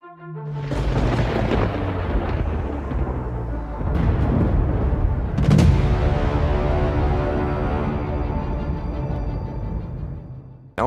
Now,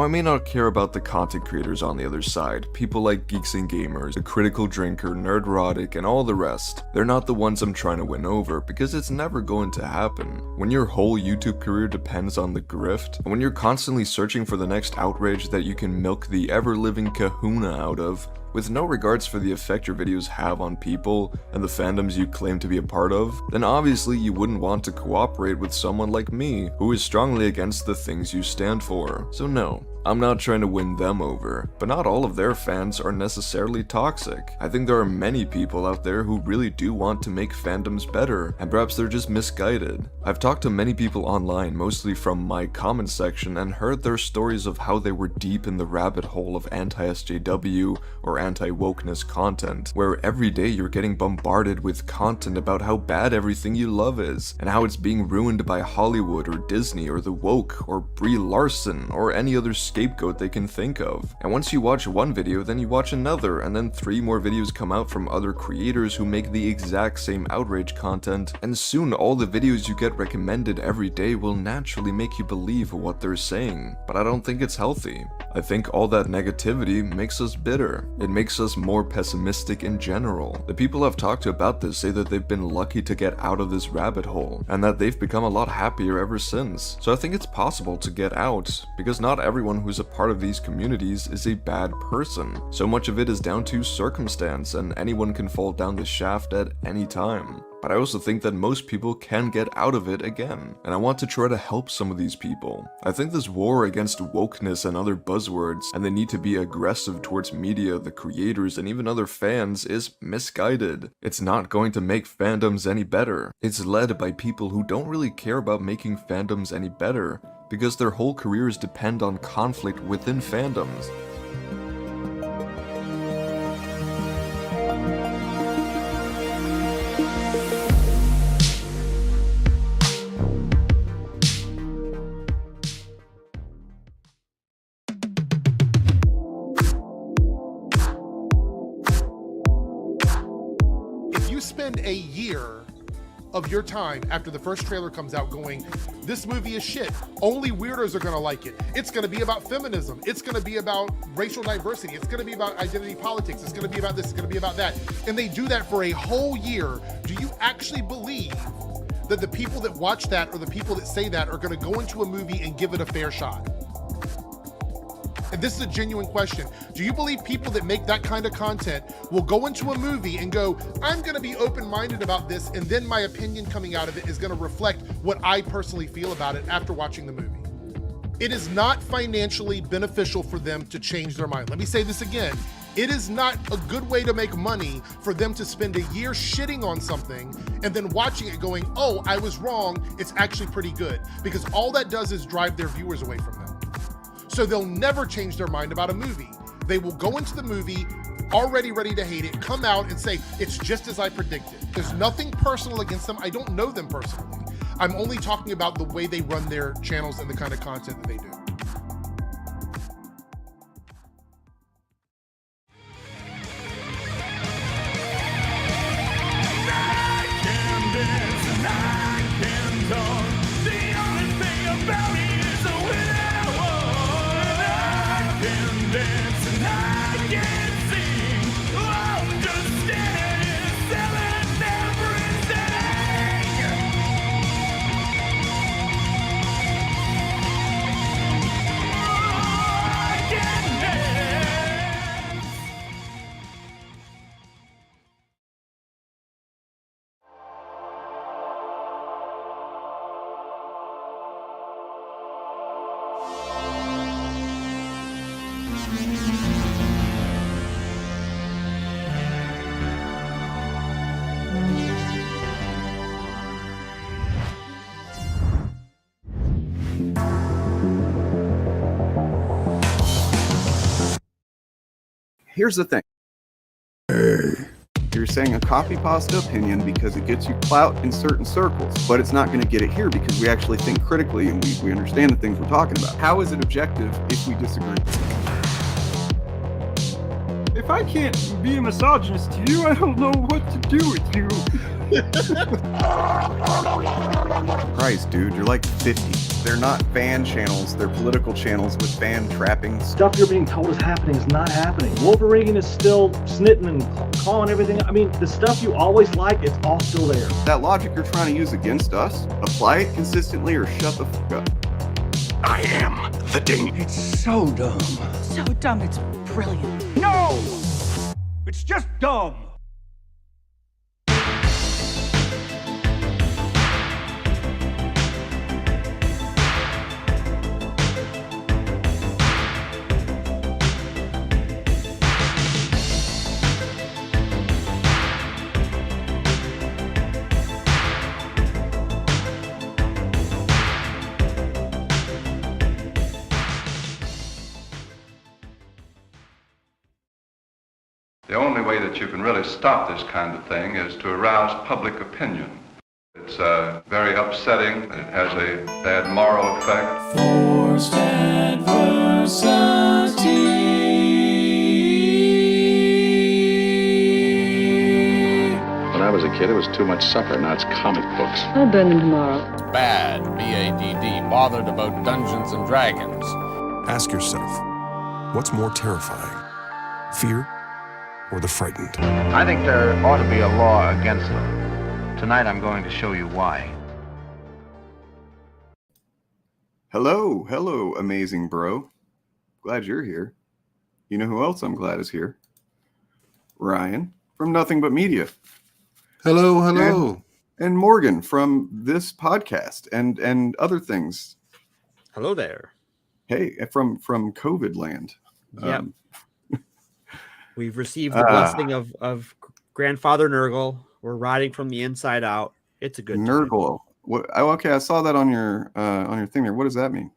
I may not care about the content creators on the other side, people like Geeks and Gamers, The Critical Drinker, Nerdrotic, and all the rest. They're not the ones I'm trying to win over, because it's never going to happen. When your whole YouTube career depends on the grift, and when you're constantly searching for the next outrage that you can milk the ever-living kahuna out of, with no regards for the effect your videos have on people and the fandoms you claim to be a part of, then obviously you wouldn't want to cooperate with someone like me, who is strongly against the things you stand for. So no, I'm not trying to win them over, but not all of their fans are necessarily toxic. I think there are many people out there who really do want to make fandoms better, and perhaps they're just misguided. I've talked to many people online, mostly from my comment section, and heard their stories of how they were deep in the rabbit hole of anti-SJW or anti-wokeness content, where every day you're getting bombarded with content about how bad everything you love is, and how it's being ruined by Hollywood or Disney or the woke or Brie Larson or any other scapegoat they can think of. And once you watch one video, then you watch another, and then 3 more videos come out from other creators who make the exact same outrage content, and soon all the videos you get recommended every day will naturally make you believe what they're saying. But I don't think it's healthy. I think all that negativity makes us bitter. It makes us more pessimistic in general. The people I've talked to about this say that they've been lucky to get out of this rabbit hole, and that they've become a lot happier ever since. So I think it's possible to get out, because not everyone who's a part of these communities is a bad person. So much of it is down to circumstance, and anyone can fall down the shaft at any time. But I also think that most people can get out of it again, and I want to try to help some of these people. I think this war against wokeness and other buzzwords, and the need to be aggressive towards media, the creators, and even other fans is misguided. It's not going to make fandoms any better. It's led by people who don't really care about making fandoms any better, because their whole careers depend on conflict within fandoms. Spend a year of your time after the first trailer comes out going, this movie is shit, only weirdos are gonna like it, it's gonna be about feminism, it's gonna be about racial diversity, it's gonna be about identity politics, it's gonna be about this, it's gonna be about that, and they do that for a whole year, do you actually believe that the people that watch that or the people that say that are gonna go into a movie and give it a fair shot? And this is a genuine question. Do you believe people that make that kind of content will go into a movie and go, I'm gonna be open-minded about this, and then my opinion coming out of it is gonna reflect what I personally feel about it after watching the movie? It is not financially beneficial for them to change their mind. Let me say this again. It is not a good way to make money for them to spend a year shitting on something and then watching it going, oh, I was wrong, it's actually pretty good. Because all that does is drive their viewers away from them. So they'll never change their mind about a movie. They will go into the movie already ready to hate it, come out and say, it's just as I predicted. There's nothing personal against them. I don't know them personally. I'm only talking about the way they run their channels and the kind of content that they do. Here's the thing. You're saying a copy pasta opinion because it gets you clout in certain circles, but it's not going to get it here because we actually think critically and we understand the things we're talking about. How is it objective if we disagree? If I can't be a misogynist to you, I don't know what to do with you. Christ, dude, you're like 50. They're not fan channels, they're political channels with fan trappings. Stuff you're being told is happening is not happening. Wolverine is still snitting and calling everything. I mean, the stuff you always like, it's all still there. That logic you're trying to use against us, apply it consistently or shut the fuck up. I am the danger. It's so dumb. So dumb, it's brilliant. No! It's just dumb. The only way that you can really stop this kind of thing is to arouse public opinion. It's very upsetting. It has a bad moral effect. Forced adversity. When I was a kid, it was too much supper. Now it's comic books. I'll burn them tomorrow. Bad, B-A-D-D, bothered about Dungeons and Dragons. Ask yourself, what's more terrifying? Fear or the frightened? I think there ought to be a law against them. Tonight I'm going to show you why. Hello, amazing bro. Glad you're here. You know who else I'm glad is here? Ryan from Nothing But Media. Hello. And Morgan from this podcast and other things. Hello there. Hey, from COVID land. Yep. We've received the blessing of Grandfather Nurgle. We're riding from the inside out. It's a good Nurgle. What? Okay, I saw that on your thing there. What does that mean?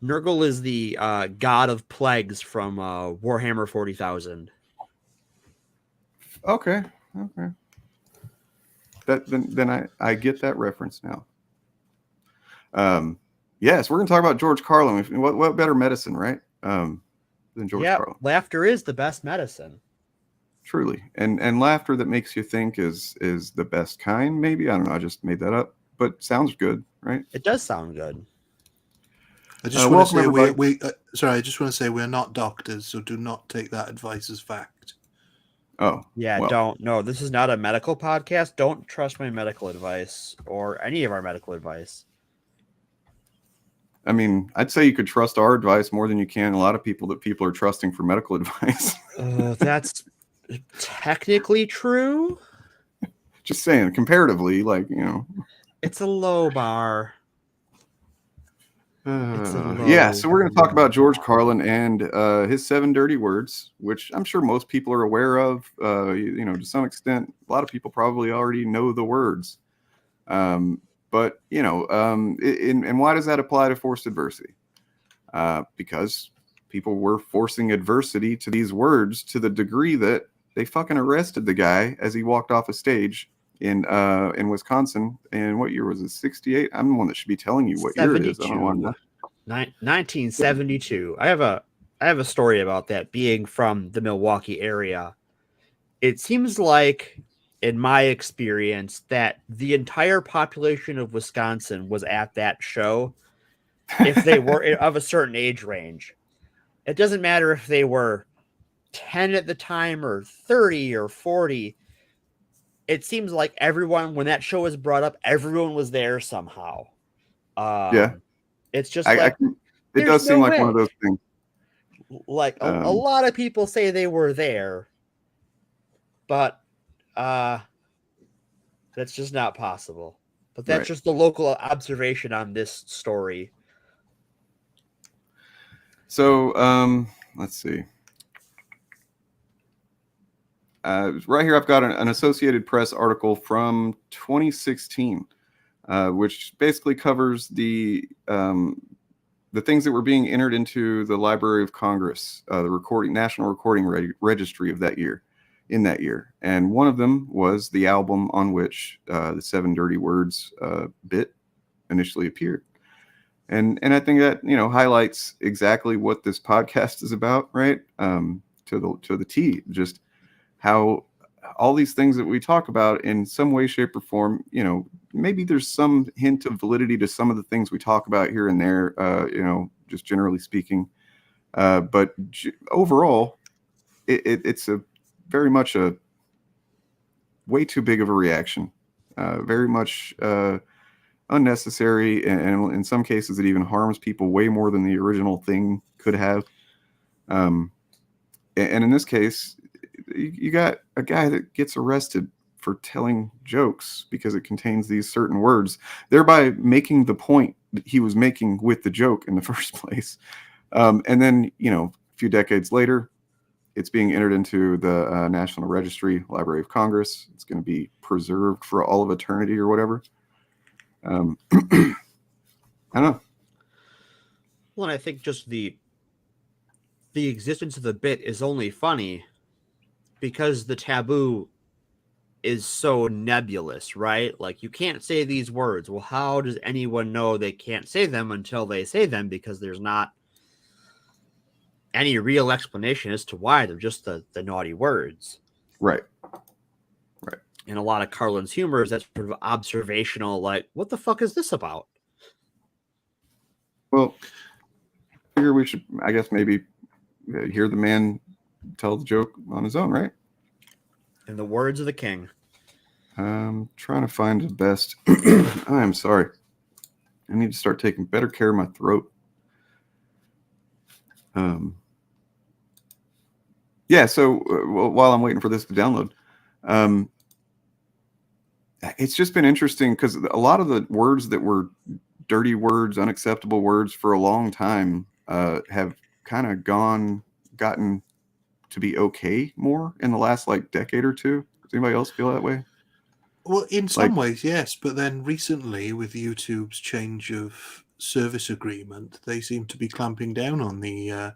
Nurgle is the god of plagues from Warhammer 40,000. Okay. Then I get that reference now. Yes, we're gonna talk about George Carlin. What better medicine, right? Than George Carlin. Laughter is the best medicine. Truly. And laughter that makes you think is the best kind, maybe. I don't know. I just made that up. But sounds good, right? It does sound good. I just want to say I just want to say we're not doctors, so do not take that advice as fact. Oh. Yeah, well. don't. No, this is not a medical podcast. Don't trust my medical advice or any of our medical advice. I mean, I'd say you could trust our advice more than you can a lot of people that people are trusting for medical advice. That's technically true. Just saying, comparatively, it's a low bar. Yeah, so we're going to talk about George Carlin and his 7 dirty words, which I'm sure most people are aware of. To some extent, a lot of people probably already know the words. But, and why does that apply to forced adversity? Because people were forcing adversity to these words to the degree that they fucking arrested the guy as he walked off a stage in Wisconsin. And what year was it? 68? I'm the one that should be telling you what 72. Year it is. I don't want to. 1972. I have a story about that being from the Milwaukee area. It seems like, in my experience, that the entire population of Wisconsin was at that show if they were of a certain age range. It doesn't matter if they were 10 at the time or 30 or 40. It seems like everyone, when that show was brought up, everyone was there somehow. Yeah. It's just it does seem like one of those things. Like a lot of people say they were there, but that's just not possible. But that's just the local observation on this story. So let's see. Right here, I've got an Associated Press article from 2016, which basically covers the things that were being entered into the Library of Congress, the National Recording Registry of that year. In that year, and one of them was the album on which the 7 Dirty Words bit initially appeared, and I think that highlights exactly what this podcast is about, right? to the T. Just how all these things that we talk about in some way, shape, or form, you know, maybe there's some hint of validity to some of the things we talk about here and there, you know, just generally speaking. But overall, it's a very much a way too big of a reaction, very much unnecessary, and in some cases it even harms people way more than the original thing could have. And in this case, you got a guy that gets arrested for telling jokes because it contains these certain words, thereby making the point that he was making with the joke in the first place. And then, you know, a few decades later, it's being entered into the National Registry, Library of Congress. It's going to be preserved for all of eternity or whatever. I don't know. Well, and I think just the existence of the bit is only funny because the taboo is so nebulous, right? Like, you can't say these words. Well, how does anyone know they can't say them until they say them? Because there's not any real explanation as to why. They're just the naughty words. Right. And a lot of Carlin's humor is that sort of observational, like, what the fuck is this about? Well, I figure we should, I guess, maybe hear the man tell the joke on his own, right? In the words of the king. I'm trying to find the best. I am sorry. I need to start taking better care of my throat. Yeah, so while I'm waiting for this to download, it's just been interesting because a lot of the words that were dirty words, unacceptable words for a long time have kind of gotten to be okay more in the last like decade or two. Does anybody else feel that way? Well, in some ways, yes, but then recently with YouTube's change of service agreement, they seem to be clamping down on the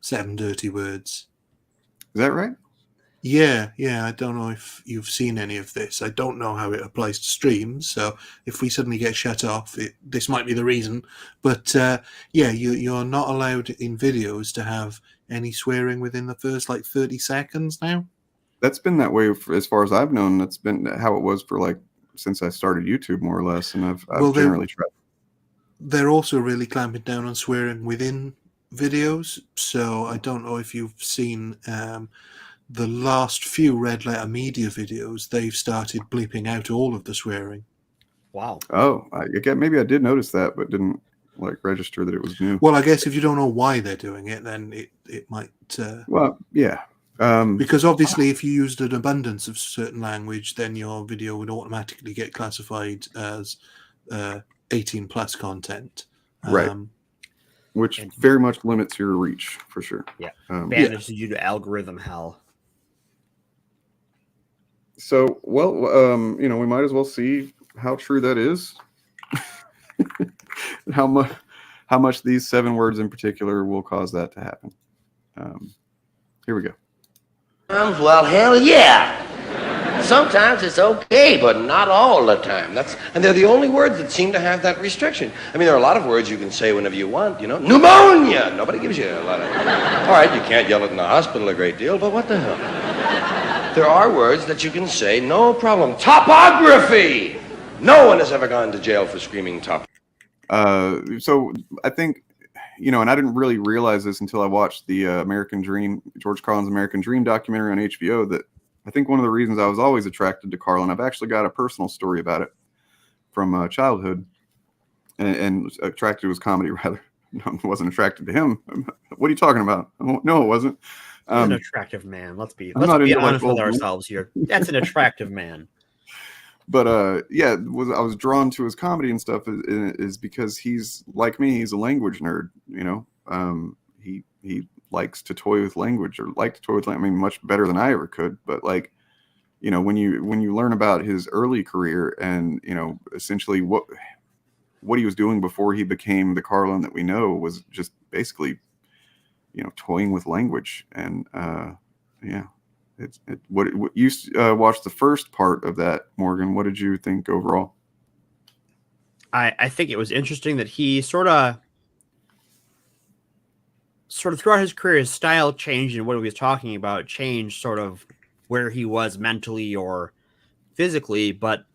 7 dirty words. Is that right? Yeah. I don't know if you've seen any of this. I don't know how it applies to streams, so if we suddenly get shut off, this might be the reason. But yeah, you're not allowed in videos to have any swearing within the first like 30 seconds now. That's been that way as far as I've known. That's been how it was for like since I started YouTube, more or less, and I've generally tried. They're also really clamping down on swearing within videos, so I don't know if you've seen the last few Red Letter Media videos. They've started bleeping out all of the swearing. Wow. Oh, maybe I did notice that, but didn't like register that it was new. Well, I guess if you don't know why they're doing it, then it might. Well, yeah. Because obviously, if you used an abundance of certain language, then your video would automatically get classified as 18 plus content. Right. Which very much limits your reach, for sure. Yeah. Banishes you to algorithm hell. So, well, you know, we might as well see how true that is. how much these 7 words in particular will cause that to happen. Here we go. Well, hell yeah. Sometimes it's okay, but not all the time. And they're the only words that seem to have that restriction. I mean, there are a lot of words you can say whenever you want, you know. Pneumonia! Nobody gives you a lot of... All right, you can't yell it in the hospital a great deal, but what the hell? There are words that you can say, no problem. Topography! No one has ever gone to jail for screaming top. So I think, you know, and I didn't really realize this until I watched the American Dream, George Carlin's American Dream documentary on HBO, that I think one of the reasons I was always attracted to Carlin, I've actually got a personal story about it from childhood, and attracted to his comedy, rather. I wasn't attracted to him. What are you talking about? No, it wasn't. An attractive man. Let's be honest with ourselves here. That's an attractive man. But yeah, I was drawn to his comedy and stuff is because he's like me. He's a language nerd. You know, he likes to toy with language, or like to toy with language. I mean, much better than I ever could. But like, you know, when you learn about his early career and, you know, essentially what he was doing before he became the Carlin that we know was just basically, you know, toying with language. And yeah. What you watched the first part of that, Morgan? What did you think overall? I think it was interesting that he sort of sort of throughout his career, his style changed, and what he was talking about changed sort of where he was mentally or physically, but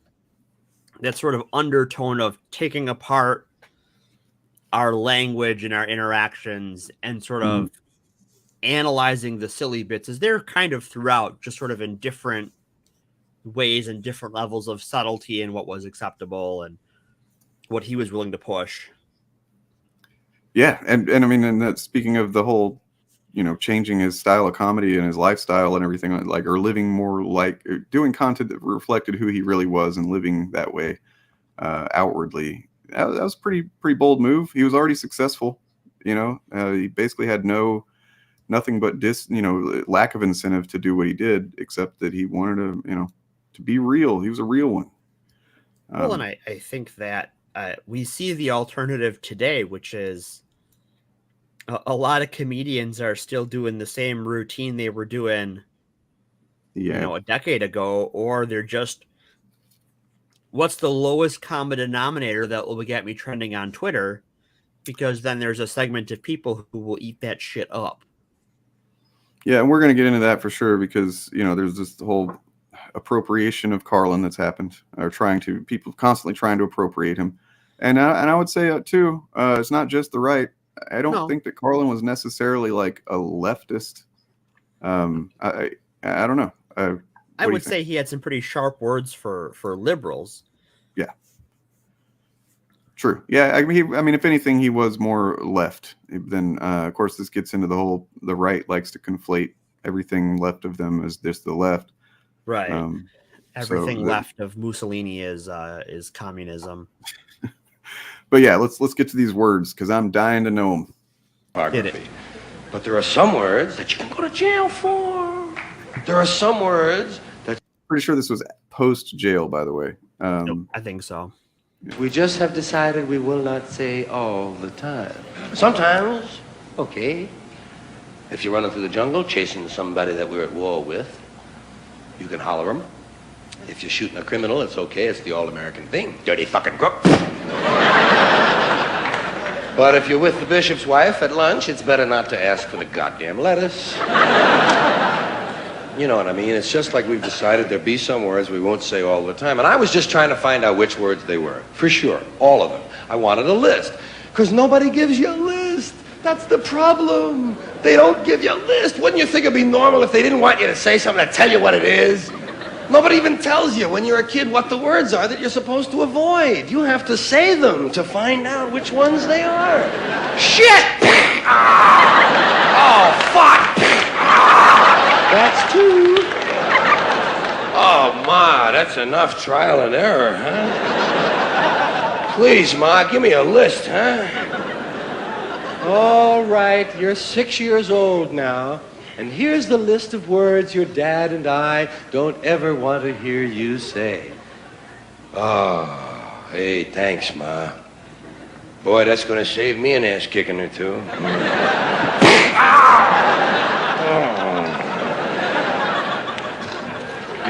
that sort of undertone of taking apart our language and our interactions and sort of analyzing the silly bits is there kind of throughout, just sort of in different ways and different levels of subtlety and what was acceptable and what he was willing to push. Yeah, and I mean, and that speaking of the whole, changing his style of comedy and his lifestyle and everything, like, or living more like, doing content that reflected who he really was and living that way outwardly. That was pretty bold move. He was already successful, he basically had nothing but lack of incentive to do what he did, except that he wanted to be real. He was a real one. Well, and I think that we see the alternative today, which is a lot of comedians are still doing the same routine they were doing, a decade ago, or they're just, what's the lowest common denominator that will get me trending on Twitter? Because then there's a segment of people who will eat that shit up. Yeah, and we're going to get into that for sure, because there's this whole appropriation of Carlin that's happened, or people constantly trying to appropriate him, and I would say too, it's not just the right. I don't think that Carlin was necessarily like a leftist. I don't know. I would say he had some pretty sharp words for liberals. Yeah. True. Yeah. I mean, if anything, he was more left. Then, of course, this gets into the right likes to conflate everything left of them as just the left. Right. Everything left of Mussolini is communism. But yeah, let's get to these words, because I'm dying to know them. But there are some words that you can go to jail for. There are some words that... Pretty sure this was post-jail, by the way. Nope, I think so. We just have decided we will not say all the time. Sometimes, okay. If you're running through the jungle chasing somebody that we're at war with, you can holler them. If you're shooting a criminal, it's okay. It's the all-American thing. Dirty fucking crook. But if you're with the bishop's wife at lunch, it's better not to ask for the goddamn lettuce. You know what I mean? It's just like we've decided there'll be some words we won't say all the time. And I was just trying to find out which words they were. For sure, all of them. I wanted a list. Because nobody gives you a list. That's the problem. They don't give you a list. Wouldn't you think it'd be normal if they didn't want you to say something to tell you what it is? Nobody even tells you when you're a kid what the words are that you're supposed to avoid. You have to say them to find out which ones they are. Shit! Oh, fuck! That's two. Oh, Ma, that's enough trial and error, huh? Please, Ma, give me a list, huh? All right, you're 6 years old now. And here's the list of words your dad and I don't ever want to hear you say. Oh, hey, thanks, Ma. Boy, that's going to save me an ass kicking or two.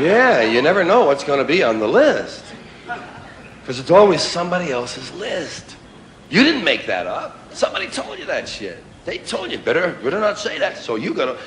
Yeah, you never know what's going to be on the list. Because it's always somebody else's list. You didn't make that up. Somebody told you that shit. They told you, better not say that. So you got to...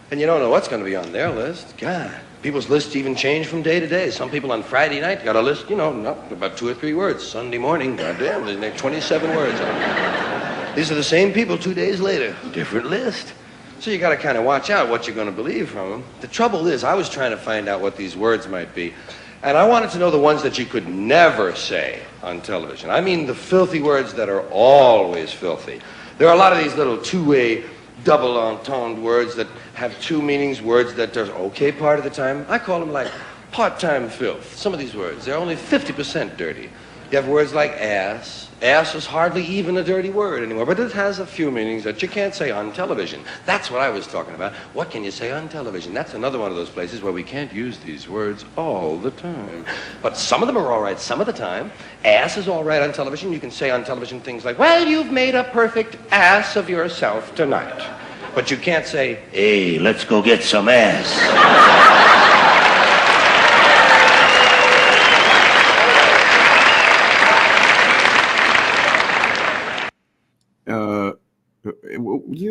And you don't know what's going to be on their list. God, people's lists even change from day to day. Some people on Friday night got a list, about 2 or 3 words. Sunday morning, goddamn, there's 27 words on it. These are the same people 2 days later. Different list. So you got to kind of watch out what you're going to believe from them. The trouble is, I was trying to find out what these words might be. And I wanted to know the ones that you could never say on television. I mean the filthy words that are always filthy. There are a lot of these little two-way, double entendre words that have 2 meanings, words that are okay part of the time. I call them like part-time filth. Some of these words, they're only 50% dirty. You have words like ass. Ass is hardly even a dirty word anymore, but it has a few meanings that you can't say on television. That's what I was talking about. What can you say on television? That's another one of those places where we can't use these words all the time. But some of them are all right some of the time. Ass is all right on television. You can say on television things like, well, you've made a perfect ass of yourself tonight. But you can't say, hey, let's go get some ass.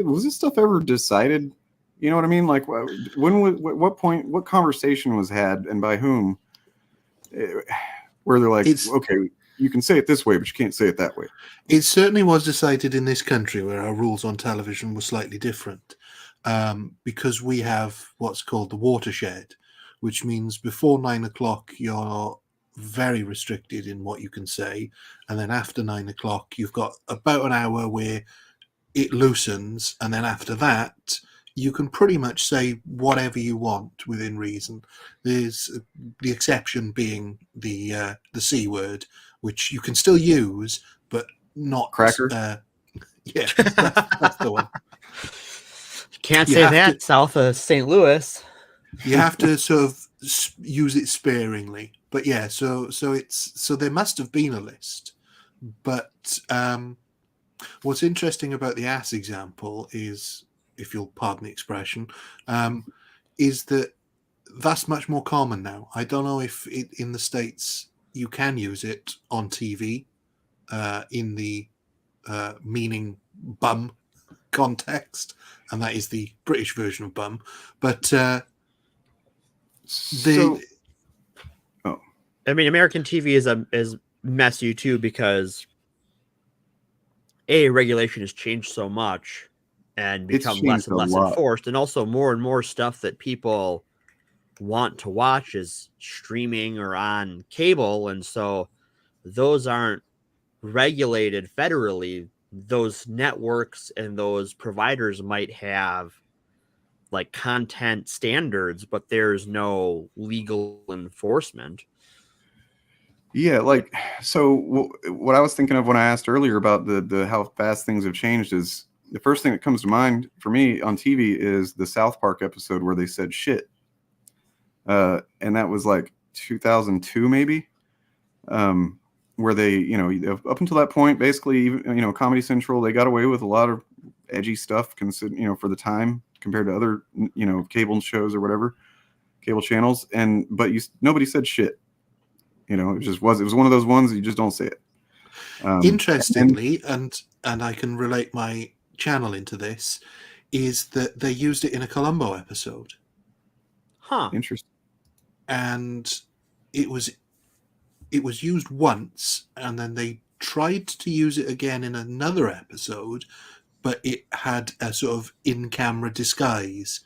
was this stuff ever decided? You know what I mean? Like, what point, what conversation was had, and by whom? Where they're like, okay, you can say it this way, but you can't say it that way. It certainly was decided in this country, where our rules on television were slightly different, because we have what's called the watershed, which means before 9 o'clock you're very restricted in what you can say, and then after 9 o'clock you've got about an hour where it loosens, and then after that you can pretty much say whatever you want within reason. There's the exception being the C word, which you can still use, but not cracker. Yeah, that's the one. Can't say that south of St. Louis. You have to sort of use it sparingly. But yeah, so there must have been a list. But what's interesting about the ass example is, if you'll pardon the expression, is that that's much more common now. I don't know if in the States you can use it on TV in the meaning bum context, and that is the British version of bum. But I mean, American TV is messy too, because regulation has changed so much and become less and less enforced, and also more and more stuff that people want to watch is streaming or on cable, and so those aren't regulated federally. Those networks and those providers might have like content standards, but there's no legal enforcement. Yeah, like, so what I was thinking of when I asked earlier about the how fast things have changed is, the first thing that comes to mind for me on TV is the South Park episode where they said shit. And that was like 2002 maybe, where they, you know, up until that point, basically, you know, Comedy Central, they got away with a lot of edgy stuff, you know, for the time compared to other, you know, cable shows or whatever, cable channels. But nobody said shit. You know, it was one of those ones that you just don't say it. Interestingly, and I can relate my channel into this, is that they used it in a Columbo episode. Huh. Interesting. And it was used once, and then they tried to use it again in another episode, but it had a sort of in-camera disguise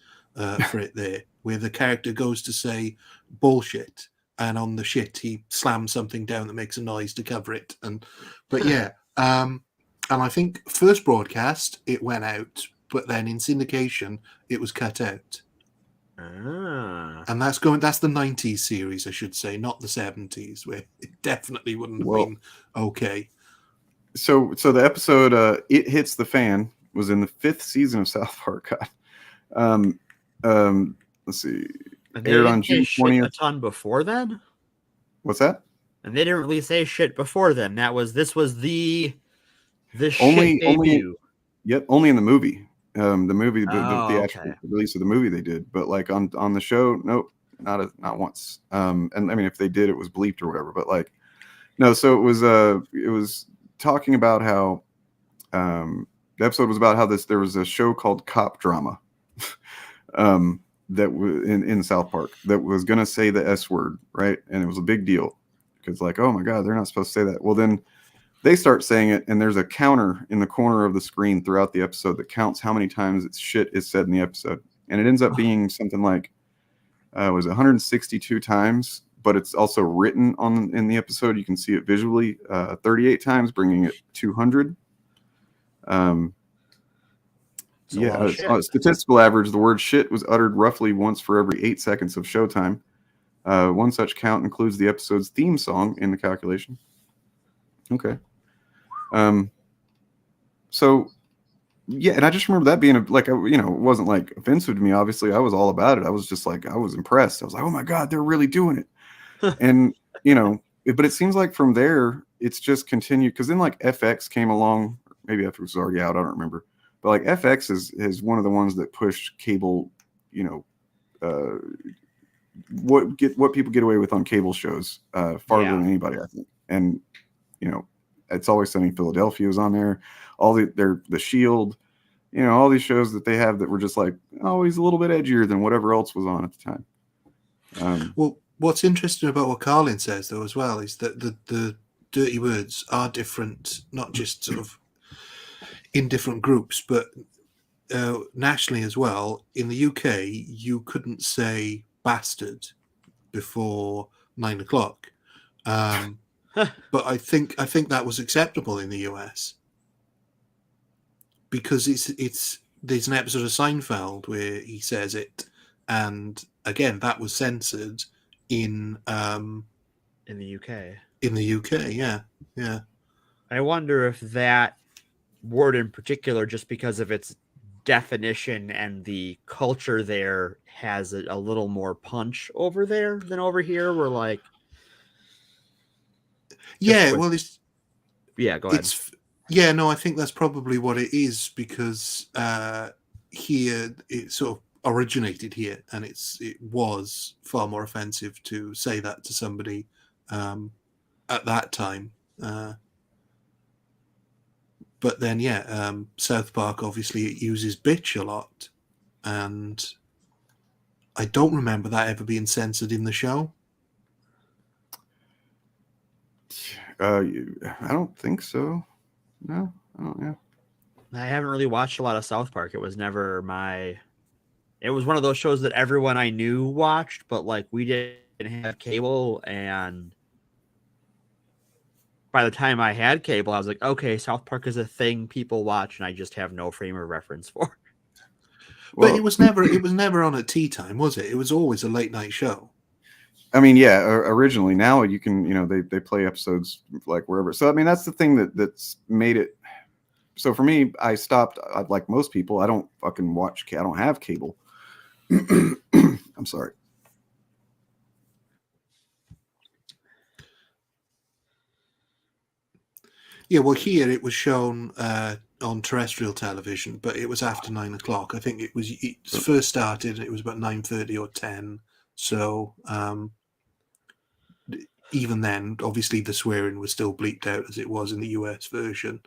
for it there, where the character goes to say bullshit, and on the shit he slams something down that makes a noise to cover it. But yeah, and I think first broadcast it went out, but then in syndication it was cut out. And that's the 90s series, I should say, not the 70s, where it definitely wouldn't have been okay. So the episode It Hits the Fan was in the 5th season of South Park. Let's see. Aired on June 20th. A ton before then? What's that? And they didn't really say shit before then. This was the only shit debut. Yep, only in the movie. The movie, the okay. actual release of the movie they did, but like on the show, nope, not once. And I mean, if they did, it was bleeped or whatever. But like, no. So it was talking about how the episode was about how there was a show called Cop Drama, that was in South Park that was gonna say the S word, right? And it was a big deal because like, oh my god, they're not supposed to say that. Well, then they start saying it, and there's a counter in the corner of the screen throughout the episode that counts how many times shit is said in the episode. And it ends up being something like, it was 162 times, but it's also written in the episode. You can see it visually 38 times, bringing it 200. Statistical average, the word shit was uttered roughly once for every 8 seconds of showtime. One such count includes the episode's theme song in the calculation. Okay. So yeah, and I just remember that being it wasn't like offensive to me. Obviously, I was all about it. I was just like, I was impressed. I was like, oh my god, they're really doing it. And but it seems like from there it's just continued, because then like FX came along. Maybe FX was already out. I don't remember. But like FX is one of the ones that pushed cable. What people get away with on cable shows farther than anybody, I think. And It's Always Sunny in Philadelphia was on there. All the Shield, You know, all these shows that they have that were just like always a little bit edgier than whatever else was on at the time. Well, what's interesting about what Carlin says, though, as well, is that the dirty words are different, not just sort of in different groups, but nationally as well. In the UK, you couldn't say bastard before 9 o'clock. But I think that was acceptable in the US because there's an episode of Seinfeld where he says it, and again that was censored in the UK. In the UK, yeah. I wonder if that word in particular, just because of its definition and the culture there, has a little more punch over there than over here. We're like, yeah, well, go ahead. Yeah, no, I think that's probably what it is because here it sort of originated here, and it was far more offensive to say that to somebody at that time. But then, South Park obviously it uses bitch a lot, and I don't remember that ever being censored in the show. I don't think so. No, I don't. Yeah, I haven't really watched a lot of South Park. It was never It was one of those shows that everyone I knew watched, but like we didn't have cable, and by the time I had cable, I was like, okay, South Park is a thing people watch, and I just have no frame of reference for. But it was never on at tea time, was it? It was always a late night show. I mean, yeah, originally. Now you can, they play episodes like wherever. So I mean, that's the thing that's made it. So for me, I stopped. Like most people, I don't fucking watch. I don't have cable. I'm sorry. Yeah, well, here it was shown on terrestrial television, but it was after 9 o'clock. I think it first started. It was about 9:30 or 10. So even then, obviously, the swearing was still bleeped out as it was in the US version,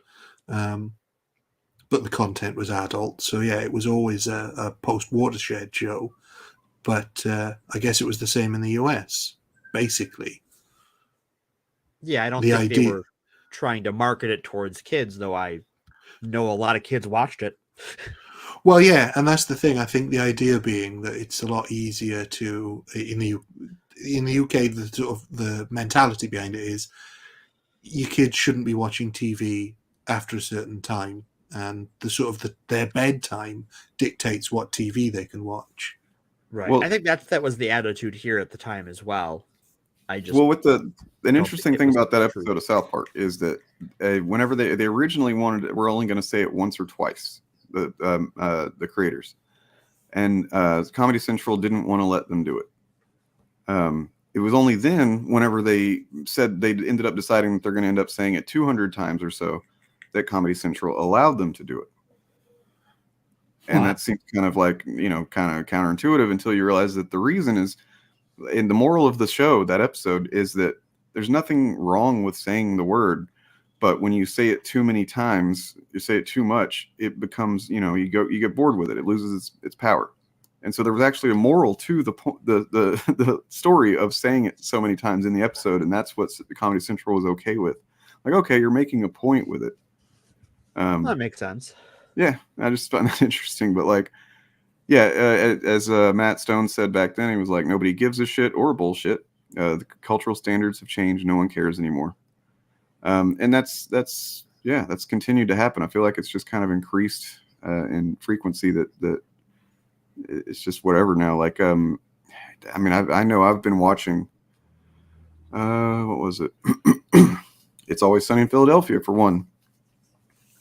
but the content was adult. So yeah, it was always a post-watershed show. But I guess it was the same in the US, basically. Yeah, I don't think they were trying to market it towards kids, though I know a lot of kids watched it. Well, yeah, and that's the thing. I think the idea being that it's a lot easier to in the UK, the mentality behind it is your kids shouldn't be watching TV after a certain time, and their bedtime dictates what TV they can watch. Right. Well, I think that was the attitude here at the time as well. With an interesting thing about that episode of South Park is that whenever they originally wanted it, we're only going to say it once or twice, the creators, and Comedy Central didn't want to let them do it. It was only then, whenever they said they ended up deciding that they're going to end up saying it 200 times or so, that Comedy Central allowed them to do it. And that seems kind of like, kind of counterintuitive until you realize that the reason is, in the moral of the show, that episode, is that there's nothing wrong with saying the word, but when you say it too many times, you say it too much, it becomes, you get bored with it. It loses its power. And so there was actually a moral to the story of saying it so many times in the episode, and that's what the Comedy Central was okay with. Like, okay, you're making a point with it. That makes sense. Yeah, I just find that interesting. But like, yeah, as Matt Stone said back then, he was like, nobody gives a shit or bullshit. The cultural standards have changed. No one cares anymore. And that's continued to happen. I feel like it's just kind of increased in frequency that it's just whatever now. Like, I mean, I know I've been watching, what was it? It's Always Sunny in Philadelphia, for one,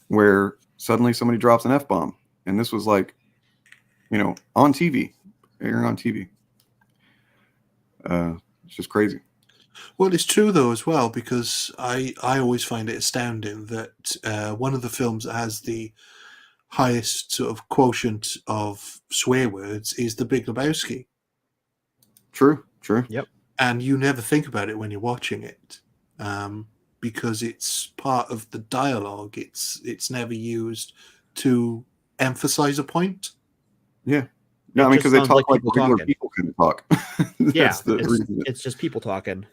where suddenly somebody drops an F-bomb. And this was like, on TV, airing on TV. It's just crazy. Well, it's true, though, as well, because I always find it astounding that one of the films that has the highest sort of quotient of swear words is The Big Lebowski. True. Yep. And you never think about it when you're watching it, because it's part of the dialogue. It's never used to emphasize a point. Yeah. No, I mean, because they talk like regular talking. people can talk. Yeah, the reason. it's just people talking.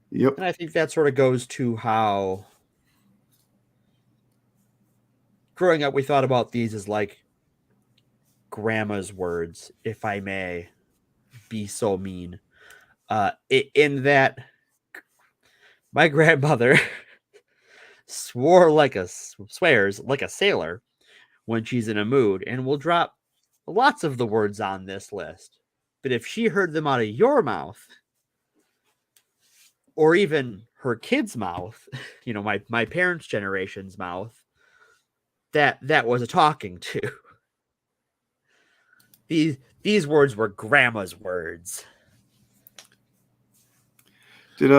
Yep. And I think that sort of goes to how growing up we thought about these as like grandma's words, if I may be so mean. In that my grandmother swears like a sailor when she's in a mood, and will drop lots of the words on this list. But if she heard them out of your mouth, or even her kid's mouth, you know, my parents' generation's mouth, that was a talking to. These words were grandma's words. Did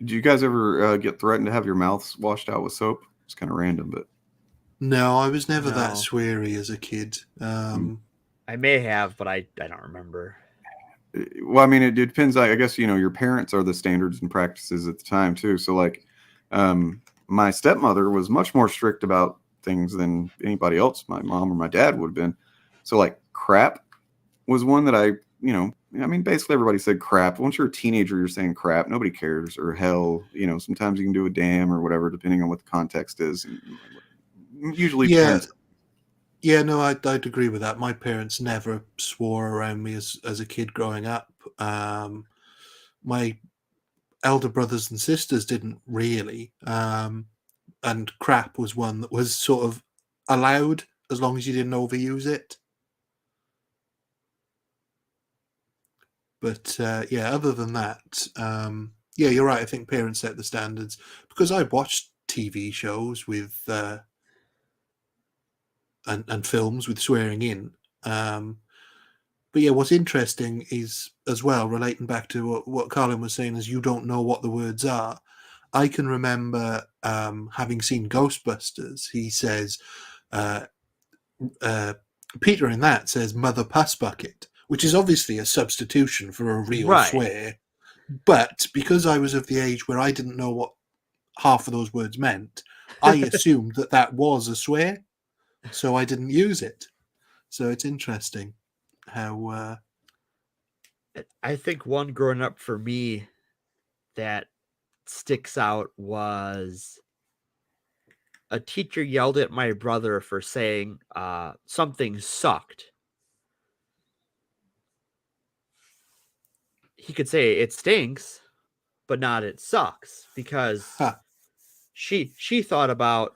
you guys ever get threatened to have your mouths washed out with soap? It's kind of random, but no, I was never that sweary as a kid. I may have, but I don't remember. Well, I mean, it depends. I guess, you know, your parents are the standards and practices at the time too. So like, my stepmother was much more strict about things than anybody else, my mom or my dad would have been. So like crap was one that I mean, basically everybody said crap. Once you're a teenager, you're saying crap. Nobody cares. Or hell, you know, sometimes you can do a damn or whatever, depending on what the context is. Usually depends. Yeah, no, I'd agree with that. My parents never swore around me as a kid growing up. My elder brothers and sisters didn't really. And crap was one that was sort of allowed as long as you didn't overuse it. But yeah, other than that, yeah, you're right. I think parents set the standards because I watched TV shows with and films with swearing in. But yeah, what's interesting is as well, relating back to what Carlin was saying, is you don't know what the words are. I can remember having seen Ghostbusters. He says, Peter in that says mother puss bucket, which is obviously a substitution for a real swear. But because I was of the age where I didn't know what half of those words meant, I assumed that was a swear, so I didn't use it. So it's interesting how... I think one growing up for me that sticks out was a teacher yelled at my brother for saying something sucked. He could say it stinks, but not it sucks, because she thought about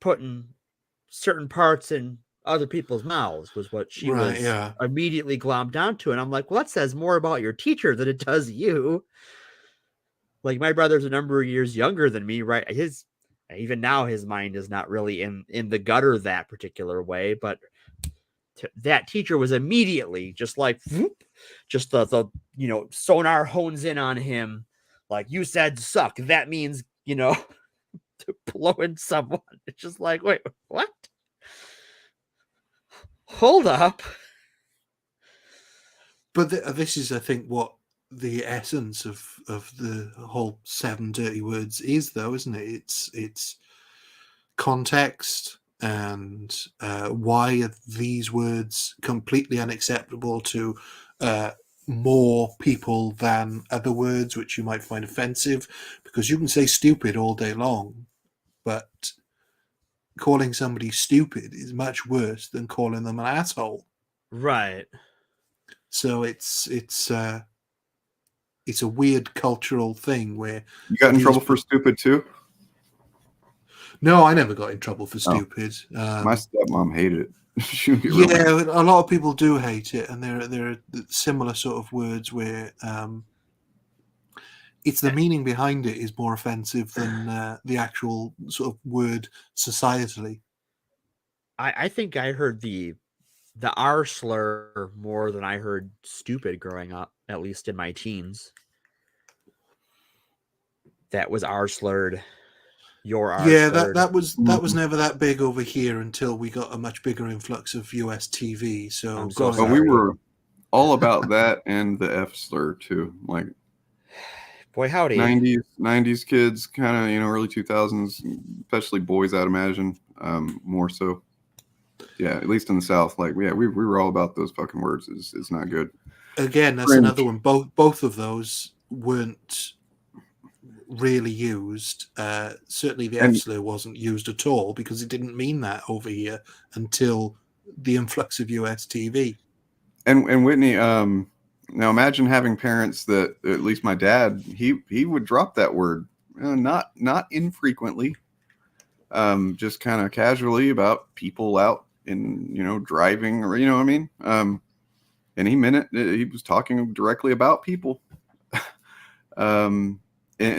putting certain parts in other people's mouths was what she was immediately glommed onto. And I'm like, well, that says more about your teacher than it does you. Like, my brother's a number of years younger than me, right? Even now, his mind is not really in the gutter that particular way, but that teacher was immediately just like, whoop, just the sonar hones in on him. Like, you said suck. That means, to blowing someone. It's just like, wait, what? Hold up. But this is, I think, what the essence of the whole 7 dirty words is, though, isn't it? It's context and why are these words completely unacceptable to more people than other words which you might find offensive, because you can say stupid all day long, but calling somebody stupid is much worse than calling them an asshole. Right. So it's a weird cultural thing where you got in trouble for stupid too. No, I never got in trouble for stupid. My stepmom hated it. Yeah, a lot of people do hate it, and there are similar sort of words where it's the meaning behind it is more offensive than the actual sort of word societally. I think I heard the R slur more than I heard stupid growing up, at least in my teens. That was R slurred. Your R slurred. that was never that big over here until we got a much bigger influx of US TV. So we were all about that and the F slur too. Like, Boy, howdy. 90s kids, kind of, early 2000s, especially boys, I'd imagine, more so. Yeah, at least in the South, like, yeah, we were all about those fucking words. It's not good. Again, that's Cringe. another one. Both of those weren't really used. Certainly the F slur wasn't used at all because it didn't mean that over here until the influx of US TV. And Whitney, now imagine having parents that, at least my dad, he would drop that word, not infrequently, just kind of casually about people out in, driving, or, what I mean? And he meant it. He was talking directly about people. And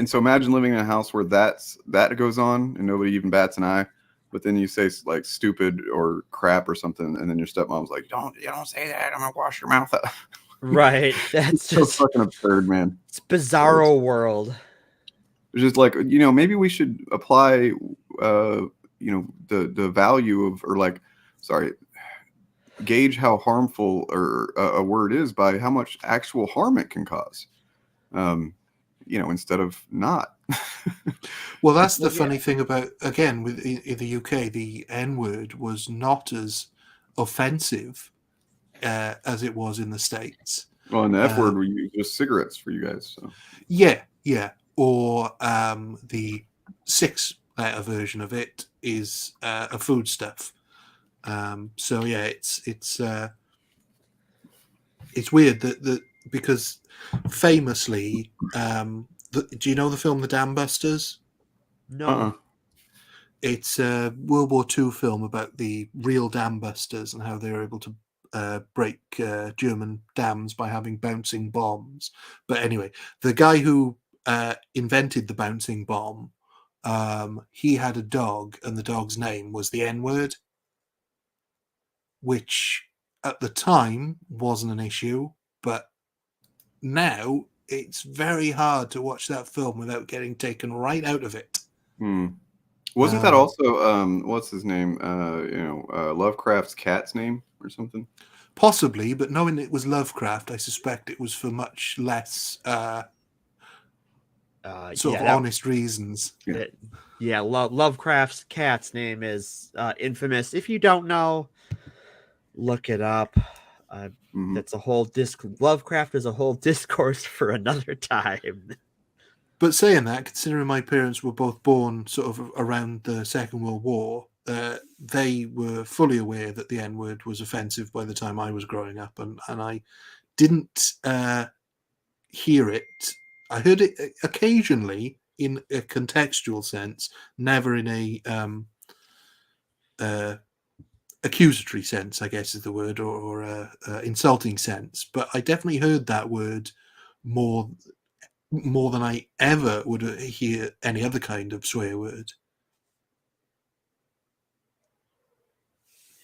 so imagine living in a house where that goes on and nobody even bats an eye, but then you say like stupid or crap or something, and then your stepmom's like, you don't say that. I'm gonna wash your mouth out. Right. That's so fucking absurd, man. It's bizarro world. It's just like, maybe we should apply, the value of, or like, sorry, gauge how harmful or a word is by how much actual harm it can cause. Instead of not. Well, that's the funny thing about, again, with in the UK, the N word was not as offensive as it was in the States. Well, and the F word we use just cigarettes for you guys. So. Yeah. Or the 6-letter version of it is a foodstuff. So yeah, it's weird that because famously, do you know the film The Dam Busters? No. It's a World War II film about the real dam busters and how they were able to break German dams by having bouncing bombs. But anyway, the guy who invented the bouncing bomb, he had a dog, and the dog's name was the N-word, which at the time wasn't an issue, but now it's very hard to watch that film without getting taken right out of it. Wasn't that also what's his name? Lovecraft's cat's name or something? Possibly, but knowing it was Lovecraft, I suspect it was for much less honest reasons. Lovecraft's cat's name is infamous. If you don't know, look it up. That's a whole Lovecraft is a whole discourse for another time. But saying that, considering my parents were both born sort of around the Second World War, they were fully aware that the N-word was offensive by the time I was growing up, and I didn't hear it. I heard it occasionally in a contextual sense, never in a accusatory sense, I guess is the word, or insulting sense. But I definitely heard that word more than I ever would hear any other kind of swear word.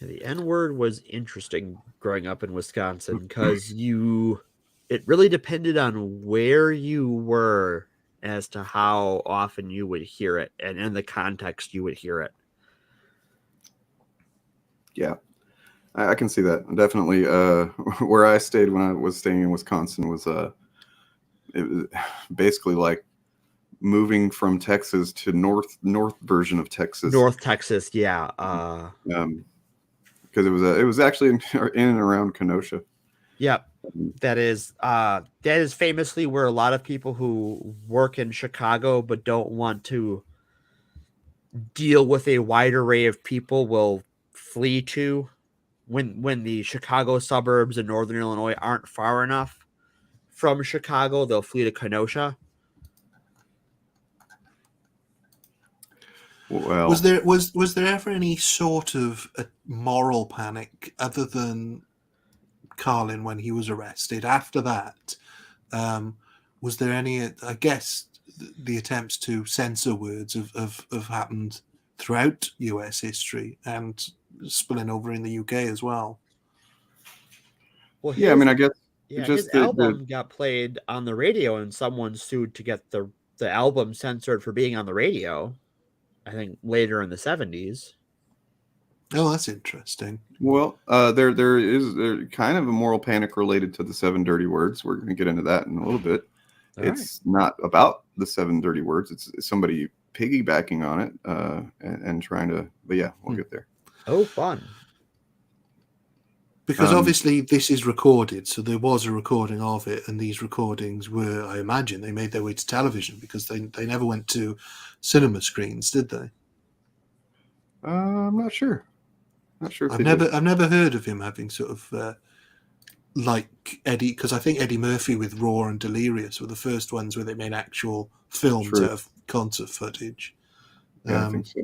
Yeah, the N-word was interesting growing up in Wisconsin because it really depended on where you were as to how often you would hear it and in the context you would hear it. Yeah, I can see that. Definitely. Where I stayed when I was staying in Wisconsin was it was basically like moving from Texas to north version of Texas. North Texas, yeah. Because it was actually in and around Kenosha. Yep. That is famously where a lot of people who work in Chicago but don't want to deal with a wide array of people will flee to when the Chicago suburbs in northern Illinois aren't far enough from Chicago, they'll flee to Kenosha. Well, was there ever any sort of a moral panic other than Carlin when he was arrested? After that, was there any? I guess the attempts to censor words have happened throughout US history and spilling over in the UK as well. Well, yeah, I mean, I guess his album got played on the radio, and someone sued to get the album censored for being on the radio. I think later in the 70s. Oh, that's interesting. Well, there is kind of a moral panic related to the 7 dirty words. We're going to get into that in a little bit. It's not about the 7 dirty words. It's somebody piggybacking on it and trying to. But yeah, we'll get there. Oh, fun. Because obviously this is recorded, so there was a recording of it, and these recordings were, I imagine, they made their way to television because they never went to cinema screens, did they? I'm not sure. Not sure. If I've never heard of him having sort of like Eddie, because I think Eddie Murphy with Raw and Delirious were the first ones where they made actual films out of concert footage. Yeah, I think so.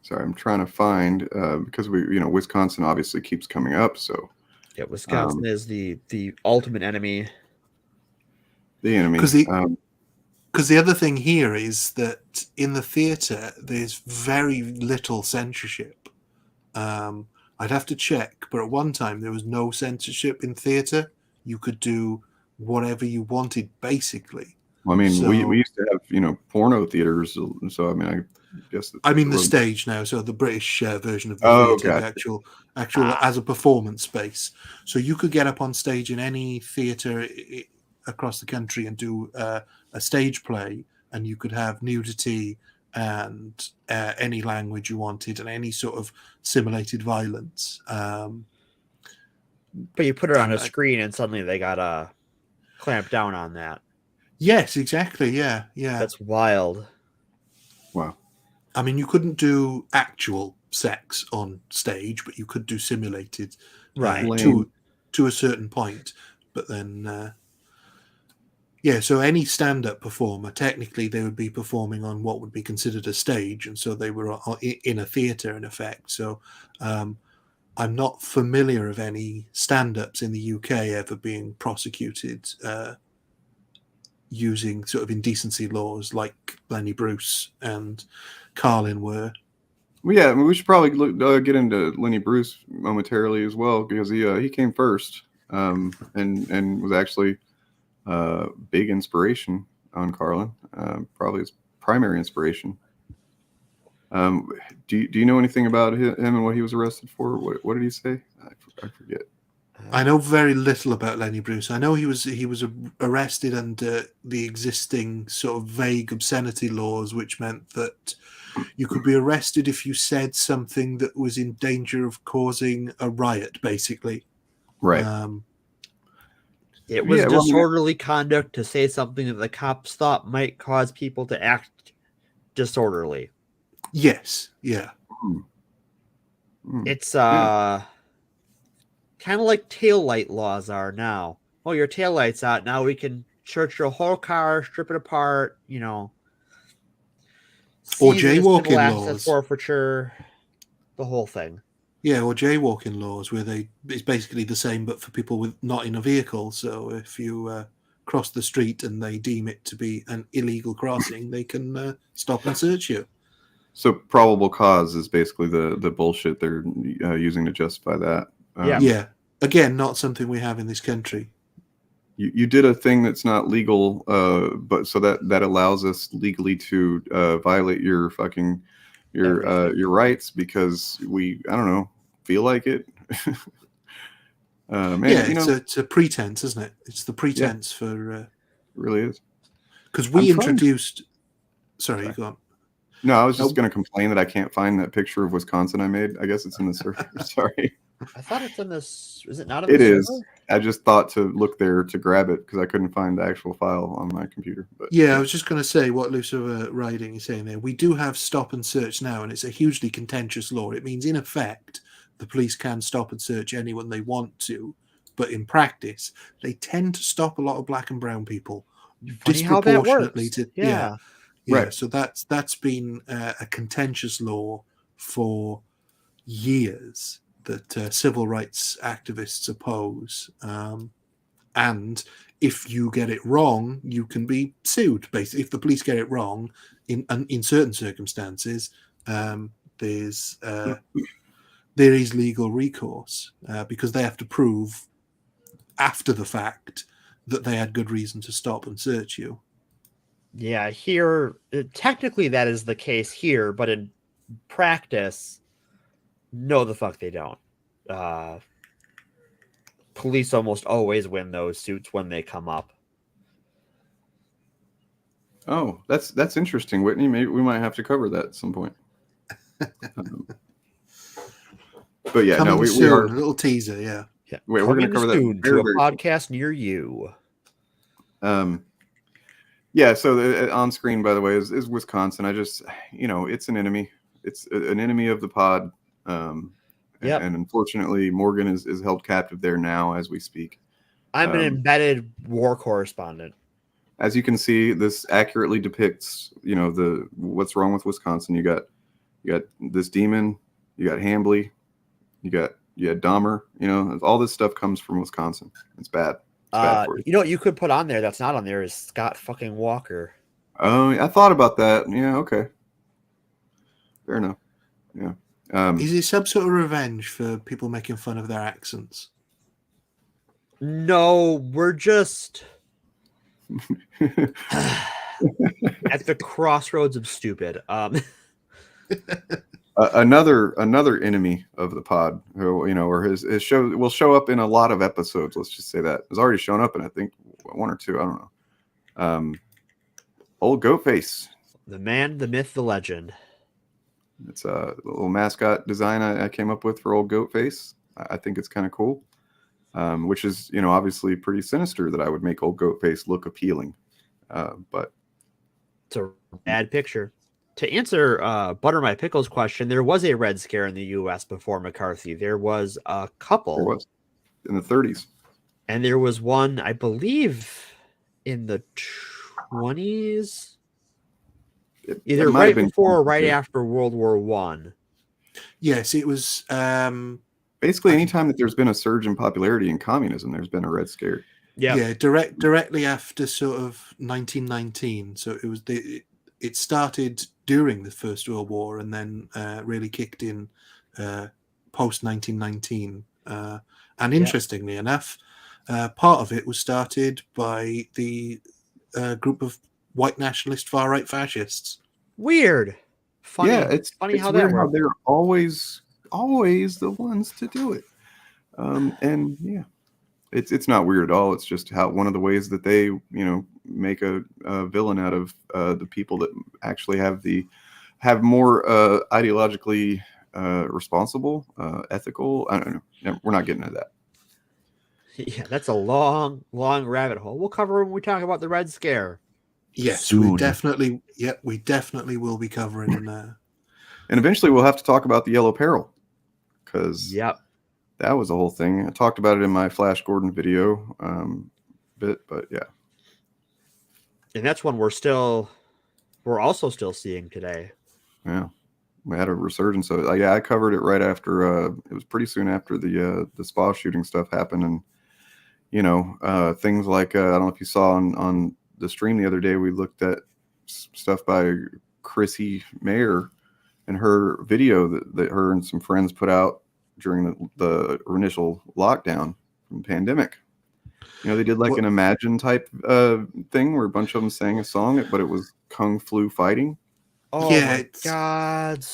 Sorry, I'm trying to find because Wisconsin obviously keeps coming up. So yeah, Wisconsin is the ultimate enemy. The enemy. Because the other thing here is that in the theatre there's very little censorship. I'd have to check, but at one time there was no censorship in theatre. You could do whatever you wanted, basically. Well, I mean, we used to have porno theaters, so I mean, I guess the stage now, so the British version of the theatre, gotcha. actual as a performance space. So you could get up on stage in any theatre across the country and do a stage play, and you could have nudity and any language you wanted and any sort of simulated violence. But you put it on a screen, and suddenly they gotta clamp down on that. Yes, exactly. Yeah. That's wild. Wow. I mean, you couldn't do actual sex on stage, but you could do simulated, to a certain point. But then, so any stand-up performer, technically, they would be performing on what would be considered a stage, and so they were in a theatre, in effect. So, I'm not familiar of any stand-ups in the UK ever being prosecuted using sort of indecency laws like Lenny Bruce and Carlin were. Well, yeah, I mean, we should probably get into Lenny Bruce momentarily as well, because he came first and was actually big inspiration on Carlin, probably his primary inspiration. Do you know anything about him and what he was arrested for? What did he say? I forget. I know very little about Lenny Bruce. I know he was arrested under the existing sort of vague obscenity laws, which meant that you could be arrested if you said something that was in danger of causing a riot, basically. Right. It was disorderly conduct to say something that the cops thought might cause people to act disorderly. Yes. Yeah. It's kind of like taillight laws are now. Oh, your taillight's out. Now we can search your whole car, strip it apart, Or jaywalking laws. Forfeiture, the whole thing. Yeah, or jaywalking laws, where it's basically the same, but for people with not in a vehicle. So if you cross the street and they deem it to be an illegal crossing, they can stop and search you. So probable cause is basically the bullshit they're using to justify that. Yeah. Again, not something we have in this country. You did a thing that's not legal, but so that allows us legally to violate your rights because I don't know, feel like it. It's a pretense, isn't it? It's the pretense for. It really is. Because we introduced. Sorry, go on. No, I was just going to complain that I can't find that picture of Wisconsin I made. I guess it's in the server. Sorry. I thought it's in this. Is it not in the server? It is. I just thought to look there to grab it because I couldn't find the actual file on my computer. But I was just going to say what Lucifer Riding is saying there. We do have stop and search now, and it's a hugely contentious law. It means, in effect, the police can stop and search anyone they want to, but in practice, they tend to stop a lot of black and brown people disproportionately. Right. So that's been a contentious law for years that civil rights activists oppose. And if you get it wrong, you can be sued. Basically, if the police get it wrong, in certain circumstances, there is legal recourse because they have to prove after the fact that they had good reason to stop and search you. Yeah, here, technically that is the case here, but in practice, no, the fuck they don't. police almost always win those suits when they come up. Oh, that's interesting, Whitney. Maybe we might have to cover that at some point. But yeah, Coming no, we soon, are a little teaser, yeah. Yeah, we're going to cover that soon very, to a very podcast near you. Yeah, so on screen, by the way, is Wisconsin. I just, it's an enemy. It's an enemy of the pod. Yep. And unfortunately, Morgan is held captive there now as we speak. I'm an embedded war correspondent. As you can see, this accurately depicts, what's wrong with Wisconsin. You got this demon, you got Hambly, you got Dahmer. All this stuff comes from Wisconsin. It's bad. You know what you could put on there that's not on there is Scott fucking Walker. Oh, I thought about that. Yeah, okay. Fair enough. Yeah. Is it some sort of revenge for people making fun of their accents? No, we're just at the crossroads of stupid. Another enemy of the pod, who or his show will show up in a lot of episodes. Let's just say that has already shown up in I think one or two. I don't know. Old Goatface, the man, the myth, the legend. It's a little mascot design I came up with for Old Goatface. I think it's kind of cool, which is obviously pretty sinister that I would make Old Goatface look appealing, but it's a bad picture. To answer Butter My Pickles question, there was a Red Scare in the U.S. before McCarthy. There was a couple. There was in the 30s, and there was one, I believe, in the 20s. Either right before or right after World War I. Yes, it was. Basically, anytime that there's been a surge in popularity in communism, there's been a Red Scare. Yeah, directly after sort of 1919. So it was it started during the First World War and then really kicked in post 1919. And interestingly enough, part of it was started by the group of white nationalist far right fascists. Weird. Funny. Yeah, it's funny how weird that works. how they're always the ones to do it. And yeah, it's not weird at all. It's just how one of the ways that they make a villain out of the people that actually have more ideologically responsible, ethical. I don't know. No, we're not getting into that. Yeah, that's a long rabbit hole. We'll cover when we talk about the Red Scare. Yes, Soon. we definitely will be covering in there. And eventually we'll have to talk about the Yellow Peril, because that was a whole thing. I talked about it in my Flash Gordon video bit, but yeah. And that's one we're also still seeing today. Yeah, we had a resurgence of it. I covered it right after. It was pretty soon after the spa shooting stuff happened, and things like I don't know if you saw on the stream the other day. We looked at stuff by Chrissy Mayer and her video that her and some friends put out during the initial lockdown from the pandemic. They did like an Imagine type thing where a bunch of them sang a song, but it was Kung Flu fighting. Oh yeah, my God.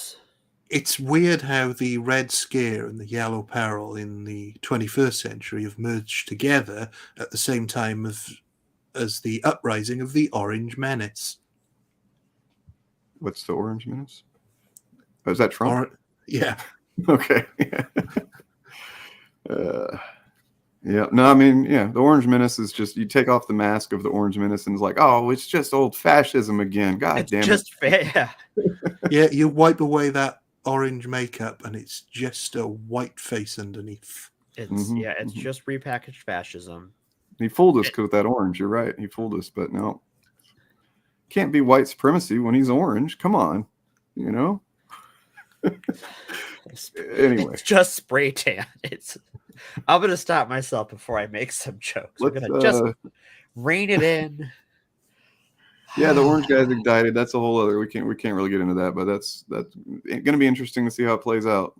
It's weird how the Red Scare and the Yellow Peril in the 21st century have merged together at the same time as the uprising of the Orange Menace. What's the Orange Menace? Oh, is that Trump? Yeah. Okay. Yeah. No, I mean, yeah, the Orange Menace is just, you take off the mask of the Orange Menace and it's like, oh, it's just old fascism again. God damn it. Just fair. Yeah, you wipe away that orange makeup and it's just a white face underneath. It's just repackaged fascism. He fooled us with that orange. You're right. He fooled us, but no. Can't be white supremacy when he's orange. Come on. Anyway. It's just spray tan. I'm gonna stop myself before I make some jokes. We're gonna just rein it in. Yeah, the orange guy's indicted. That's a whole other. We can't really get into that, but that's going to be interesting to see how it plays out.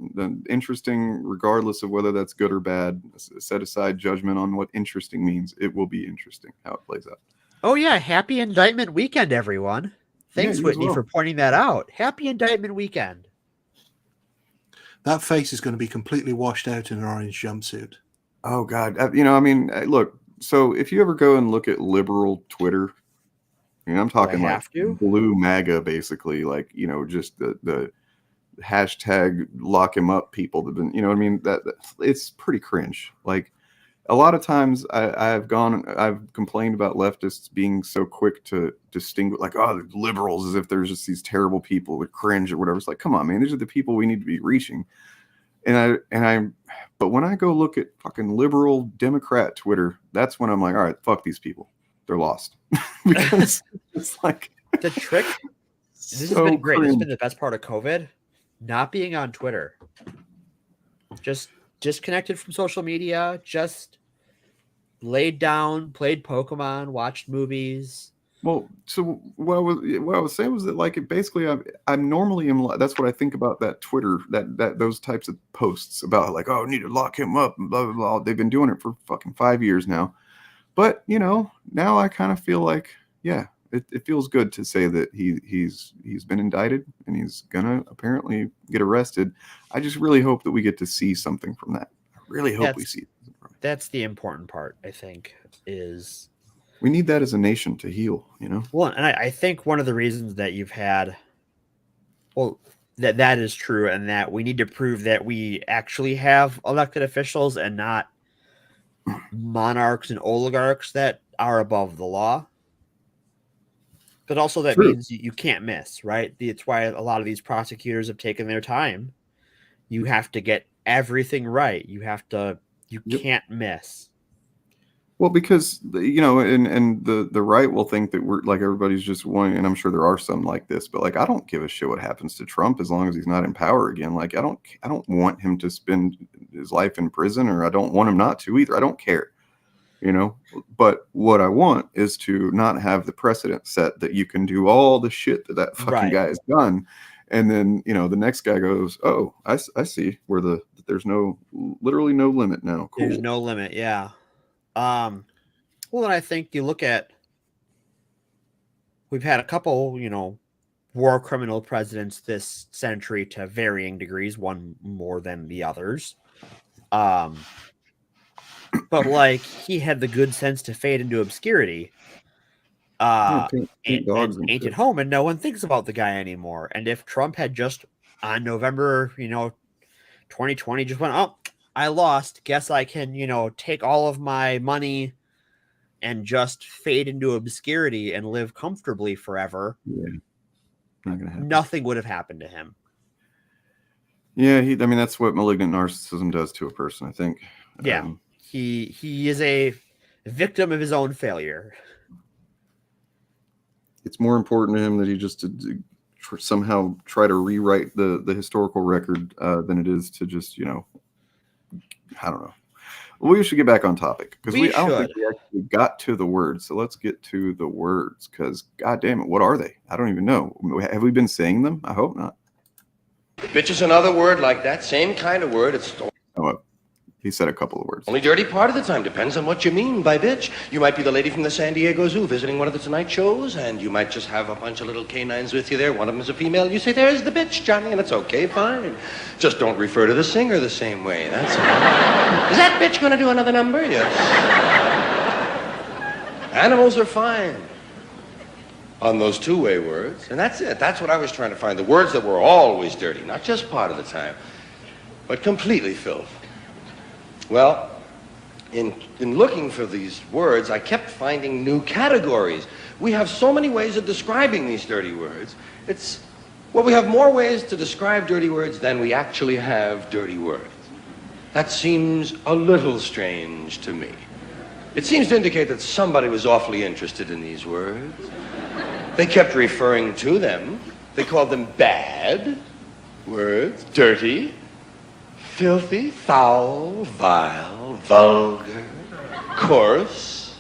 Interesting, regardless of whether that's good or bad. Set aside judgment on what interesting means. It will be interesting how it plays out. Oh yeah, happy indictment weekend, everyone. Thanks, Whitney, for pointing that out. Happy indictment weekend. That face is going to be completely washed out in an orange jumpsuit. Oh God, I mean, look. So if you ever go and look at liberal Twitter, I'm talking like have to? blue MAGA, basically, like just the hashtag lock him up people that have been, what I mean? That it's pretty cringe. Like a lot of times I've complained about leftists being so quick to distinguish, like, oh, they're liberals, as if there's just these terrible people that cringe or whatever. It's like, come on, man, these are the people we need to be reaching. But when I go look at fucking liberal Democrat Twitter, that's when I'm like, all right, fuck these people. They're lost. Because it's like the trick. This has been great. This has been the best part of COVID. Not being on Twitter. Just disconnected from social media. Just laid down, played Pokemon, watched movies. Well, so what I was saying was that, like, basically I'm normally that's what I think about that Twitter, that those types of posts about, like, oh, I need to lock him up and blah blah blah. They've been doing it for fucking 5 years now. But now I kind of feel like, yeah, it feels good to say that he's been indicted and he's gonna apparently get arrested. I just really hope that we get to see something from that. I really hope we see something from it. That's the important part, I think, is we need that as a nation to heal, Well, and I think one of the reasons that you've had, that is true, and that we need to prove that we actually have elected officials and not monarchs and oligarchs that are above the law. But also that means you can't miss, right? It's why a lot of these prosecutors have taken their time. You have to get everything right. You can't miss. Well, because and the right will think that we're like, everybody's just wanting, and I'm sure there are some like this, but like, I don't give a shit what happens to Trump as long as he's not in power again. Like, I don't want him to spend his life in prison, or I don't want him not to either. I don't care, But what I want is to not have the precedent set that you can do all the shit that fucking guy has done, and then the next guy goes, oh, I see where there's literally no limit now. Cool. There's no limit, yeah. Well, and I think you look at, we've had a couple, war criminal presidents this century to varying degrees, one more than the others. But like, he had the good sense to fade into obscurity, and ain't at home, and no one thinks about the guy anymore. And if Trump had just on November, 2020 just went, oh, I lost. Guess I can, take all of my money and just fade into obscurity and live comfortably forever. Yeah, not gonna happen. Nothing would have happened to him. Yeah, that's what malignant narcissism does to a person, I think. Yeah, he is a victim of his own failure. It's more important to him that he just somehow try to rewrite the historical record than it is to just, I don't know. We should get back on topic, because I don't think we actually got to the words. So let's get to the words, because God damn it, what are they? I don't even know. Have we been saying them? I hope not. Bitch is another word like that, same kind of word. It's he said a couple of words. Only dirty part of the time. Depends on what you mean by bitch. You might be the lady from the San Diego Zoo visiting one of the Tonight shows, and you might just have a bunch of little canines with you there. One of them is a female. You say, there's the bitch, Johnny, and it's okay, fine. Just don't refer to the singer the same way, that's all. Is that bitch going to do another number? Yes. Animals are fine on those two-way words, and that's it. That's what I was trying to find. The words that were always dirty, not just part of the time, but completely filth. Well, in looking for these words, I kept finding new categories. We have so many ways of describing these dirty words. We have more ways to describe dirty words than we actually have dirty words. That seems a little strange to me. It seems to indicate that somebody was awfully interested in these words. They kept referring to them. They called them bad words, dirty, filthy, foul, vile, vulgar, coarse,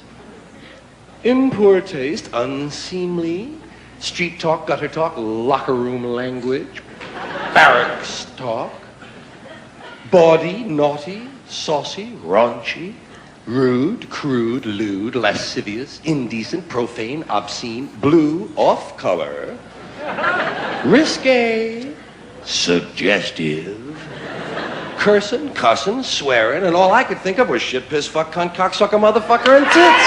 in poor taste, unseemly, street talk, gutter talk, locker room language, barracks talk, bawdy, naughty, saucy, raunchy, rude, crude, lewd, lascivious, indecent, profane, obscene, blue, off-color, risque, suggestive, cursing, cussing, swearing, and all I could think of was shit, piss, fuck, cunt, cocksucker, motherfucker, and tits.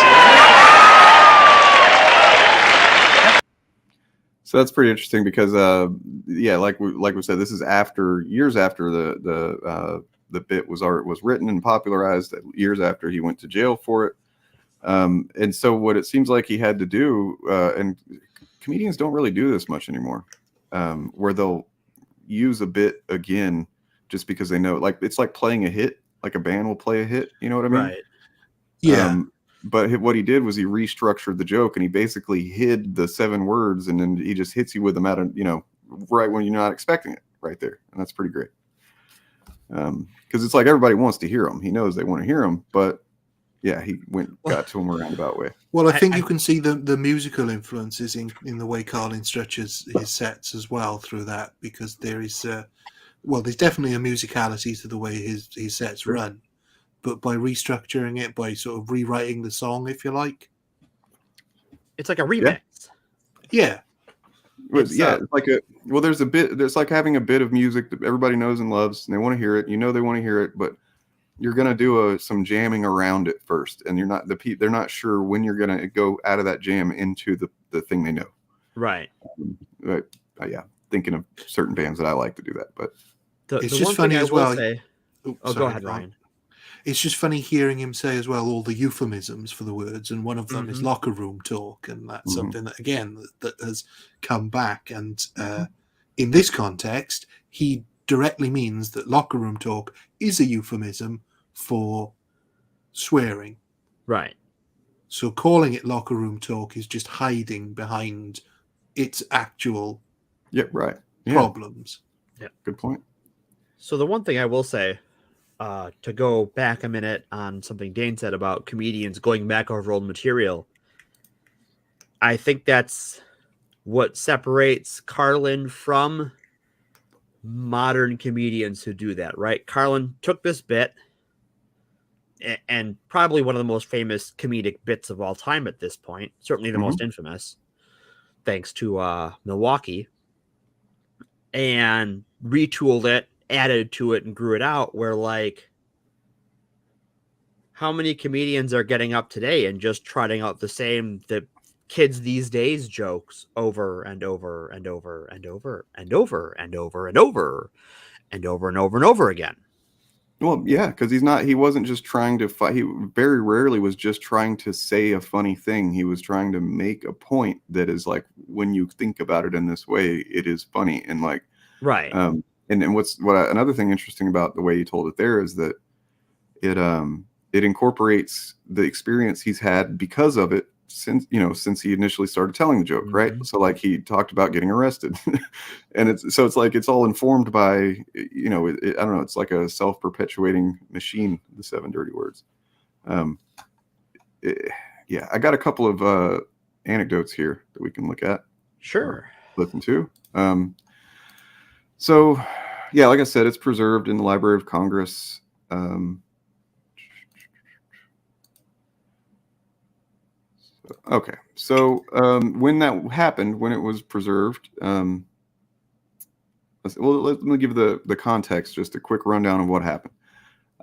So that's pretty interesting because, yeah, like we said, this is years after the bit was written and popularized, years after he went to jail for it. And so what it seems like he had to do, and comedians don't really do this much anymore, where they'll use a bit again just because they know, like, it's like playing a hit, like a band will play a hit. You know what I mean? Right. Yeah. But what he did was he restructured the joke, and he basically hid the 7 words, and then he just hits you with them out of, right when you're not expecting it, right there, and that's pretty great. Because it's like everybody wants to hear him. He knows they want to hear him, but yeah, he got to him a roundabout way. Well, I think you can see the musical influences in the way Carlin stretches his sets as well through that, because there is, there's definitely a musicality to the way his sets run, but by restructuring it, by sort of rewriting the song, if you like. It's like a remix. Yeah. It's like having a bit of music that everybody knows and loves, and they want to hear it. You know they want to hear it, but you're gonna do some jamming around it first, and they're not sure when you're gonna go out of that jam into the thing they know. Right. Yeah, thinking of certain bands that I like to do that, but it's just funny as well. Go ahead, Ryan. It's just funny hearing him say as well all the euphemisms for the words, and one of them is locker room talk, and that's something that, again, that has come back. And in this context, he directly means that locker room talk is a euphemism for swearing. Right. So calling it locker room talk is just hiding behind its actual problems. Yeah. Good point. So the one thing I will say, to go back a minute on something Dane said about comedians going back over old material, I think that's what separates Carlin from modern comedians who do that, right? Carlin took this bit, and probably one of the most famous comedic bits of all time at this point, certainly the most infamous, thanks to Milwaukee, and retooled it, added to it, and grew it out, where, like, how many comedians are getting up today and just trotting out the kids these days jokes over and over and over and over and over and over and over and over and over and over again? Well, yeah, because he wasn't just trying to fight. He very rarely was just trying to say a funny thing. He was trying to make a point that is like, when you think about it in this way, it is funny. And like, right. And another thing interesting about the way he told it there is that it incorporates the experience he's had because of it since he initially started telling the joke, right? So like he talked about getting arrested, and it's like it's all informed by I don't know, it's like a self-perpetuating machine, the 7 dirty words. Yeah, I got a couple of anecdotes here that we can look at. Sure. Listen to. So yeah, like I said, it's preserved in the Library of Congress. Okay, so when that happened, when it was preserved, let me give the context, just a quick rundown of what happened.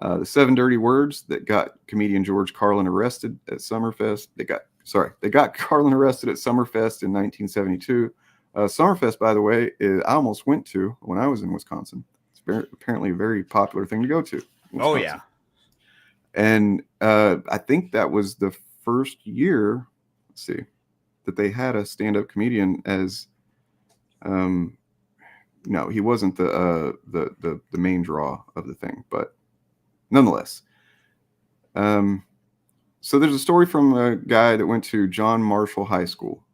The 7 dirty words that got comedian George Carlin arrested at Summerfest. They got Carlin arrested at Summerfest in 1972. Summerfest, by the way, I almost went to when I was in Wisconsin. It's apparently a very popular thing to go to. Oh yeah, and I think that was the first year, let's see, that they had a stand-up comedian as no, he wasn't the main draw of the thing, but nonetheless. So there's a story from a guy that went to John Marshall High School,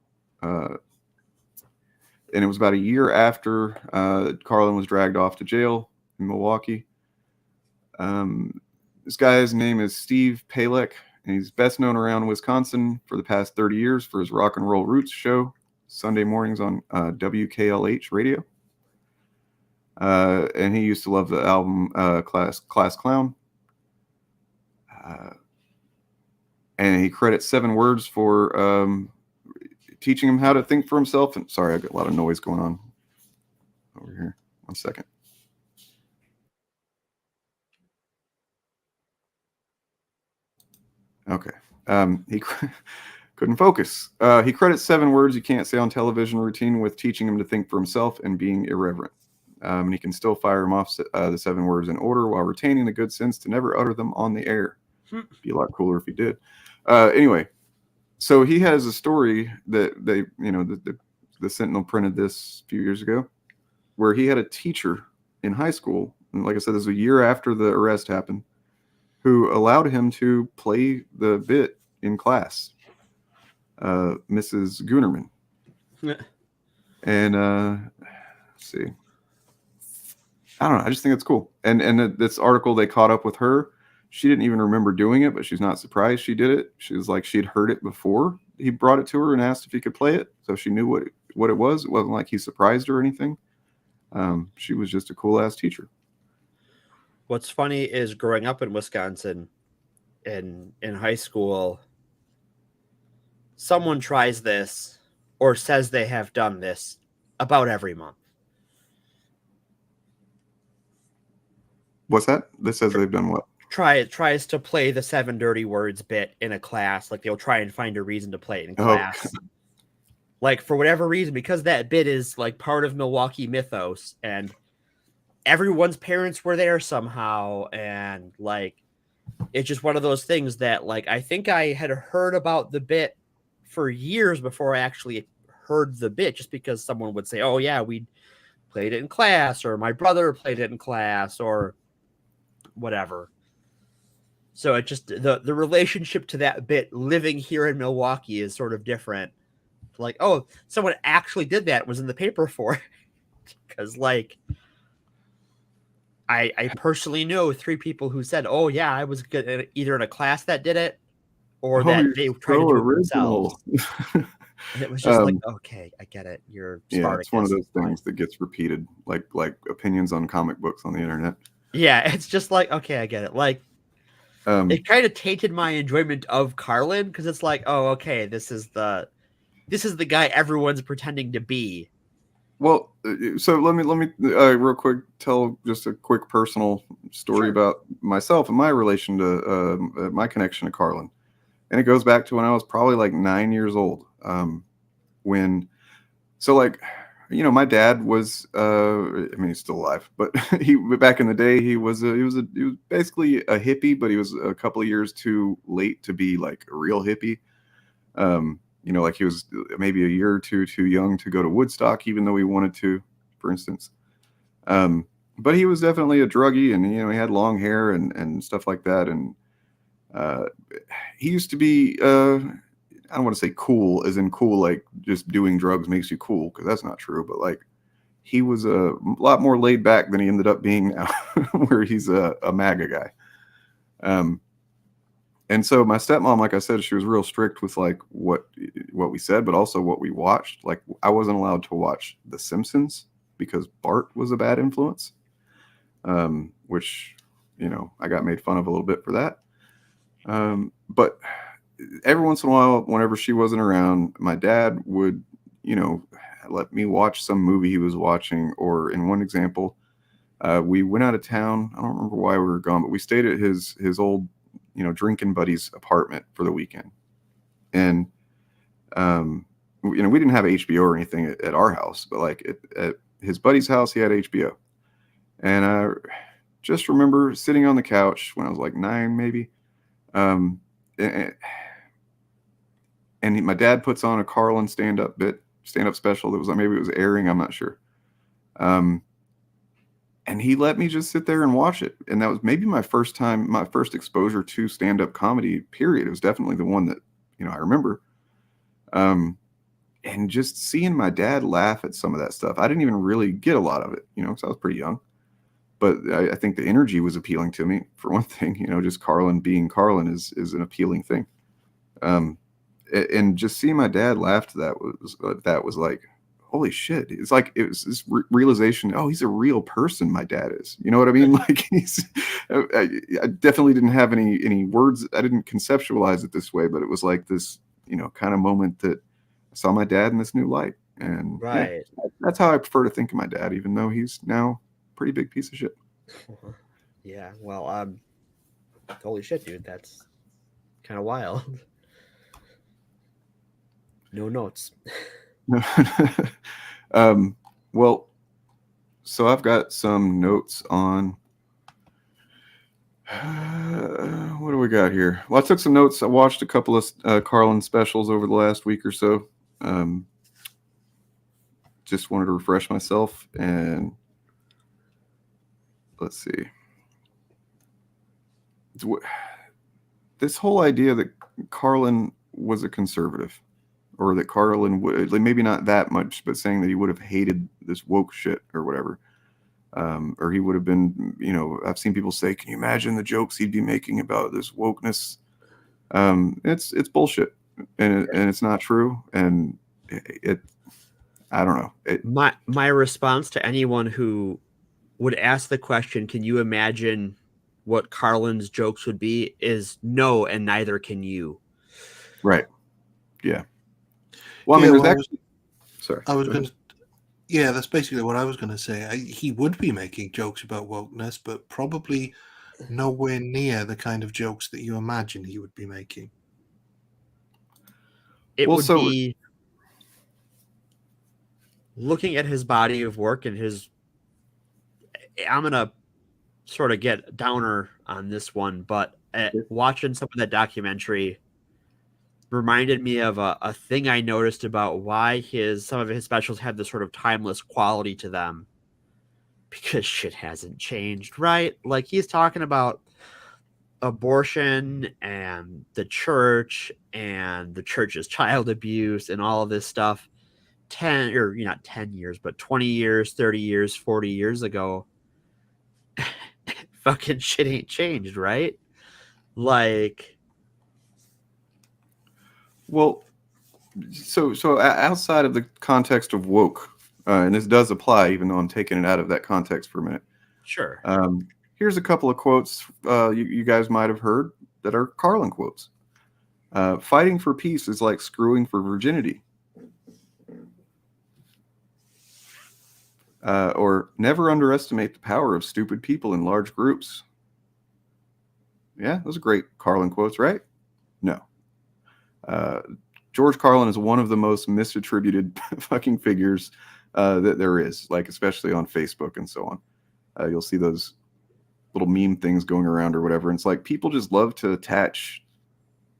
and it was about a year after Carlin was dragged off to jail in Milwaukee. This guy's name is Steve Palek, and he's best known around Wisconsin for the past 30 years for his Rock and Roll Roots show, Sunday mornings on WKLH radio. And he used to love the album Class Clown. And he credits 7 words for teaching him how to think for himself. And sorry, I've got a lot of noise going on over here. 1 second. Okay. He couldn't focus. He credits 7 words you can't say on television routine with teaching him to think for himself and being irreverent. And he can still fire him off the 7 words in order while retaining the good sense to never utter them on the air. Be a lot cooler if he did. Anyway, so he has a story that they, the Sentinel printed this a few years ago, where he had a teacher in high school, and like I said, this was a year after the arrest happened, who allowed him to play the bit in class, Mrs. Goonerman. And let's see. I don't know. I just think it's cool. And this article, they caught up with her. She didn't even remember doing it, but she's not surprised she did it. She was like, she'd heard it before. He brought it to her and asked if he could play it. So she knew what it was. It wasn't like he surprised her or anything. She was just a cool ass teacher. What's funny is growing up in Wisconsin in high school, someone tries this or says they have done this about every month. What's that? This says they've done what? Tries to play the 7 dirty words bit in a class. Like they'll try and find a reason to play it in class. Like for whatever reason, because that bit is like part of Milwaukee mythos and everyone's parents were there somehow. And like, it's just one of those things that like, I think I had heard about the bit for years before I actually heard the bit, just because someone would say, oh yeah, we played it in class, or my brother played it in class, or whatever. So it just the relationship to that bit living here in Milwaukee is sort of different. Like, oh, someone actually did that, was in the paper for it. Because like I personally know 3 people who said, oh yeah, I was good either in a class that did it or that they tried to do it themselves. And it was just like, okay, I get it. You're Spartacus. It's one of those things that gets repeated, like opinions on comic books on the internet. Yeah, it's just like, okay, I get it. Like, it kind of tainted my enjoyment of Carlin because it's like, oh, okay, this is the guy everyone's pretending to be. Well, so let me real quick tell just a quick personal story about myself and my relation to my connection to Carlin, and it goes back to when I was probably like 9 years old. My dad was, he's still alive, but back in the day, he was basically a hippie, but he was a couple of years too late to be like a real hippie. Like he was maybe a year or two too young to go to Woodstock, even though he wanted to, for instance. But he was definitely a druggie, and, he had long hair and stuff like that. And he used to be, I don't want to say cool as in cool, like just doing drugs makes you cool, because that's not true. But like he was a lot more laid back than he ended up being now, where he's a MAGA guy. And so my stepmom, like I said, she was real strict with like what we said, but also what we watched. Like I wasn't allowed to watch The Simpsons because Bart was a bad influence, which, I got made fun of a little bit for that. But every once in a while, whenever she wasn't around, my dad would, let me watch some movie he was watching. Or in one example, we went out of town. I don't remember why we were gone, but we stayed at his old, drinking buddy's apartment for the weekend. And, we didn't have HBO or anything at our house, but like at his buddy's house, he had HBO. And I just remember sitting on the couch when I was like 9, maybe. And my dad puts on a Carlin stand-up special that was like, maybe it was airing, I'm not sure. And he let me just sit there and watch it. And that was maybe my first exposure to stand-up comedy, period. It was definitely the one that, I remember. And just seeing my dad laugh at some of that stuff, I didn't even really get a lot of it, because I was pretty young. But I think the energy was appealing to me, for one thing. Just Carlin being Carlin is an appealing thing. And just seeing my dad laugh to that was like, holy shit. It's like, it was this realization, oh, he's a real person, my dad is. You know what I mean? Like I definitely didn't have any words. I didn't conceptualize it this way, but it was like this, kind of moment that I saw my dad in this new light. And right. That's how I prefer to think of my dad, even though he's now a pretty big piece of shit. Yeah. Well, holy shit, dude. That's Kind of wild. No notes. Well, so I've got some notes on what do we got here? Well, I took some notes. I watched a couple of Carlin specials over the last week or so. Just wanted to refresh myself, and let's see. This whole idea that Carlin was a conservative, or that Carlin would, like, maybe not that much, but saying that he would have hated this woke shit or whatever. Or he would have been, you know, I've seen people say, can you imagine the jokes he'd be making about this wokeness? It's bullshit, and it's not true. And I don't know. My response to anyone who would ask the question, can you imagine what Carlin's jokes would be, is no, and neither can you. Right. Yeah. Well, I mean, yeah, that's basically what I was going to say. He would be making jokes about wokeness, but probably nowhere near the kind of jokes that you imagine he would be making. It would be looking at his body of work and his. I'm going to sort of get downer on this one, but watching some of that documentary reminded me of a thing I noticed about why some of his specials have this sort of timeless quality to them, because shit hasn't changed, right? Like, he's talking about abortion and the church's child abuse and all of this stuff not 10 years, but 20 years, 30 years, 40 years ago. Fucking shit ain't changed, right? Like, well, so outside of the context of woke, and this does apply, even though I'm taking it out of that context for a minute. Sure. Here's a couple of quotes you guys might have heard that are Carlin quotes. Fighting for peace is like screwing for virginity. Or never underestimate the power of stupid people in large groups. Yeah, those are great Carlin quotes, right? No. George Carlin is one of the most misattributed fucking figures that there is, like, especially on Facebook and so on. You'll see those little meme things going around or whatever. And it's like, people just love to attach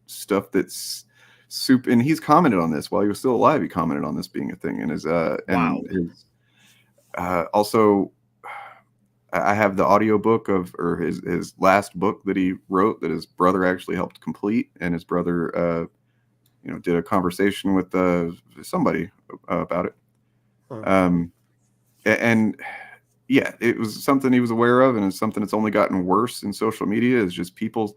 stuff that's soup. And he's commented on this while he was still alive. He commented on this being a thing. And also, I have the audiobook of his last book that he wrote that his brother actually helped complete, and his brother did a conversation with somebody about it. And yeah, it was something he was aware of, and it's something that's only gotten worse in social media, is just people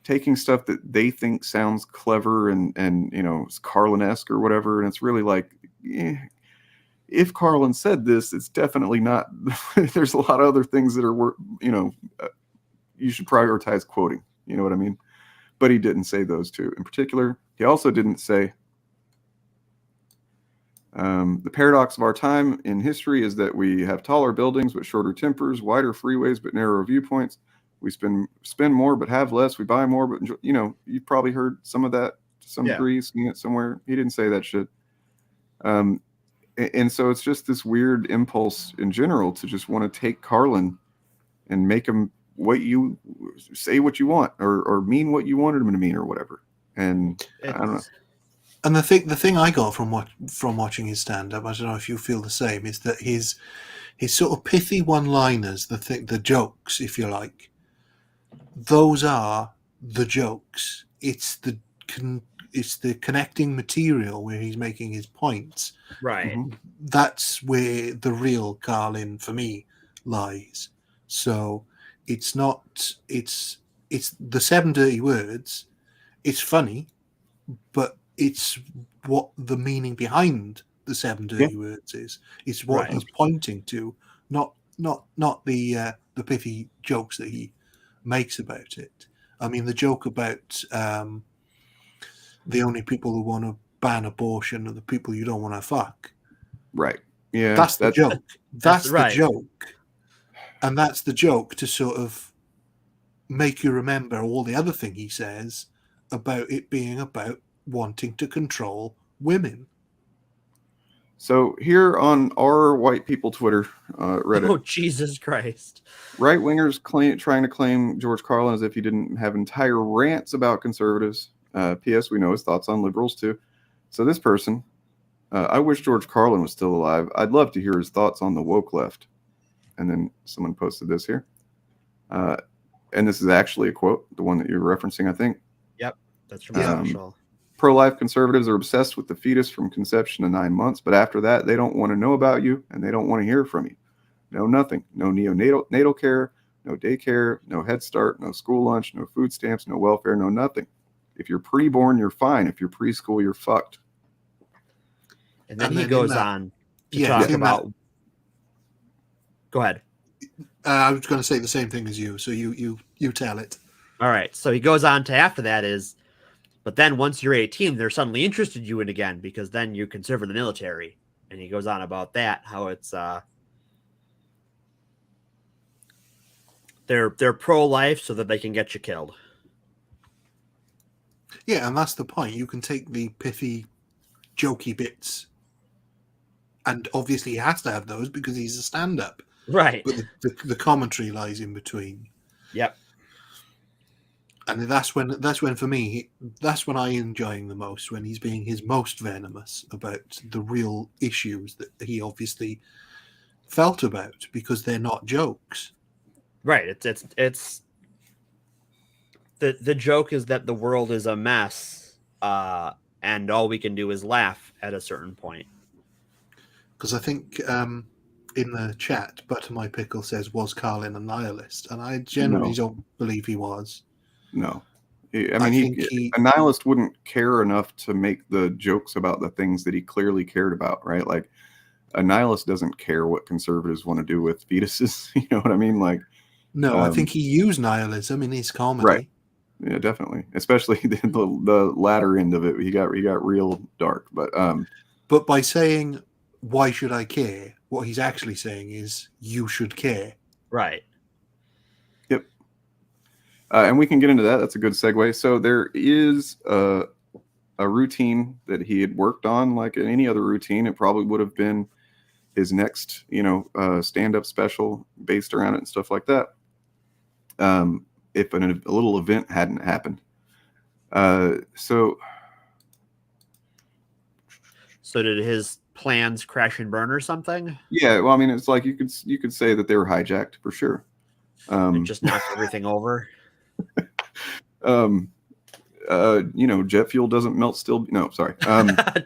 taking stuff that they think sounds clever and it's Carlin-esque or whatever, and it's really like, if Carlin said this, it's definitely not. There's a lot of other things that are, you should prioritize quoting. You know what I mean? But he didn't say those two in particular. He also didn't say, the paradox of our time in history is that we have taller buildings but shorter tempers, wider freeways but narrower viewpoints. We spend more but have less. We buy more, but you've probably heard some of that to some degree, seen it somewhere. He didn't say that shit. And so it's just this weird impulse in general to just want to take Carlin and make him say what you want, or mean what you wanted him to mean, or whatever. And I don't know. And the thing I got from watching his stand-up, I don't know if you feel the same, is that his sort of pithy one-liners, the jokes, if you like, those are the jokes. It's the connecting material where he's making his points. Right. That's where the real Carlin for me lies. So it's the 7 dirty words. It's funny, but it's what the meaning behind the 7 dirty words is. It's what he's pointing to, not the pithy jokes that he makes about it. I mean, the joke about the only people who want to ban abortion are the people you don't want to fuck. Right. Yeah. That's the joke. That's the right. joke. And that's the joke to sort of make you remember all the other thing he says about it being about wanting to control women. So here on our white people Twitter, Reddit, Oh, Jesus Christ. right-wingers trying to claim George Carlin as if he didn't have entire rants about conservatives. P.S. We know his thoughts on liberals, too. So this person, I wish George Carlin was still alive. I'd love to hear his thoughts on the woke left. And then someone posted this here. And this is actually a quote, the one that you're referencing, I think. Yep, that's from Social. Pro-life conservatives are obsessed with the fetus from conception to 9 months, but after that, they don't want to know about you, and they don't want to hear from you. No nothing. No neonatal care, no daycare, no Head Start, no school lunch, no food stamps, no welfare, no nothing. If you're preborn, you're fine. If you're preschool, you're fucked. And then he goes on to talk about... Go ahead. I was going to say the same thing as you, so you tell it. All right. So he goes on to after that is, but then once you're 18, they're suddenly interested in you in again because then you can serve in the military. And he goes on about that, how it's they're pro-life so that they can get you killed. Yeah, and that's the point. You can take the pithy, jokey bits, and obviously he has to have those because he's a stand-up. Right. But the commentary lies in between. Yep. And that's when for me, that's when I enjoy him the most, when he's being his most venomous about the real issues that he obviously felt about, because they're not jokes. Right. It's the joke is that the world is a mess, and all we can do is laugh at a certain point. Because I think in the chat, Butter My Pickle says, was Carlin a nihilist? And I generally don't believe he was. No. I mean, a nihilist wouldn't care enough to make the jokes about the things that he clearly cared about, right? Like, a nihilist doesn't care what conservatives want to do with fetuses. You know what I mean? Like, no, I think he used nihilism in his comedy. Right. Yeah, definitely. Especially the latter end of it. He got real dark. But by saying, why should I care? What he's actually saying is, you should care. Right. Yep. And we can get into that. That's a good segue. So there is a routine that he had worked on, like any other routine. It probably would have been his next, stand-up special based around it and stuff like that. If a little event hadn't happened. So did his plans crash and burn or something? Yeah, well, I mean, it's like you could say that they were hijacked for sure. Just knocked everything over. Jet fuel doesn't melt still. No, sorry.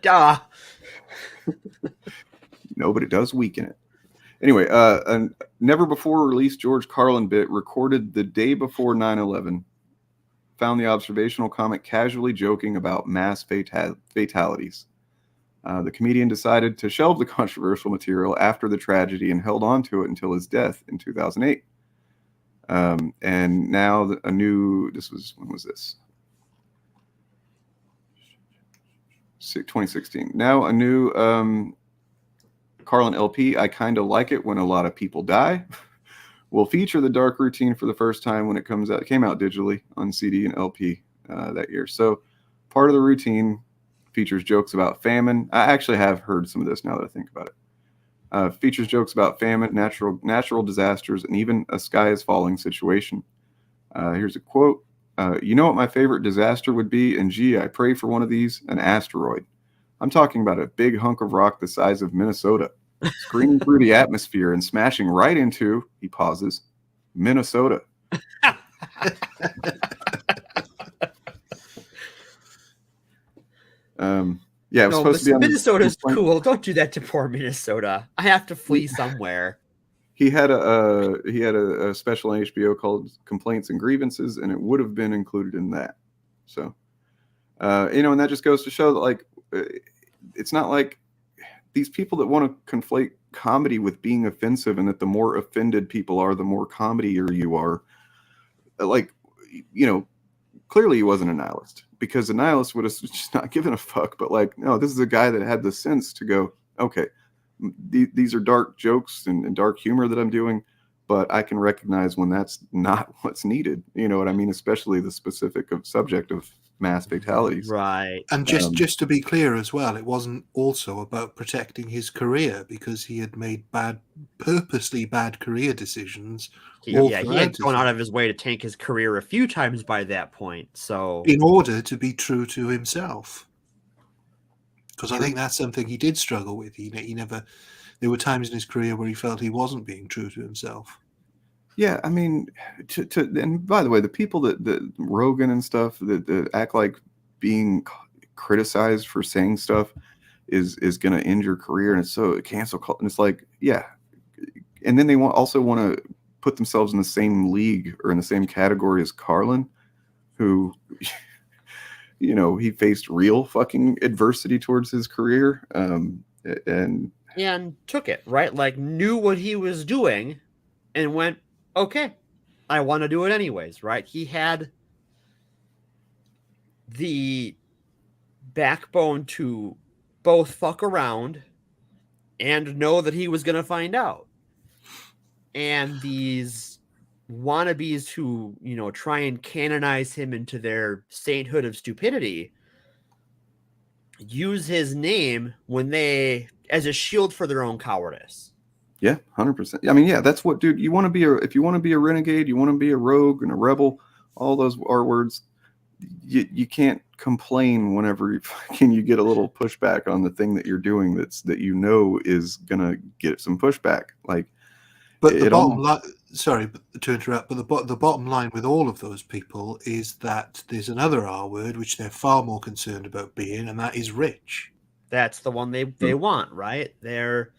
Duh. No, but it does weaken it. Anyway, a never before released George Carlin bit recorded the day before 9/11 found the observational comic casually joking about mass fatalities. The comedian decided to shelve the controversial material after the tragedy and held on to it until his death in 2008. And now when was this? 2016. Now a new Carlin LP, I Kinda Like It When a Lot of People Die, will feature the dark routine for the first time when it came out digitally on CD and LP that year. So part of the routine features jokes about famine. I actually have heard some of this now that I think about it. Features jokes about famine, natural disasters, and even a sky is falling situation. Here's a quote. You know what my favorite disaster would be? And gee, I pray for one of these, an asteroid. I'm talking about a big hunk of rock the size of Minnesota, screaming through the atmosphere and smashing right into, he pauses, Minnesota. Yeah, it was supposed to be on Minnesota's cool. Don't do that to poor Minnesota. I have to flee somewhere. He had a special on HBO called Complaints and Grievances, and it would have been included in that. So, and that just goes to show that, like, it's not like these people that want to conflate comedy with being offensive, and that the more offended people are, the more comedier you are. Like, clearly he wasn't a nihilist, because a nihilist would have just not given a fuck. But like, no, this is a guy that had the sense to go, okay, these are dark jokes and dark humor that I'm doing, but I can recognize when that's not what's needed. You know what I mean? Especially the specific subject of mass fatalities. Right. And just to be clear as well, it wasn't also about protecting his career, because he had made purposely bad career decisions. He had gone out of his way to tank his career a few times by that point. So, in order to be true to himself, because I think that's something he did struggle with. He never. There were times in his career where he felt he wasn't being true to himself. Yeah, I mean, and by the way, the people that Rogan and stuff that act like being criticized for saying stuff is going to end your career, and it's so cancel culture. And it's like, yeah, and then they also want to put themselves in the same league or in the same category as Carlin, who, you know, he faced real fucking adversity towards his career, and took it, right? Like, knew what he was doing and went, okay, I want to do it anyways, right? He had the backbone to both fuck around and know that he was going to find out. And these wannabes who, you know, try and canonize him into their sainthood of stupidity use his name as a shield for their own cowardice. Yeah, 100%. I mean, yeah, that's what, dude. You want to be if you want to be a renegade, you want to be a rogue and a rebel. All those are words. You can't complain whenever you get a little pushback on the thing that you're doing that you know is gonna get some pushback. Like, but the bottom line. Sorry to interrupt, but the bottom line with all of those people is that there's another R word which they're far more concerned about being, and that is rich. That's the one they want, right? They're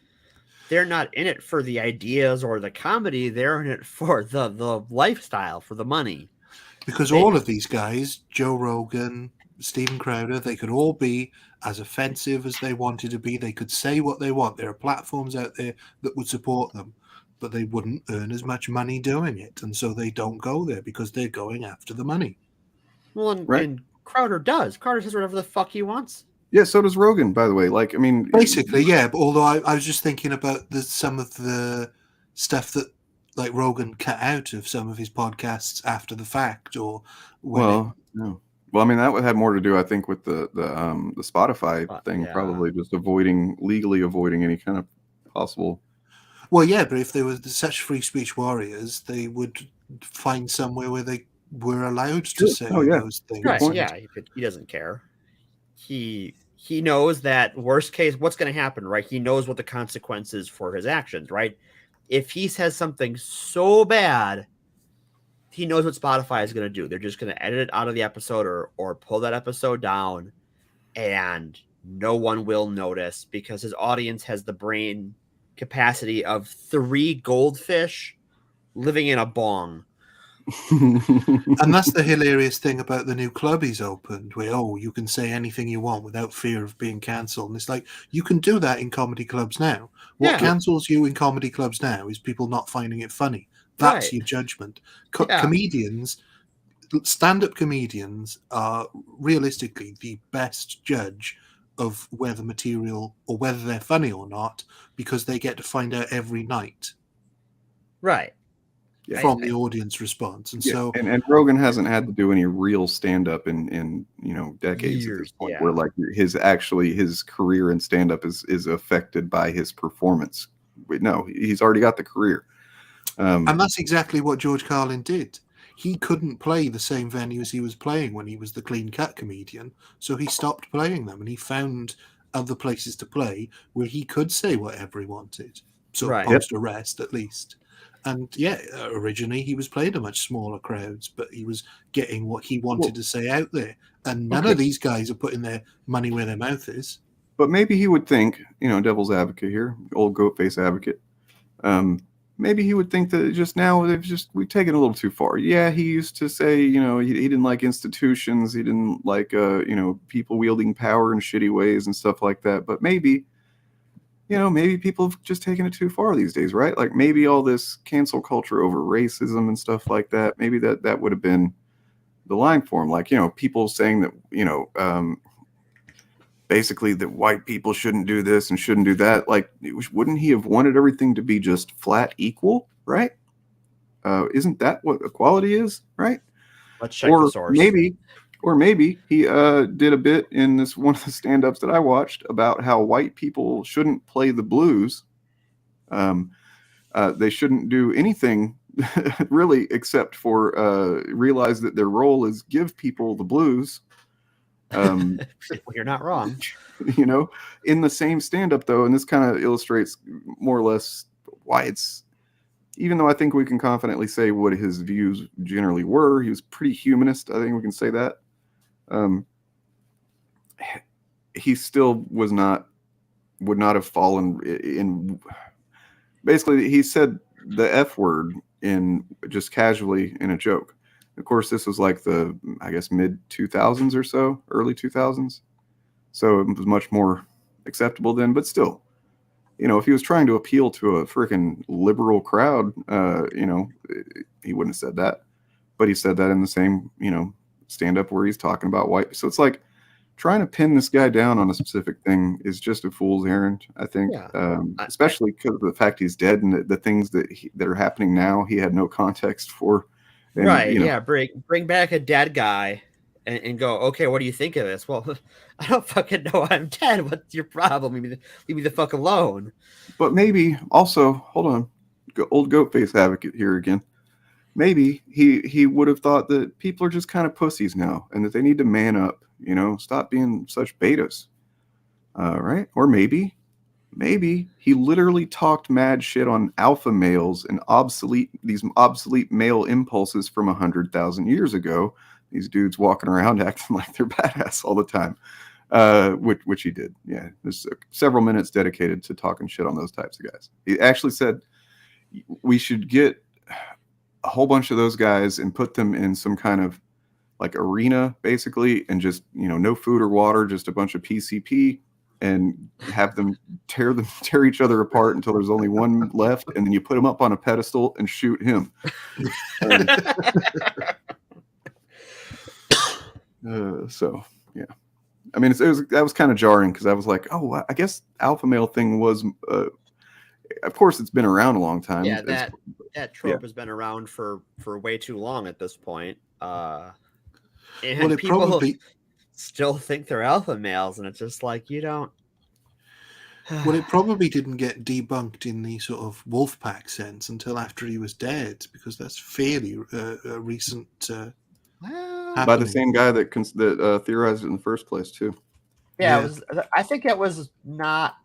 not in it for the ideas or the comedy. They're in it for the lifestyle, for the money. Because all of these guys, Joe Rogan, Steven Crowder, they could all be as offensive as they wanted to be. They could say what they want. There are platforms out there that would support them, but they wouldn't earn as much money doing it. And so they don't go there because they're going after the money. Well, and Crowder does. Crowder says whatever the fuck he wants. Yeah, so does Rogan, by the way. Like, I mean, basically, yeah. But although I was just thinking about some of the stuff that, like, Rogan cut out of some of his podcasts after the fact, or no. Well, I mean, that would have more to do, I think, with the Spotify thing, probably just legally avoiding any kind of possible. Well, yeah, but if they were such free speech warriors, they would find somewhere where they were allowed to say those things. Right? Yeah, he doesn't care. He knows that worst case, what's going to happen, right? He knows what the consequences for his actions, right? If he says something so bad, he knows what Spotify is going to do. They're just going to edit it out of the episode or pull that episode down, and no one will notice because his audience has the brain capacity of 3 goldfish living in a bong. And that's the hilarious thing about the new club he's opened, where you can say anything you want without fear of being cancelled. And it's like, you can do that in comedy clubs now. What cancels you in comedy clubs now is people not finding it funny. That's your judgment. Comedians, stand-up comedians are realistically the best judge of whether material or whether they're funny or not, because they get to find out every night. Right. From the audience response. And so and Rogan hasn't had to do any real stand-up in decades at this point, where like his career in stand-up is affected by his performance. No, he's already got the career. And that's exactly what George Carlin did. He couldn't play the same venues he was playing when he was the clean-cut comedian, so he stopped playing them, and he found other places to play where he could say whatever he wanted. So post-arrest, at least. And originally he was playing to much smaller crowds, but he was getting what he wanted to say out there. And none of these guys are putting their money where their mouth is. But maybe he would think, devil's advocate here, old goat face advocate. Maybe he would think that just now we've taken it a little too far. Yeah, he used to say, he didn't like institutions, he didn't like people wielding power in shitty ways and stuff like that. But maybe people have just taken it too far these days, right? Like maybe all this cancel culture over racism and stuff like that, maybe that would have been the line for him. Like, people saying that, basically that white people shouldn't do this and shouldn't do that. Like, wouldn't he have wanted everything to be just flat equal, right? Isn't that what equality is, right? Let's check the source. Or maybe he did a bit in this one of the stand-ups that I watched about how white people shouldn't play the blues. They shouldn't do anything really except for realize that their role is give people the blues. Well, you're not wrong. You know, in the same stand-up though, and this kind of illustrates more or less why it's, even though I think we can confidently say what his views generally were, he was pretty humanist. I think we can say that. He still would not have fallen in. Basically, he said the F word in just casually in a joke. Of course, this was like the, I guess, mid 2000s or so, early 2000s. So it was much more acceptable then, but still, you know, if he was trying to appeal to a freaking liberal crowd, you know, he wouldn't have said that. But he said that in the same, you know, stand up where he's talking about white. So it's like trying to pin this guy down on a specific thing is just a fool's errand, I think. Especially because of the fact he's dead and the things that are happening now, he had no context for. And, right. you know, Yeah. Bring back a dead guy and go, okay, what do you think of this? Well, I don't fucking know. I'm dead. What's your problem? Leave me the fuck alone. But maybe also, hold on, old goat face advocate here again. Maybe he would have thought that people are just kind of pussies now and that they need to man up, you know, stop being such betas. Right? Or maybe he literally talked mad shit on alpha males and these obsolete male impulses from 100,000 years ago. These dudes walking around acting like they're badass all the time, which he did. Yeah, there's several minutes dedicated to talking shit on those types of guys. He actually said we should get a whole bunch of those guys and put them in some kind of like arena, basically, and just, you know, no food or water, just a bunch of PCP, and have them tear each other apart until there's only one left, and then you put him up on a pedestal and shoot him. So yeah, I mean, that was kind of jarring because I was like, oh, I guess alpha male thing was, of course, it's been around a long time. Yeah, that trope has been around for way too long at this point. And well, people still think they're alpha males, and it's just like, you don't. Well, it probably didn't get debunked in the sort of wolf pack sense until after he was dead, because that's fairly a recent. By the same guy that theorized it in the first place, too. Yeah, I think it was not,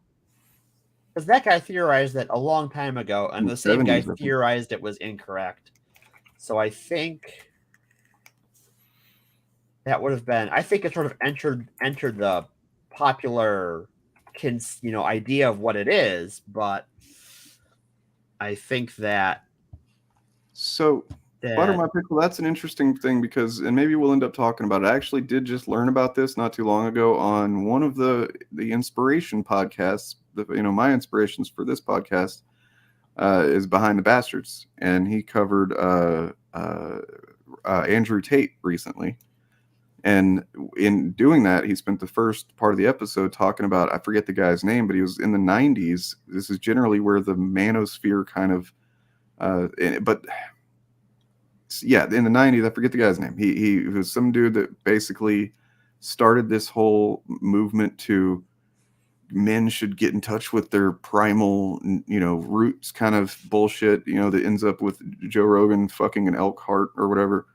because that guy theorized it a long time ago, and the same guy theorized it was incorrect. So I think that would have been. I think it sort of entered the popular, idea of what it is, but I think that. So. Butter my pickle, that's an interesting thing because, and maybe we'll end up talking about it. I actually did just learn about this not too long ago on one of the inspiration podcasts. My inspirations for this podcast is Behind the Bastards, and he covered Andrew Tate recently. And in doing that, he spent the first part of the episode talking about, I forget the guy's name, but he was in the 90s. This is generally where the manosphere kind of, yeah, in the 90s, I forget the guy's name. He was some dude that basically started this whole movement to men should get in touch with their primal, roots kind of bullshit, that ends up with Joe Rogan fucking an elk heart or whatever.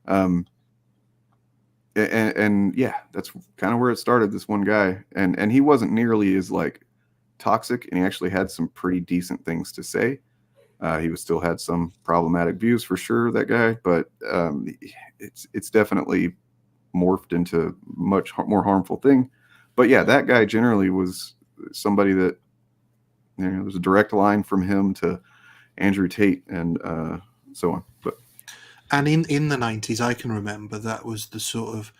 And yeah, that's kind of where it started, this one guy. And he wasn't nearly as like toxic, and he actually had some pretty decent things to say. He still had some problematic views for sure, that guy, but it's definitely morphed into much more harmful thing. But yeah, that guy generally was somebody that, there's a direct line from him to Andrew Tate and so on. And in the 90s, I can remember that was the sort of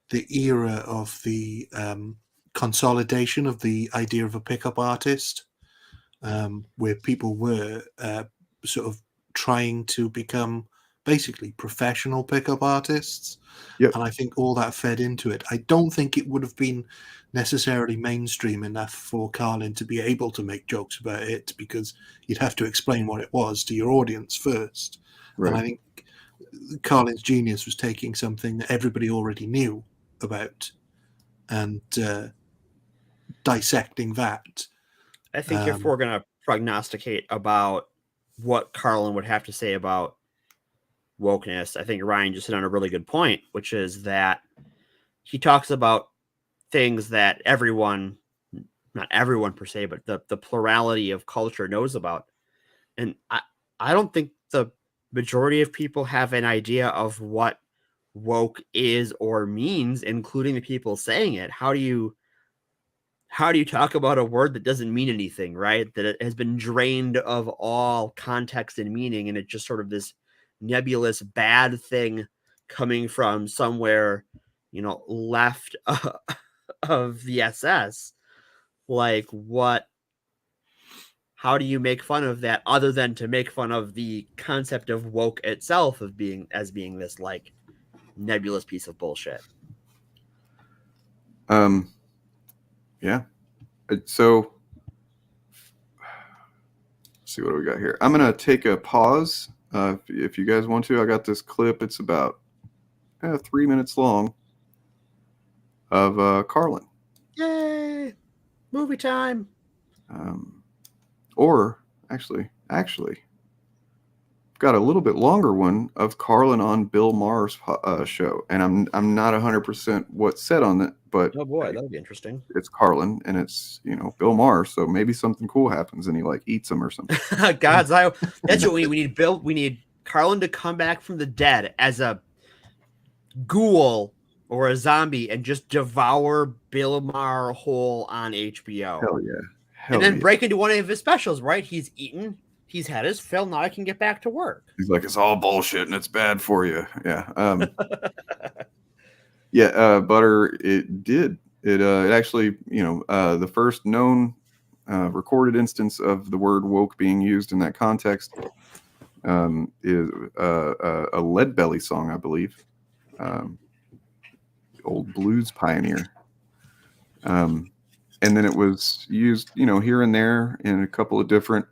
the era of the consolidation of the idea of a pickup artist. Where people were sort of trying to become basically professional pickup artists. Yep. And I think all that fed into it. I don't think it would have been necessarily mainstream enough for Carlin to be able to make jokes about it, because you'd have to explain what it was to your audience first. Right. And I think Carlin's genius was taking something that everybody already knew about and dissecting that. I think if we're going to prognosticate about what Carlin would have to say about wokeness, I think Ryan just hit on a really good point, which is that he talks about things that everyone, not everyone per se, but the plurality of culture knows about. And I don't think the majority of people have an idea of what woke is or means, including the people saying it. How do you talk about a word that doesn't mean anything, right? That it has been drained of all context and meaning, and it's just sort of this nebulous bad thing coming from somewhere, left of the SS. Like, what? How do you make fun of that other than to make fun of the concept of woke itself of being this like nebulous piece of bullshit? Yeah. So let's see what we got here. I'm gonna take a pause. If you guys want to, I got this clip. It's about 3 minutes long of Carlin. Yay! Movie time. Or actually, got a little bit longer one of Carlin on Bill Maher's show, and I'm not 100% what's said on it, but oh boy, that'll be interesting. It's Carlin, and it's Bill Maher, so maybe something cool happens, and he like eats him or something. God's eye. That's what we need. We need Carlin to come back from the dead as a ghoul or a zombie and just devour Bill Maher whole on HBO. Hell yeah. And then break into one of his specials, right? He's eaten. He's had his fill. Now I can get back to work. He's like, it's all bullshit and it's bad for you. Yeah. Yeah. Butter. It did. It actually, the first known recorded instance of the word woke being used in that context is a Lead Belly song, I believe. Old blues pioneer. And then it was used, here and there in a couple of different,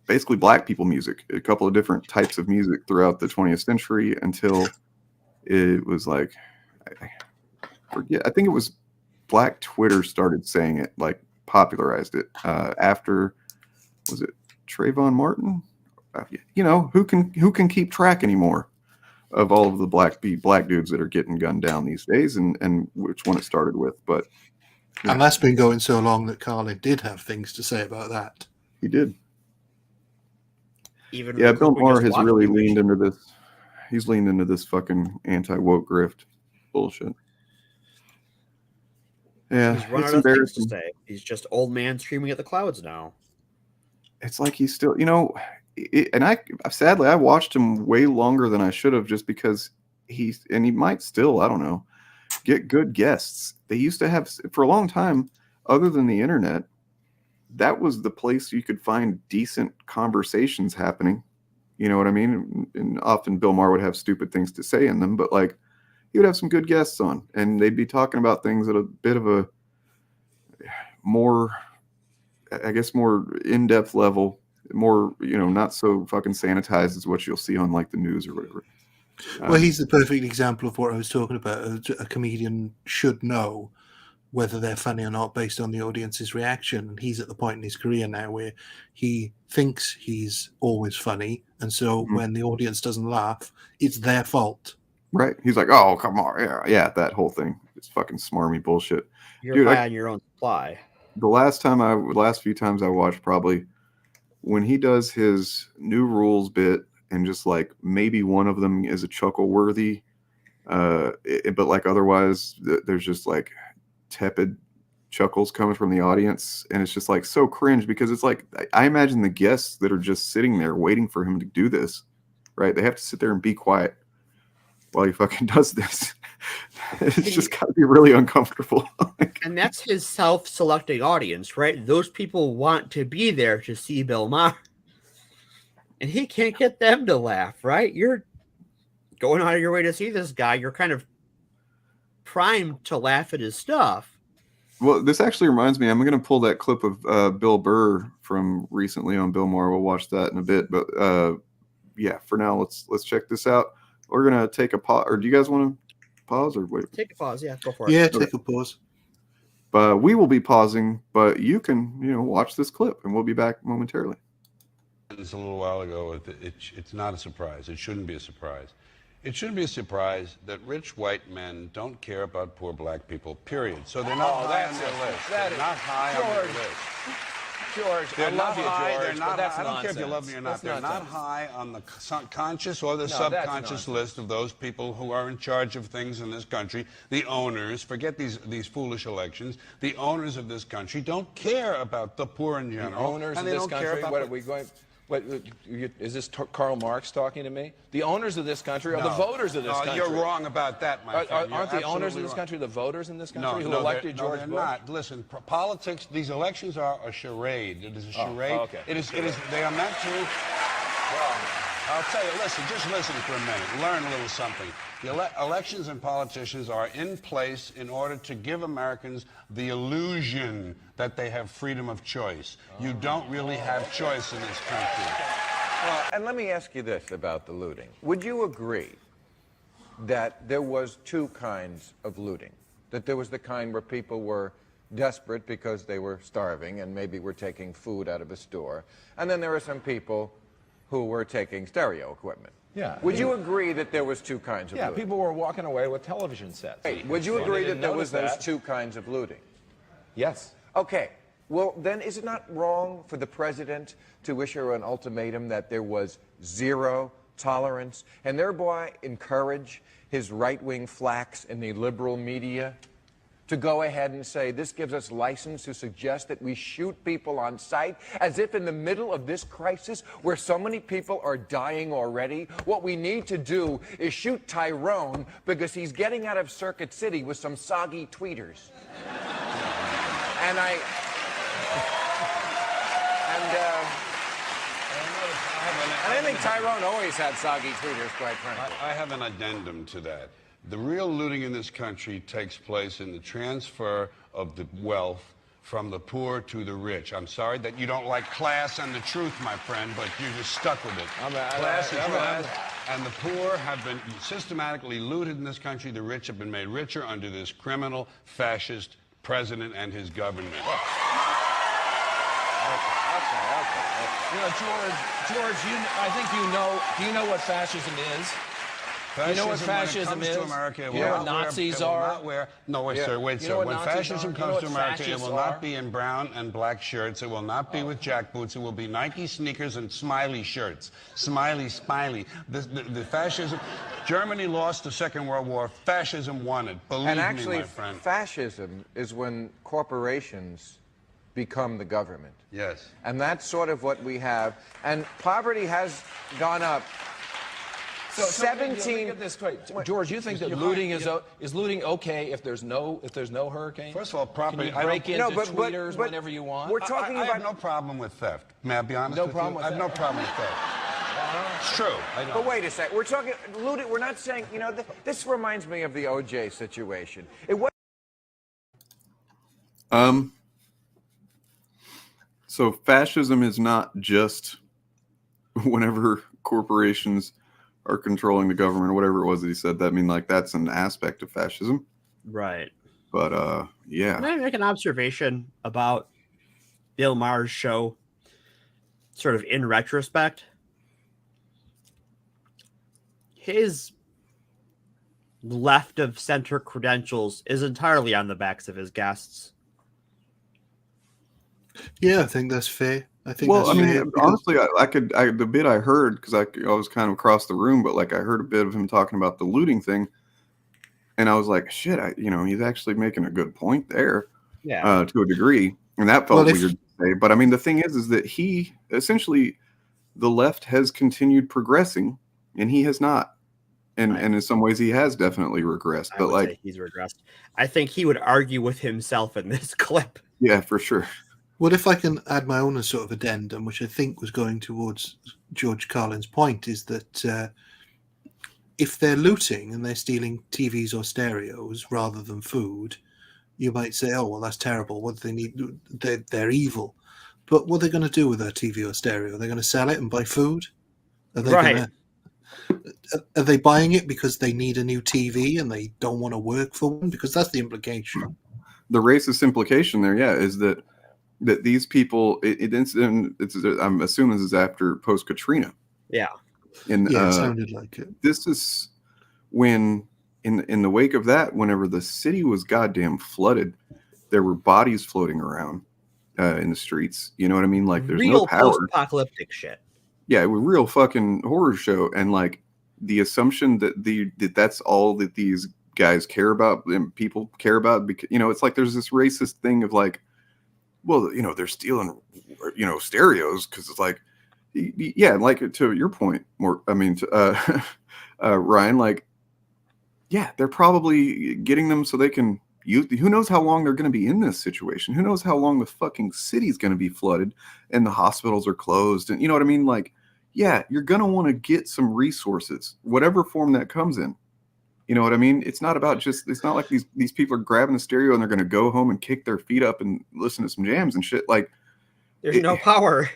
basically black people music, a couple of different types of music throughout the 20th century until it was like, I forget, I think it was Black Twitter started saying it, like popularized it after, was it Trayvon Martin? Who can keep track anymore of all of the black dudes that are getting gunned down these days, and which one it started with. But and that's been going so long that Carlin did have things to say about that. He did. Even Bill Maher has really leaned into this. He's leaned into this fucking anti-woke grift bullshit. Yeah, he's run out of things to say. He's just old man screaming at the clouds now. It's like he's still, and I sadly I watched him way longer than I should have, just because he might still, I don't know, get good guests. They used to have, for a long time, other than the internet, that was the place you could find decent conversations happening. You know what I mean? And often Bill Maher would have stupid things to say in them, but like he would have some good guests on, and they'd be talking about things at a bit of a more, I guess, more in-depth level. More, not so fucking sanitized as what you'll see on like the news or whatever. Well, he's the perfect example of what I was talking about. A comedian should know whether they're funny or not based on the audience's reaction. And he's at the point in his career now where he thinks he's always funny. And so when the audience doesn't laugh, it's their fault. Right. He's like, oh, come on. Yeah, that whole thing. It's fucking smarmy bullshit. You're high on your own supply. The last few times I watched, probably, when he does his New Rules bit, and just like maybe one of them is a chuckle worthy, but like otherwise there's just like tepid chuckles coming from the audience, and it's just like so cringe, because it's like I imagine the guests that are just sitting there waiting for him to do this, right? They have to sit there and be quiet while he fucking does this. It's just got to be really uncomfortable. And that's his self-selecting audience, right? Those people want to be there to see Bill Maher. And he can't get them to laugh, right? You're going out of your way to see this guy. You're kind of primed to laugh at his stuff. Well, this actually reminds me, I'm going to pull that clip of Bill Burr from recently on Bill Maher. We'll watch that in a bit. But yeah, for now, let's check this out. We're gonna take a pause. Or do you guys want to pause or wait? Take a pause. Yeah, go for it. Yeah, take a pause. But we will be pausing, but you can, watch this clip, and we'll be back momentarily. It's a little while ago. It's not a surprise. It shouldn't be a surprise. It shouldn't be a surprise that rich white men don't care about poor black people, period. So they're not high on their list. They're not high on their list. George, They're I love you, high, George, they're not but that's high. I don't care if you love nonsense. me or not. That's They're not nonsense. high on the conscious or the subconscious list of those people who are in charge of things in this country. The owners, forget these foolish elections, the owners of this country don't care about the poor in general. The owners of this country, what are we going... is this Karl Marx talking to me? The owners of this country are the voters of this country. You're wrong about that, my friend. Aren't the owners of this country the voters in this country who elected George Bush? No, they're not. Listen, politics, these elections are a charade. It is a charade. Okay. It is, they are meant to... Well, I'll tell you, just listen for a minute. Learn a little something. The elections and politicians are in place in order to give Americans the illusion that they have freedom of choice. You don't really have choice in this country. Well, and let me ask you this about the looting. Would you agree that there was two kinds of looting? That there was the kind where people were desperate because they were starving and maybe were taking food out of a store, and then there were some people who were taking stereo equipment. Yeah. Would you agree that there was two kinds of looting? Yeah, people were walking away with television sets. Hey, would you agree that there was those two kinds of looting? Yes. Okay. Well, then is it not wrong for the president to issue an ultimatum that there was zero tolerance and thereby encourage his right-wing flacks in the liberal media to go ahead and say this gives us license to suggest that we shoot people on sight, as if in the middle of this crisis where so many people are dying already, what we need to do is shoot Tyrone because he's getting out of Circuit City with some soggy tweeters. And I think Tyrone always had soggy tweeters, quite frankly. I have an addendum to that. The real looting in this country takes place in the transfer of the wealth from the poor to the rich. I'm sorry that you don't like class and the truth, my friend, but you're just stuck with it. Class and truth. And the poor have been systematically looted in this country. The rich have been made richer under this criminal, fascist president and his government. Okay. You know, George, I think do you know what fascism is? You know what fascism is? To America, you know what Nazis are? No, wait, sir, wait, you sir. know When fascism comes to America, it will are? not be in brown and black shirts. It will not be with jack boots. It will be Nike sneakers and smiley shirts. Smiley. The fascism... Germany lost the Second World War. Fascism won it. Believe and actually, me, my friend. Fascism is when corporations become the government. Yes. And that's sort of what we have. And poverty has gone up. So 17. Get this straight. George, you think that looting is looting okay if there's no hurricane? First of all, property. Can you break into tweeters whenever you want? We're talking I about have no problem with theft. May I be honest no with problem you? with I have no problem with theft. It's true. But wait a sec. We're talking looting. We're not saying. You know, this reminds me of the OJ situation. It was. So fascism is not just whenever corporations are controlling the government or whatever it was that he said. That mean like that's an aspect of fascism, right? But yeah. Can I make an observation about Bill Maher's show, sort of in retrospect? His left of center credentials is entirely on the backs of his guests. Yeah, I think that's fair. I think. Well, that's I mean, fair honestly, the bit I heard, because I was kind of across the room, but like I heard a bit of him talking about the looting thing, and I was like, shit, he's actually making a good point there, to a degree, and that felt weird to say. But I mean, the thing is that he essentially, the left has continued progressing, and he has not. And in some ways, he has definitely regressed. But like, he's regressed. I think he would argue with himself in this clip. Yeah, for sure. Well, if I can add my own sort of addendum, which I think was going towards George Carlin's point, is that if they're looting and they're stealing TVs or stereos rather than food, you might say, "Oh, well, that's terrible. What do they need? They're evil." But what are they going to do with their TV or stereo? They're going to sell it and buy food. Are they are they buying it because they need a new TV and they don't want to work for one? Because that's the implication. The racist implication there, yeah, is that these people, I'm assuming this is after post Katrina. Yeah. And yeah, it sounded like it. This is when, in the wake of that, whenever the city was goddamn flooded, there were bodies floating around in the streets. You know what I mean? Like, there's real no power. Post-apocalyptic shit. Yeah, it was a real fucking horror show. And like the assumption that that's all that these guys care about and people care about, because, you know, it's like there's this racist thing of like, well, you know, they're stealing, you know, stereos because it's like, yeah, like to your point, Ryan, like, yeah, they're probably getting them so they can use. Who knows how long they're going to be in this situation? Who knows how long the fucking city's going to be flooded and the hospitals are closed? And you know what I mean? Like, yeah, you're going to want to get some resources, whatever form that comes in. You know what I mean? It's not about just, it's not like these people are grabbing the stereo and they're going to go home and kick their feet up and listen to some jams and shit. Like, there's no power.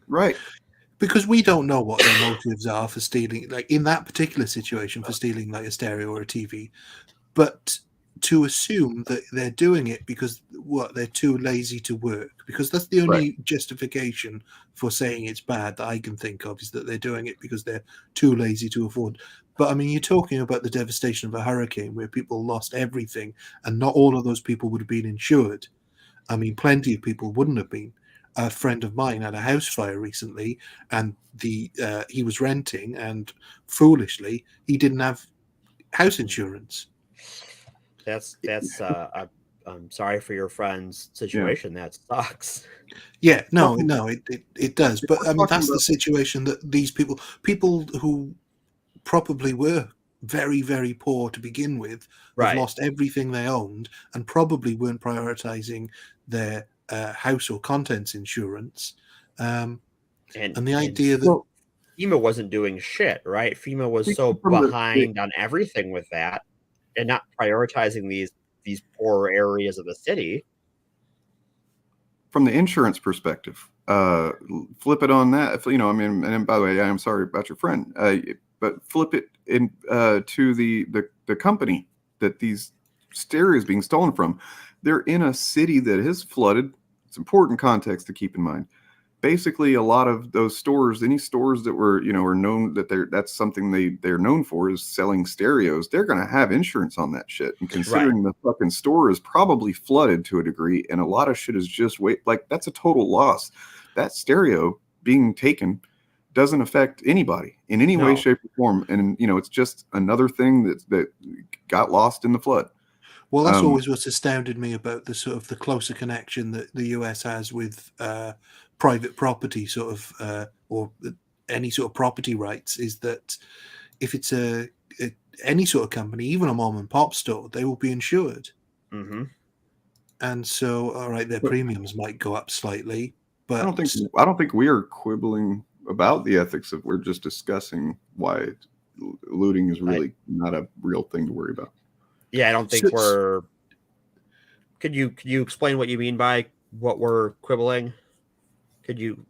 Right. Because we don't know what their motives are for stealing, like in that particular situation, for stealing like a stereo or a TV. But to assume that they're doing it because they're too lazy to work, because that's the only justification for saying it's bad that I can think of, is that they're doing it because they're too lazy to afford. But I mean, you're talking about the devastation of a hurricane where people lost everything, and not all of those people would have been insured. I mean, plenty of people wouldn't have been. A friend of mine had a house fire recently, and he was renting, and foolishly he didn't have house insurance. That's I'm sorry for your friend's situation. That sucks. Yeah, no, it does. But I mean, that's the situation that these people who probably were very, very poor to begin with, have lost everything they owned and probably weren't prioritizing their house or contents insurance. And the idea that FEMA wasn't doing shit, right? FEMA was so behind on everything with that and not prioritizing these poor areas of the city. From the insurance perspective, flip it on that. You know, I mean, and by the way, I'm sorry about your friend, but flip it in to the company that these stereos being stolen from. They're in a city that is flooded. It's important context to keep in mind. Basically, a lot of those stores, any stores that were, you know, are known that that's something they're known for, is selling stereos. They're going to have insurance on that shit. And considering the fucking store is probably flooded to a degree, and a lot of shit is just like, that's a total loss. That stereo being taken doesn't affect anybody in any way, shape, or form. And, you know, it's just another thing that got lost in the flood. Well, that's always what's astounded me about the sort of the closer connection that the US has with private property, sort of, or any sort of property rights, is that if it's any sort of company, even a mom and pop store, they will be insured. Mm-hmm. And so, all right, their premiums might go up slightly, but I don't think we are quibbling about the ethics of. We're just discussing why looting is really not a real thing to worry about. Yeah, I don't think we're. Could you explain what you mean by what we're quibbling?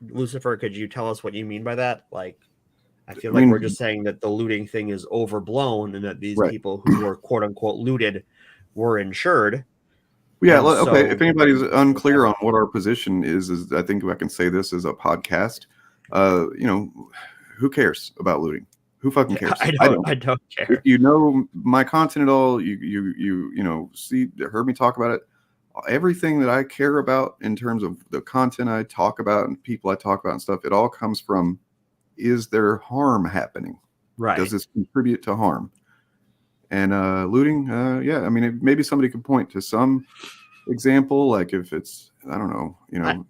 Lucifer, could you tell us what you mean by that? Like, I feel like we're just saying that the looting thing is overblown and that these people who were quote unquote looted were insured. Yeah, okay. If anybody's unclear on what our position is I think I can say this as a podcast. You know, who cares about looting? Who fucking cares? I don't care. If you know my content at all, you know, heard me talk about it. Everything that I care about in terms of the content I talk about and people I talk about and stuff, it all comes from, is there harm happening? Right. Does this contribute to harm? And looting, yeah, I mean, maybe somebody could point to some example, like if it's, I don't know, you know,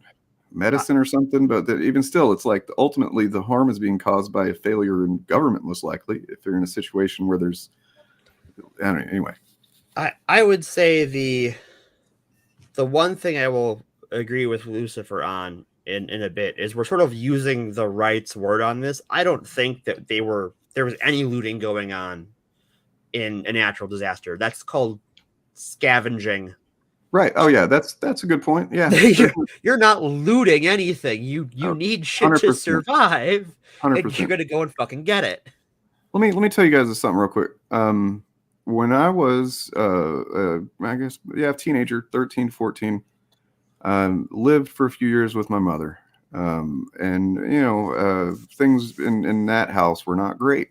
medicine or something, but even still, it's like ultimately the harm is being caused by a failure in government, most likely, if they're in a situation where there's, I don't know, anyway. I would say the one thing I will agree with Lucifer on in a bit is we're sort of using the rights word on this. I don't think that there was any looting going on in a natural disaster. That's called scavenging Right. Oh yeah, that's a good point. Yeah. You're not looting anything. You need shit to 100%. survive, and you're 100%. gonna go and fucking get it. Let me tell you guys something real quick. When I was I guess teenager, 13, 14, lived for a few years with my mother. And things in that house were not great.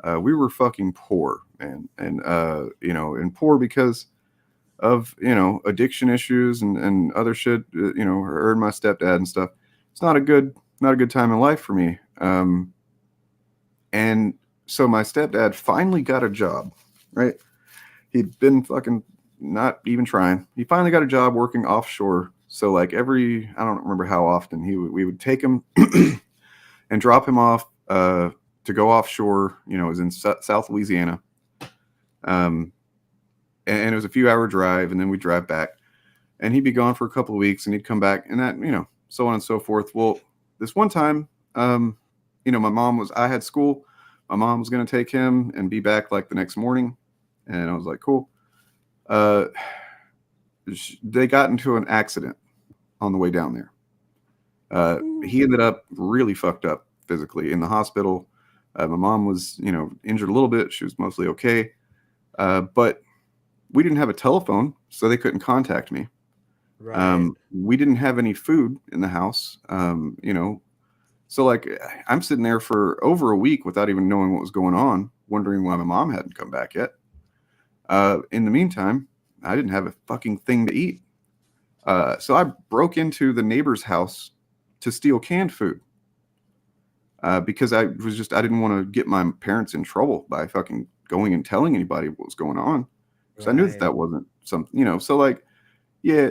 We were fucking poor, man. And poor because of, addiction issues and other shit, her and my stepdad and stuff. It's not a good time in life for me. And so my stepdad finally got a job, right? He'd been fucking not even trying. He finally got a job working offshore. So like I don't remember how often we would take him and drop him off to go offshore. It was in South Louisiana. And it was a few hour drive, and then we'd drive back, and he'd be gone for a couple of weeks, and he'd come back, and that, so on and so forth. Well, this one time, I had school. My mom was going to take him and be back like the next morning. And I was like, cool. They got into an accident on the way down there. He ended up really fucked up physically in the hospital. My mom was, injured a little bit. She was mostly okay. But we didn't have a telephone, so they couldn't contact me. Right. We didn't have any food in the house. So like I'm sitting there for over a week without even knowing what was going on, wondering why my mom hadn't come back yet. In the meantime, I didn't have a fucking thing to eat. So I broke into the neighbor's house to steal canned food. Because I didn't want to get my parents in trouble by fucking going and telling anybody what was going on. So I knew that wasn't something, so like, yeah,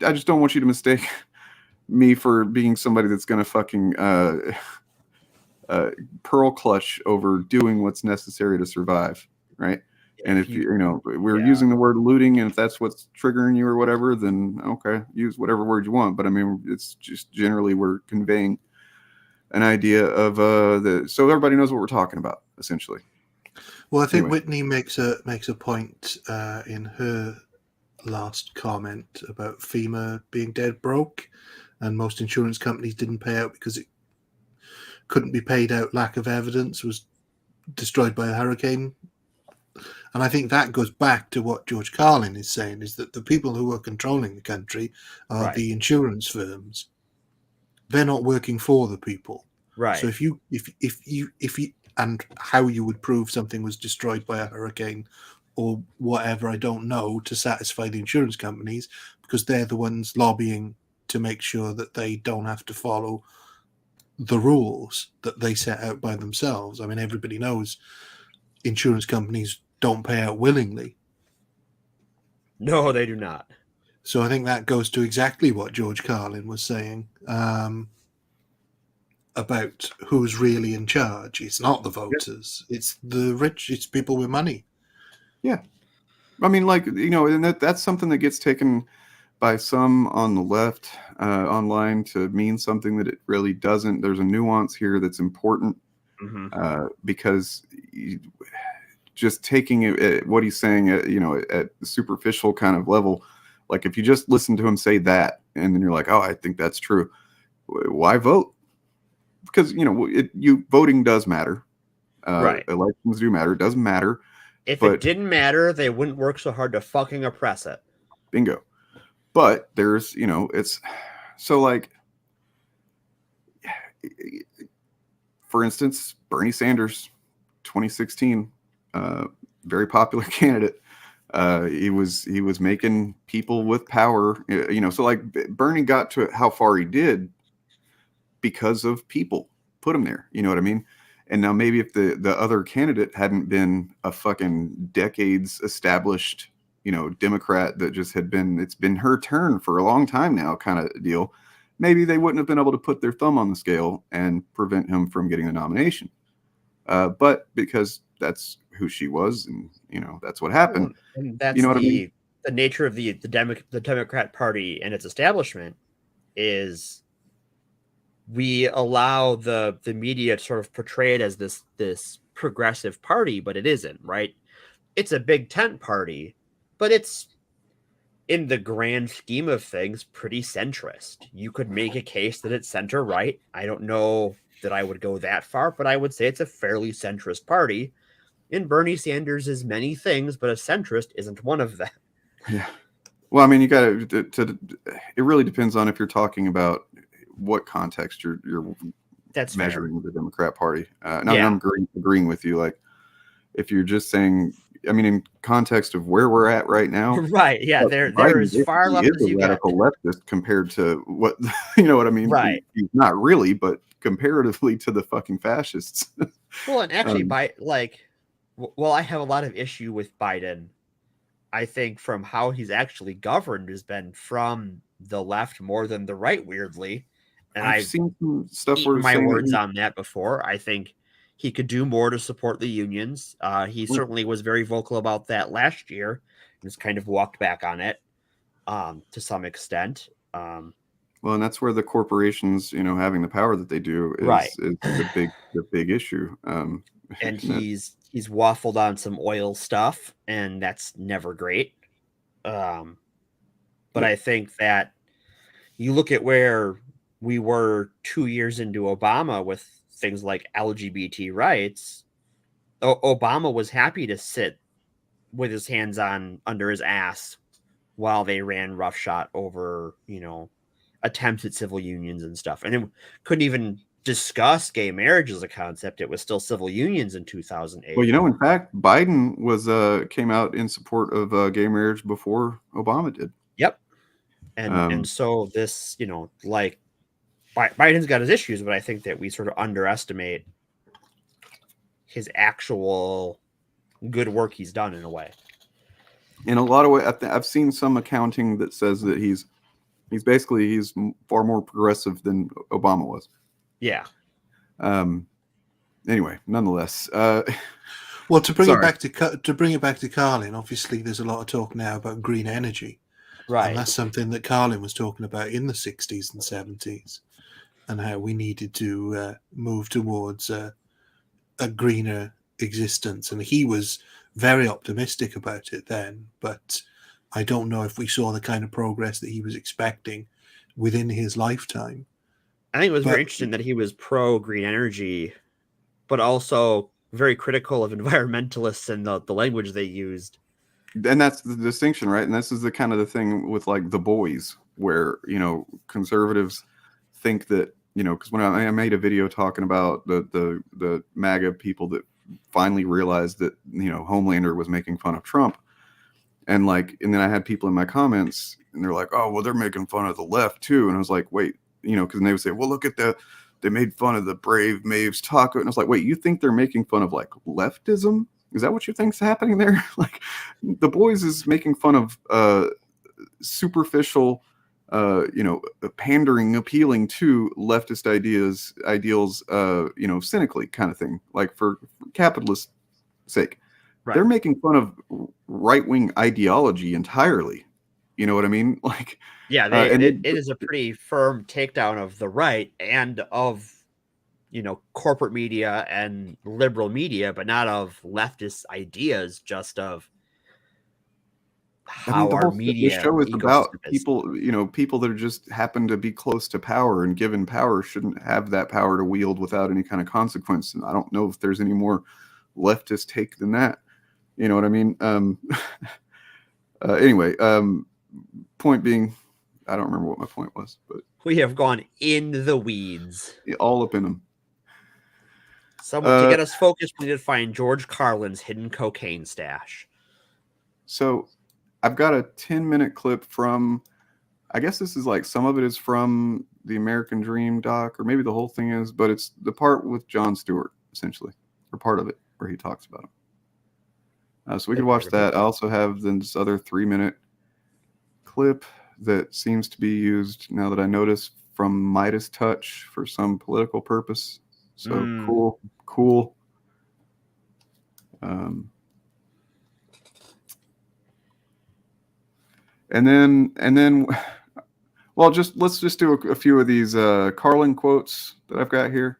I just don't want you to mistake me for being somebody that's going to fucking pearl clutch over doing what's necessary to survive, right? And if we're using the word looting, and if that's what's triggering you or whatever, then okay, use whatever word you want. But I mean, it's just generally we're conveying an idea of so everybody knows what we're talking about, essentially. Well, I think Whitney makes a point in her last comment about FEMA being dead broke, and most insurance companies didn't pay out because it couldn't be paid out. Lack of evidence, was destroyed by a hurricane. And I think that goes back to what George Carlin is saying, is that the people who are controlling the country are the insurance firms. They're not working for the people. Right. So if you and how you would prove something was destroyed by a hurricane or whatever, I don't know, to satisfy the insurance companies, because they're the ones lobbying to make sure that they don't have to follow the rules that they set out by themselves. I mean, everybody knows insurance companies don't pay out willingly. No, they do not. So I think that goes to exactly what George Carlin was saying about who's really in charge. It's not the voters. It's the rich. It's people with money. Yeah. I mean, like, and that's something that gets taken by some on the left online to mean something that it really doesn't. There's a nuance here that's important because just taking it, what he's saying, at the superficial kind of level, like if you just listen to him say that and then you're like, oh, I think that's true. Why vote? Because, voting does matter. Right. Elections do matter. It doesn't matter. If it didn't matter, they wouldn't work so hard to fucking oppress it. Bingo. But there's, it's so like, for instance, Bernie Sanders, 2016, very popular candidate. He was making people with power, so like Bernie got to how far he did because of people put him there. You know what I mean? And now maybe if the other candidate hadn't been a fucking decades established, Democrat that just it's been her turn for a long time now kind of deal, maybe they wouldn't have been able to put their thumb on the scale and prevent him from getting the nomination. But because that's who she was, and that's what happened. And that's what I mean? The nature of the Democrat Party and its establishment is we allow the media to sort of portray it as this progressive party, but it isn't, right? It's a big tent party, but it's in the grand scheme of things, pretty centrist. You could make a case that it's center right. I don't know that I would go that far, but I would say it's a fairly centrist party. And Bernie Sanders is many things, but a centrist isn't one of them. Yeah. Well, I mean, you got to. It really depends on if you're talking about what context you're That's measuring the Democrat Party. Yeah. I'm agreeing with you. Like, if you're just saying, I mean, in context of where we're at right now, Right? Yeah, there is far left as you get. Radical leftist compared to what you know what I mean. Right. He's not really, but comparatively to the fucking fascists. Well, and actually, while I have a lot of issue with Biden, I think from how he's actually governed has been from the left more than the right, weirdly. And I've seen some stuff eaten where my saying words that on that before. I think he could do more to support the unions. He certainly was very vocal about that last year and has kind of walked back on it to some extent. Well, and that's where the corporations, having the power that they do is, Right. is the big issue. And he's waffled on some oil stuff, and that's never great. But I think that you look at where we were 2 years into Obama with things like LGBT rights. Obama was happy to sit with his hands under his ass while they ran roughshod over, attempts at civil unions and stuff. And it couldn't even discuss gay marriage as a concept. It was still civil unions in 2008. Well, in fact, Biden came out in support of gay marriage before Obama did. Yep. And so this, like Biden's got his issues, but I think that we sort of underestimate his actual good work he's done in a way. In a lot of ways, I've seen some accounting that says that he's far more progressive than Obama was. Yeah. Anyway, nonetheless. Well, to bring it back to Carlin, obviously there's a lot of talk now about green energy. Right. And that's something that Carlin was talking about in the 60s and 70s, and how we needed to move towards a greener existence. And he was very optimistic about it then, but I don't know if we saw the kind of progress that he was expecting within his lifetime. I think it was very interesting that he was pro green energy, but also very critical of environmentalists and the language they used. And that's the distinction, right? And this is the kind of the thing with like the boys, where conservatives think that because when I made a video talking about the MAGA people that finally realized that Homelander was making fun of Trump, and then I had people in my comments and they're like, oh well, they're making fun of the left too, and I was like, wait, because they would say, well, look at they made fun of the Brave Maves taco, and I was like, wait, you think they're making fun of like leftism? Is that what you think's happening there? Like, the boys is making fun of superficial, pandering, appealing to leftist ideals, cynically kind of thing, like for capitalist sake. Right. They're making fun of right-wing ideology entirely. You know what I mean? Like, yeah, it is a pretty firm takedown of the right and of corporate media and liberal media, but not of leftist ideas, just of how our media. The show is about people, people that are just happen to be close to power, and given power shouldn't have that power to wield without any kind of consequence. And I don't know if there's any more leftist take than that. You know what I mean? Anyway, point being, I don't remember what my point was, but we have gone in the weeds, all up in them. To get us focused, we need to find George Carlin's hidden cocaine stash. So I've got a 10-minute clip from, I guess this is like, some of it is from the American Dream doc, or maybe the whole thing is, but it's the part with Jon Stewart, essentially, or part of it, where he talks about him. So we could watch that. I also have this other 3-minute clip that seems to be used, now that I notice, from Midas Touch for some political purpose. So cool. And then, well, let's just do a few of these Carlin quotes that I've got here.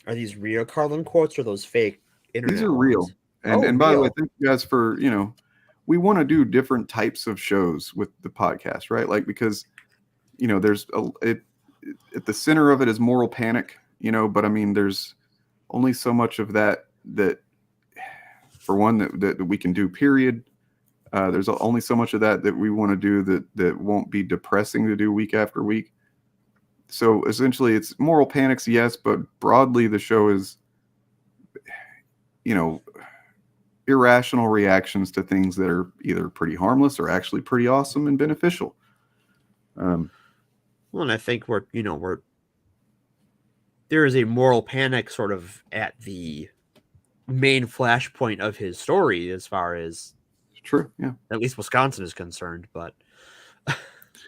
Are these real Carlin quotes or those fake internet? These are real. And by the way, thank you guys for we want to do different types of shows with the podcast, right? Like, because, you know, there's at the center of it is moral panic, you know, but I mean, there's only so much of that for one, that we can do, period. There's only so much of that we want to do that won't be depressing to do week after week. So essentially it's moral panics, yes, but broadly the show is, you know, irrational reactions to things that are either pretty harmless or actually pretty awesome and beneficial. Well, and I think there is a moral panic sort of at the main flashpoint of his story, as far as true, yeah, at least Wisconsin is concerned. But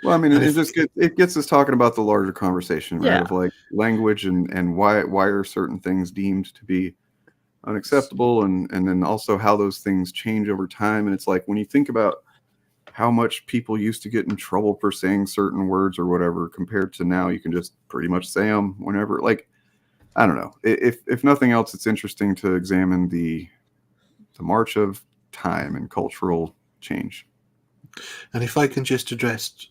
well, I mean, it gets us talking about the larger conversation, right? Yeah. Of like language and why are certain things deemed to be unacceptable, and then also how those things change over time. And it's like, when you think about how much people used to get in trouble for saying certain words or whatever, compared to now, you can just pretty much say them whenever. Like, I don't know. If nothing else, it's interesting to examine the march of time and cultural change. And if I can just address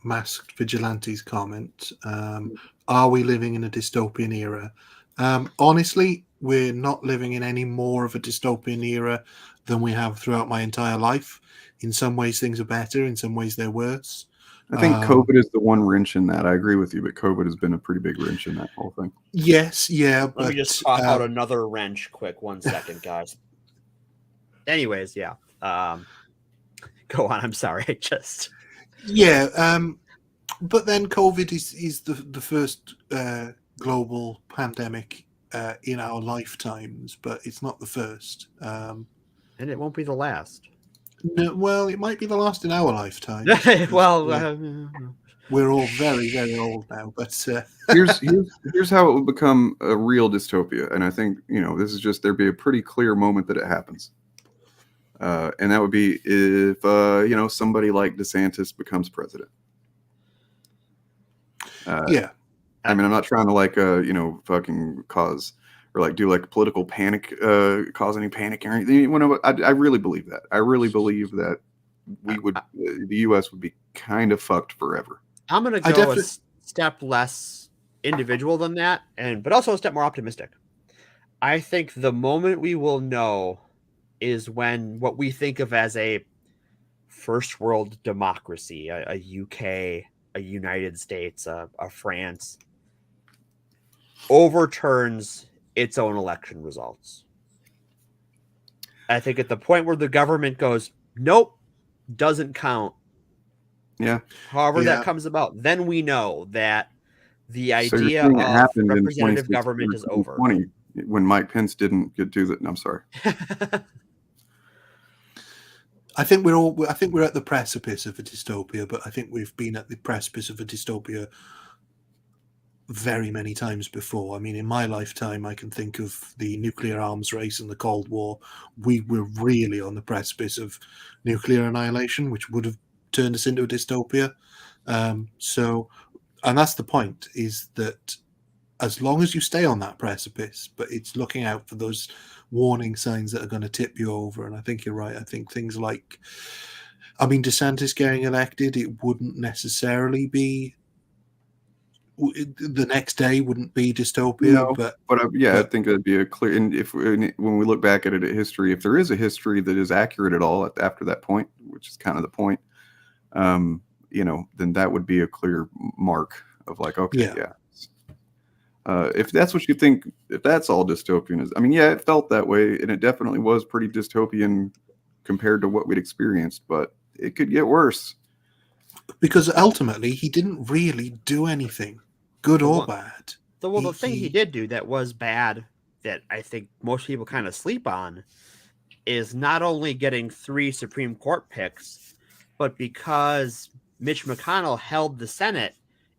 Masked Vigilante's comment, are we living in a dystopian era? Honestly, we're not living in any more of a dystopian era than we have throughout my entire life. In some ways, things are better. In some ways, they're worse. I think COVID is the one wrench in that. I agree with you, but COVID has been a pretty big wrench in that whole thing. Yes, yeah. Let but, me just pop out another wrench quick. 1 second, guys. Anyways, yeah. Go on. I'm sorry. Yeah. But then COVID is the first global pandemic in our lifetimes, but it's not the first. And it won't be the last. No, well, it might be the last in our lifetime. Well, we're all very, very old now. But here's how it will become a real dystopia, and I think, you know, this is just, there'd be a pretty clear moment that it happens, and that would be if you know, somebody like DeSantis becomes president. Yeah, I mean, I'm not trying to like you know, fucking cause or like do like political panic, cause any panic or anything. You know, I really believe that. I really believe that we would, the U.S. would be kind of fucked forever. I'm going to go a step less individual than that, but also a step more optimistic. I think the moment we will know is when what we think of as a first world democracy, a UK, a United States, a France, overturns its own election results. I think at the point where the government goes, nope, doesn't count. Yeah. However that comes about, then we know that the idea of representative government is over. When Mike Pence didn't do that. I'm sorry. I think we're at the precipice of a dystopia, but I think we've been at the precipice of a dystopia very many times before. I mean, in my lifetime, I can think of the nuclear arms race and the Cold War. We were really on the precipice of nuclear annihilation, which would have turned us into a dystopia. And that's the point, is that as long as you stay on that precipice, but it's looking out for those warning signs that are going to tip you over. And I think you're right. I think things like, I mean, DeSantis getting elected, it wouldn't necessarily be, the next day wouldn't be dystopia. No, but I think it'd be a clear, and when we look back at it at history, if there is a history that is accurate at all after that point, which is kind of the point, you know, then that would be a clear mark of like, okay, yeah. If that's what you think, if that's all dystopian is, I mean, yeah, it felt that way, and it definitely was pretty dystopian compared to what we'd experienced, but it could get worse. Because ultimately, he didn't really do anything, good or bad. The thing he did do that was bad, that I think most people kind of sleep on, is not only getting 3 Supreme Court picks, but because Mitch McConnell held the Senate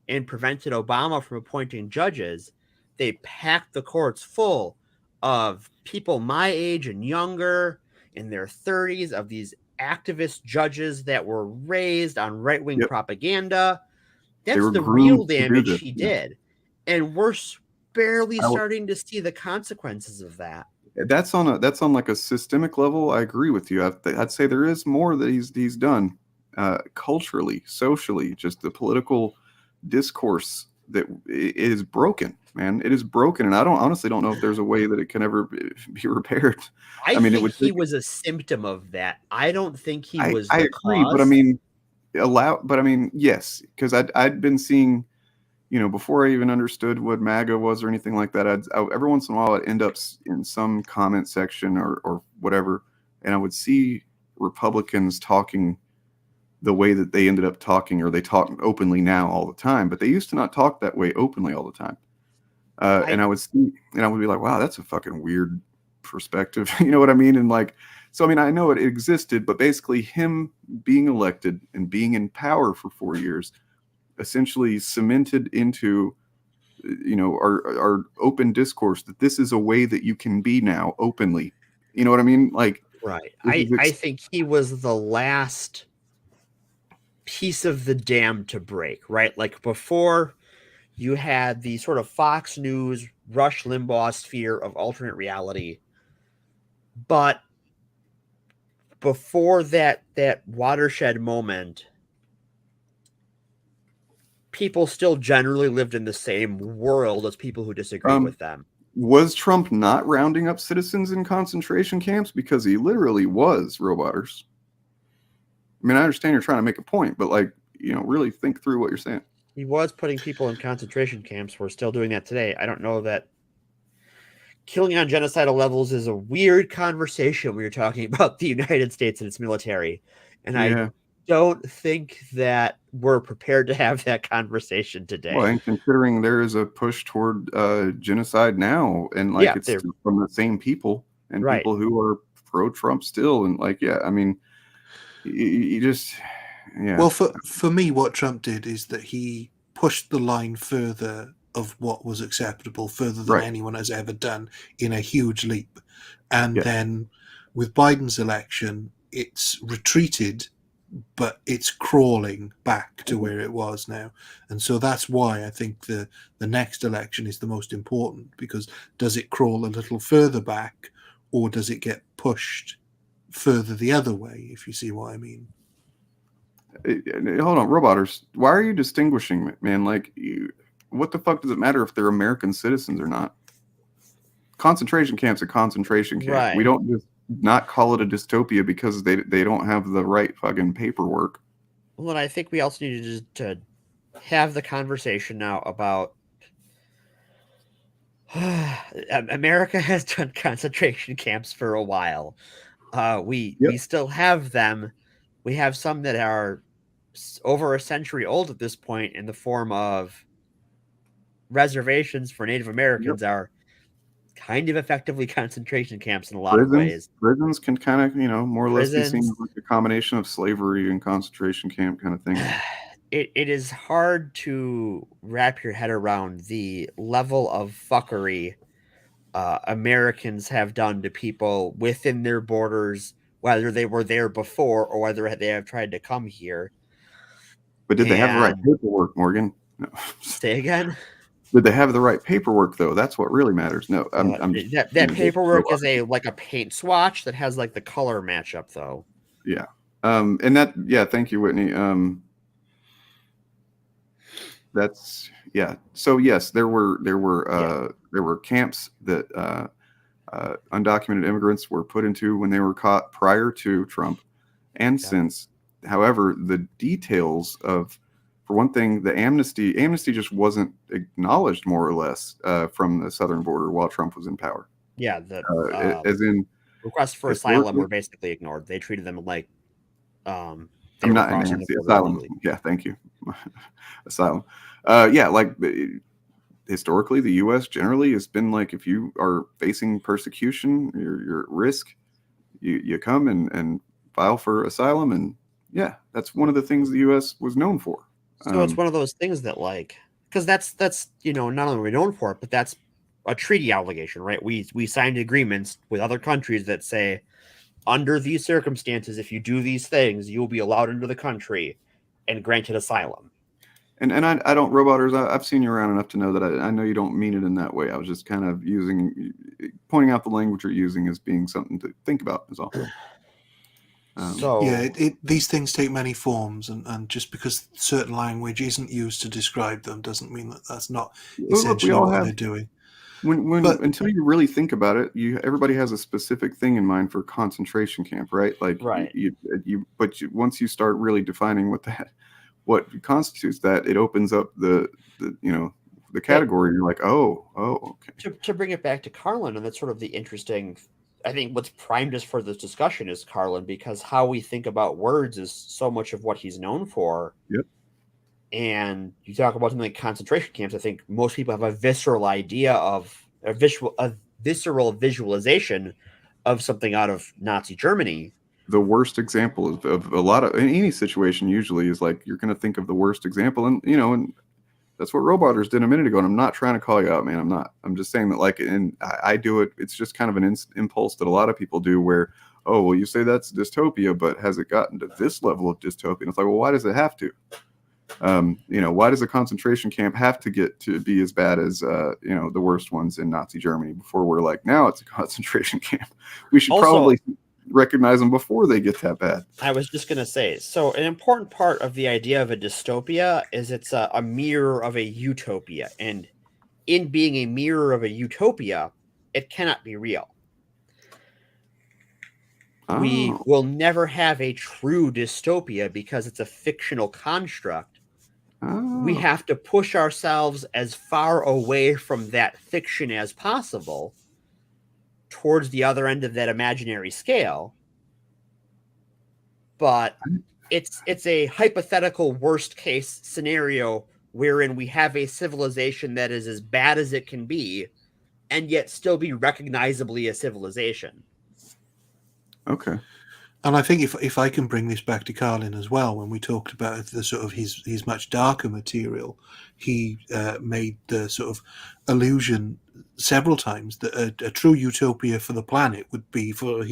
and prevented Obama from appointing judges, they packed the courts full of people my age and younger, in their 30s, of these activist judges that were raised on right-wing propaganda. That's the real damage he did. And we're barely starting to see the consequences of that. That's on like a systemic level. I agree with you. I'd say there is more that he's done culturally, socially, just the political discourse that it is broken, man. It is broken, and I honestly don't know if there's a way that it can ever be repaired. I mean, it think would he take. was a symptom of that. I don't think he was I the agree, but I cause. mean, yes, because I'd been seeing, before I even understood what MAGA was or anything like that. Every once in a while I'd end up in some comment section or whatever, and I would see Republicans talking the way that they ended up talking, or they talk openly now all the time, but they used to not talk that way openly all the time. And I would see, and I would be like, wow, that's a fucking weird perspective. You know what I mean? And like, so, I mean, I know it existed, but basically him being elected and being in power for 4 years essentially cemented into, our open discourse that this is a way that you can be now openly. You know what I mean? Like, Right. this is I think he was the last piece of the dam to break, right? Like before you had the sort of Fox News, Rush Limbaugh sphere of alternate reality. But before that watershed moment, people still generally lived in the same world as people who disagree with them. Was Trump not rounding up citizens in concentration camps? Because he literally was, Roboters. I mean, I understand you're trying to make a point, but like, really think through what you're saying. He was putting people in concentration camps. We're still doing that today. I don't know that killing on genocidal levels is a weird conversation when you're talking about the United States and its military. And Yeah. I don't think that we're prepared to have that conversation today. Well, and considering there is a push toward genocide now, and like it's still from the same people and people who are pro-Trump still, and like, yeah, I mean, you just, yeah. Well, for me, what Trump did is that he pushed the line further of what was acceptable, further than anyone has ever done, in a huge leap. And then with Biden's election, it's retreated, but it's crawling back to where it was now. And so that's why I think the next election is the most important, because does it crawl a little further back, or does it get pushed further the other way, if you see what I mean? Hold on, Roboters. Why are you distinguishing, man? Like, what the fuck does it matter if they're American citizens or not? Concentration camp's a concentration camp. Right. We don't just not call it a dystopia because they don't have the right fucking paperwork. Well, and I think we also need to have the conversation now about America has done concentration camps for a while. We still have them. We have some that are over a century old at this point, in the form of reservations for Native Americans are kind of effectively concentration camps in a lot of ways. Prisons can kind of, more or less be seen as like a combination of slavery and concentration camp kind of thing. It is hard to wrap your head around the level of fuckery Americans have done to people within their borders, whether they were there before or whether they have tried to come here. But did they have the right paperwork, Morgan? No. Say again? Did they have the right paperwork, though? That's what really matters. No, that paperwork is like a paint swatch that has like the color matchup, though. Yeah. And that, thank you, Whitney. That's, so yes, there were camps that undocumented immigrants were put into when they were caught prior to Trump and since. However, the details of, for one thing, the amnesty just wasn't acknowledged, more or less, from the southern border while Trump was in power. Yeah, as in requests for asylum were basically ignored. They treated them like I'm not an amnesty, asylum. Yeah, thank you. Asylum. Like historically, the U.S. generally has been like, if you are facing persecution, you're at risk. You come and file for asylum, and that's one of the things the U.S. was known for. So it's one of those things that, like, because that's not only are we known for it, but that's a treaty obligation, right? We signed agreements with other countries that say, under these circumstances, if you do these things, you will be allowed into the country and granted asylum. And I don't, Roboters, I've seen you around enough to know that I know you don't mean it in that way. I was just kind of pointing out the language you're using as being something to think about is all. These things take many forms, and just because certain language isn't used to describe them doesn't mean that that's not essentially what they're doing. Until you really think about it, everybody has a specific thing in mind for concentration camp, right? Like, once you start really defining what constitutes that, it opens up the category. You're like, okay. To bring it back to Carlin, and that's sort of the interesting. I think what's primed us for this discussion is Carlin, because how we think about words is so much of what he's known for. Yep. And you talk about something like concentration camps. I think most people have a visceral idea of a visceral visualization of something out of Nazi Germany. The worst example of a lot of in any situation usually is like you're going to think of the worst example, and that's what Roboters did a minute ago. And I'm not trying to call you out, man. I'm not. I'm just saying that, like, and I do it. It's just kind of an impulse that a lot of people do where, oh, well, you say that's dystopia, but has it gotten to this level of dystopia? And it's like, well, why does it have to? Why does a concentration camp have to get to be as bad as, the worst ones in Nazi Germany before we're like, now it's a concentration camp? We should probably recognize them before they get that bad. I was just going to say, so an important part of the idea of a dystopia is it's a mirror of a utopia. And in being a mirror of a utopia, it cannot be real. Oh. We will never have a true dystopia because it's a fictional construct. Oh. We have to push ourselves as far away from that fiction as possible towards the other end of that imaginary scale. But it's a hypothetical worst case scenario wherein we have a civilization that is as bad as it can be and yet still be recognizably a civilization. Okay. And I think if I can bring this back to Carlin as well, when we talked about the sort of his much darker material, he made the sort of allusion several times that a true utopia for the planet would be for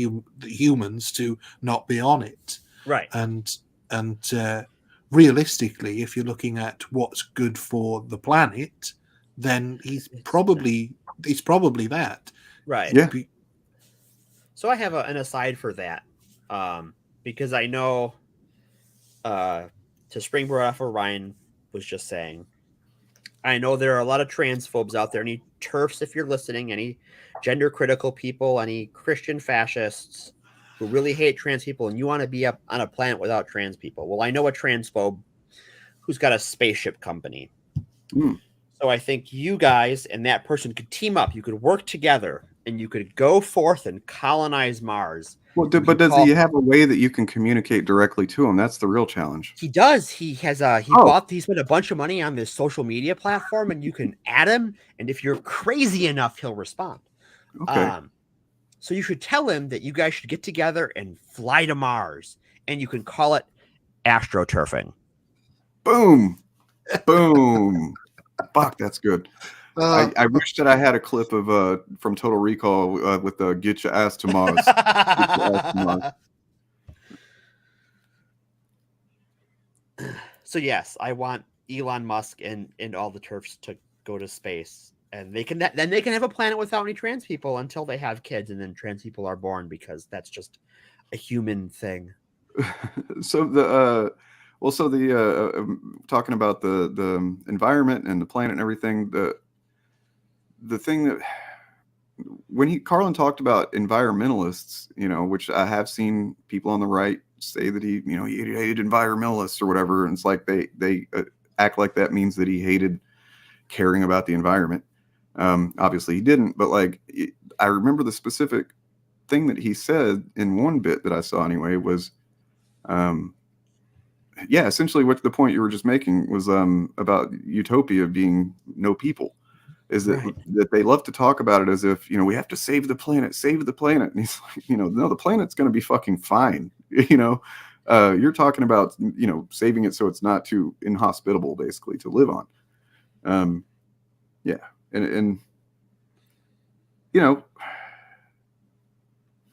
humans to not be on it. Right. And realistically, if you're looking at what's good for the planet, then it's probably that. Right. Yeah. So I have an aside for that, because I know, to springboard off of Ryan was just saying, I know there are a lot of transphobes out there, any TERFs, if you're listening, any gender critical people, any Christian fascists who really hate trans people, and you want to be up on a planet without trans people. Well, I know a transphobe who's got a spaceship company. Mm. So I think you guys and that person could team up. You could work together and you could go forth and colonize Mars. Well, but does he have a way that you can communicate directly to him? That's the real challenge. He does. He has he spent a bunch of money on this social media platform, and you can add him. And if you're crazy enough, he'll respond. Okay. So you should tell him that you guys should get together and fly to Mars, and you can call it astroturfing. Boom. Boom. Fuck, that's good. I wish that I had a clip of from Total Recall with the "Get your ass to Mars." Get your ass to Mars. So yes, I want Elon Musk and all the TERFs to go to space, and they can have a planet without any trans people until they have kids, and then trans people are born because that's just a human thing. So talking about the environment and the planet and everything, the thing that when Carlin talked about environmentalists, which I have seen people on the right say that he hated environmentalists or whatever, and it's like they act like that means that he hated caring about the environment. Obviously he didn't, but I remember the specific thing that he said in one bit that I saw anyway was, essentially what the point you were just making was about utopia being no people. Is that they love to talk about it as if, we have to save the planet. And he's like, no, the planet's going to be fucking fine. You're talking about, saving it so it's not too inhospitable, basically, to live on. And I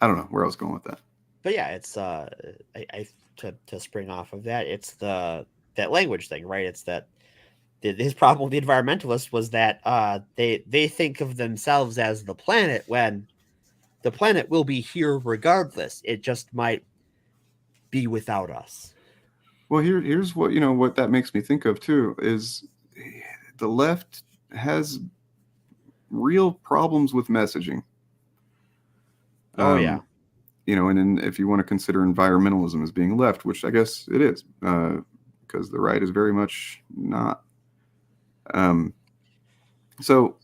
don't know where I was going with that. But yeah, it's to spring off of that, it's that language thing, right? It's that his problem with the environmentalists was that they think of themselves as the planet when The planet will be here regardless. It just might be without us. Well, here's what what that makes me think of too is the left has real problems with messaging. Oh yeah. And then if you want to consider environmentalism as being left, which I guess it is, because the right is very much not. So,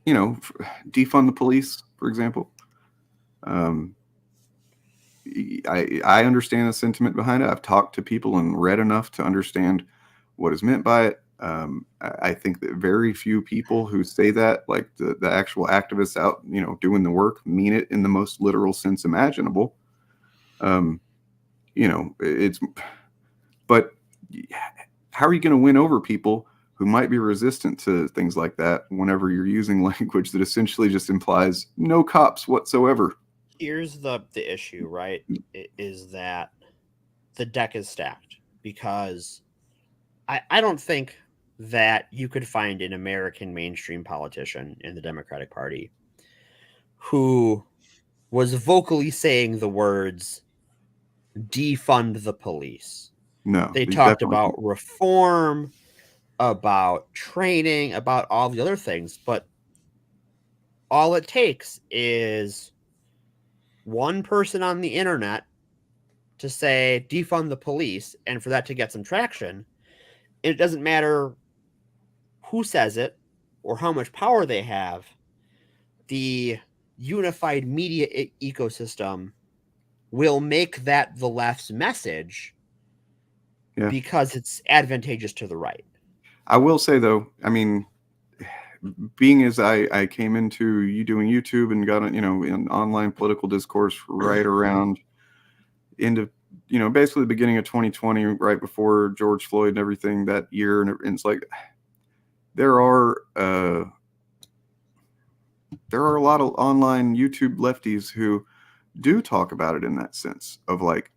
defund the police, for example. I understand the sentiment behind it. I've talked to people and read enough to understand what is meant by it. I think that very few people who say that, like the actual activists out, doing the work, mean it in the most literal sense imaginable. But how are you going to win over people who might be resistant to things like that whenever you're using language that essentially just implies no cops whatsoever? Here's the issue, right? Is that the deck is stacked because I don't think that you could find an American mainstream politician in the Democratic Party who was vocally saying the words defund the police. No, they talked about reform, about training, about all the other things, but all it takes is one person on the internet to say defund the police and for that to get some traction. It doesn't matter who says it or how much power they have. The unified media ecosystem will make that the left's message because it's advantageous to the right. I will say though, I mean, being as I came into you doing YouTube and got in online political discourse right around into basically the beginning of 2020, right before George Floyd and everything that year, and it's like there are a lot of online YouTube lefties who do talk about it in that sense of like,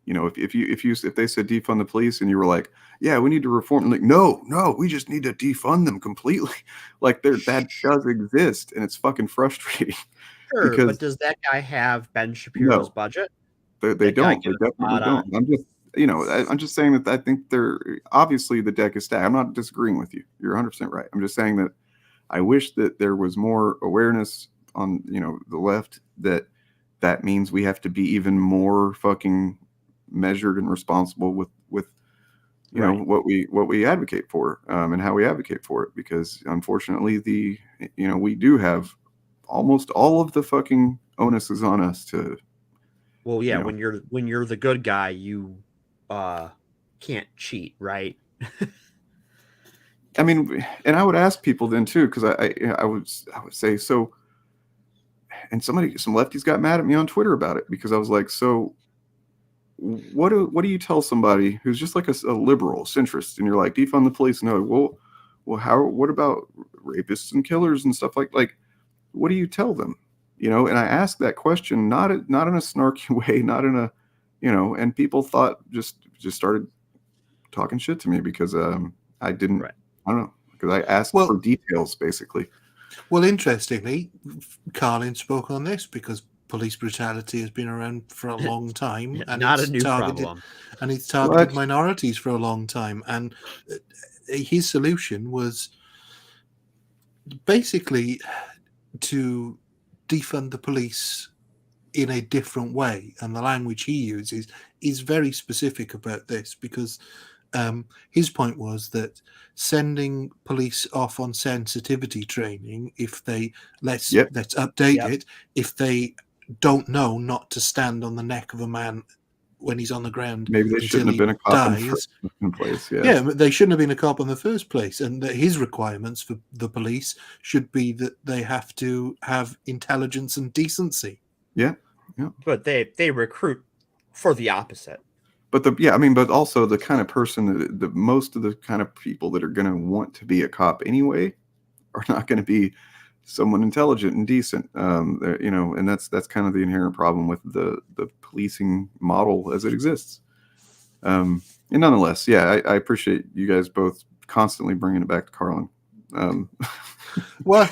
if they said defund the police and you were like, yeah, we need to reform, like, no, we just need to defund them completely. Like that does exist, and it's fucking frustrating. Sure, because but does that guy have Ben Shapiro's budget? They don't. They definitely don't. I'm just, I'm just saying that I think they're obviously the deck is stacked. I'm not disagreeing with you. You're 100% right. I'm just saying that I wish that there was more awareness on, the left that means we have to be even more fucking measured and responsible with what we advocate for, and how we advocate for it, because unfortunately we do have almost all of the fucking onus is on us to. Well, yeah, when you're the good guy, you can't cheat, right? I mean, and I would ask people then too, because I would say so. And some lefties got mad at me on Twitter about it because I was like, so what do you tell somebody who's just like a liberal centrist, and you're like, defund the police? No, well, what about rapists and killers and stuff like what do you tell them? And I asked that question not in a snarky way, not in a, and people thought just started talking shit to me because I didn't, I don't know, because I asked for details basically. Well, interestingly, Carlin spoke on this because police brutality has been around for a long time, and not a new problem. And it's targeted minorities for a long time. And his solution was basically to defund the police in a different way, and the language he uses is very specific about this because his point was that sending police off on sensitivity training, if they let's update it, if they don't know not to stand on the neck of a man when he's on the ground, maybe they shouldn't have been a cop in place. Yeah, but they shouldn't have been a cop in the first place, and that his requirements for the police should be that they have to have intelligence and decency. Yeah. But they recruit for the opposite. But but also the kind of person that most of the kind of people that are going to want to be a cop anyway are not going to be someone intelligent and decent. And that's kind of the inherent problem with the policing model as it exists. And nonetheless, I appreciate you guys both constantly bringing it back to Carlin. Well,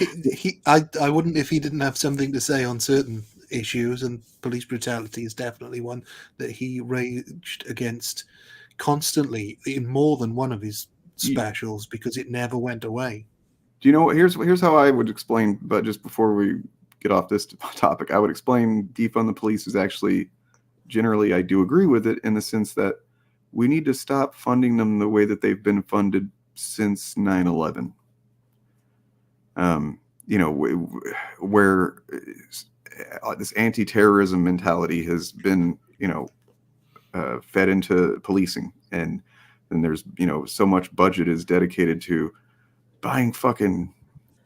I wouldn't if he didn't have something to say on certain issues, and police brutality is definitely one that he raged against constantly in more than one of his specials because it never went away. Do you know what? Here's how I would explain. But just before we get off this topic, I would explain defund the police is actually generally I do agree with it in the sense that we need to stop funding them the way that they've been funded since 9/11. Where this anti-terrorism mentality has been, fed into policing, and then there's, so much budget is dedicated to buying fucking,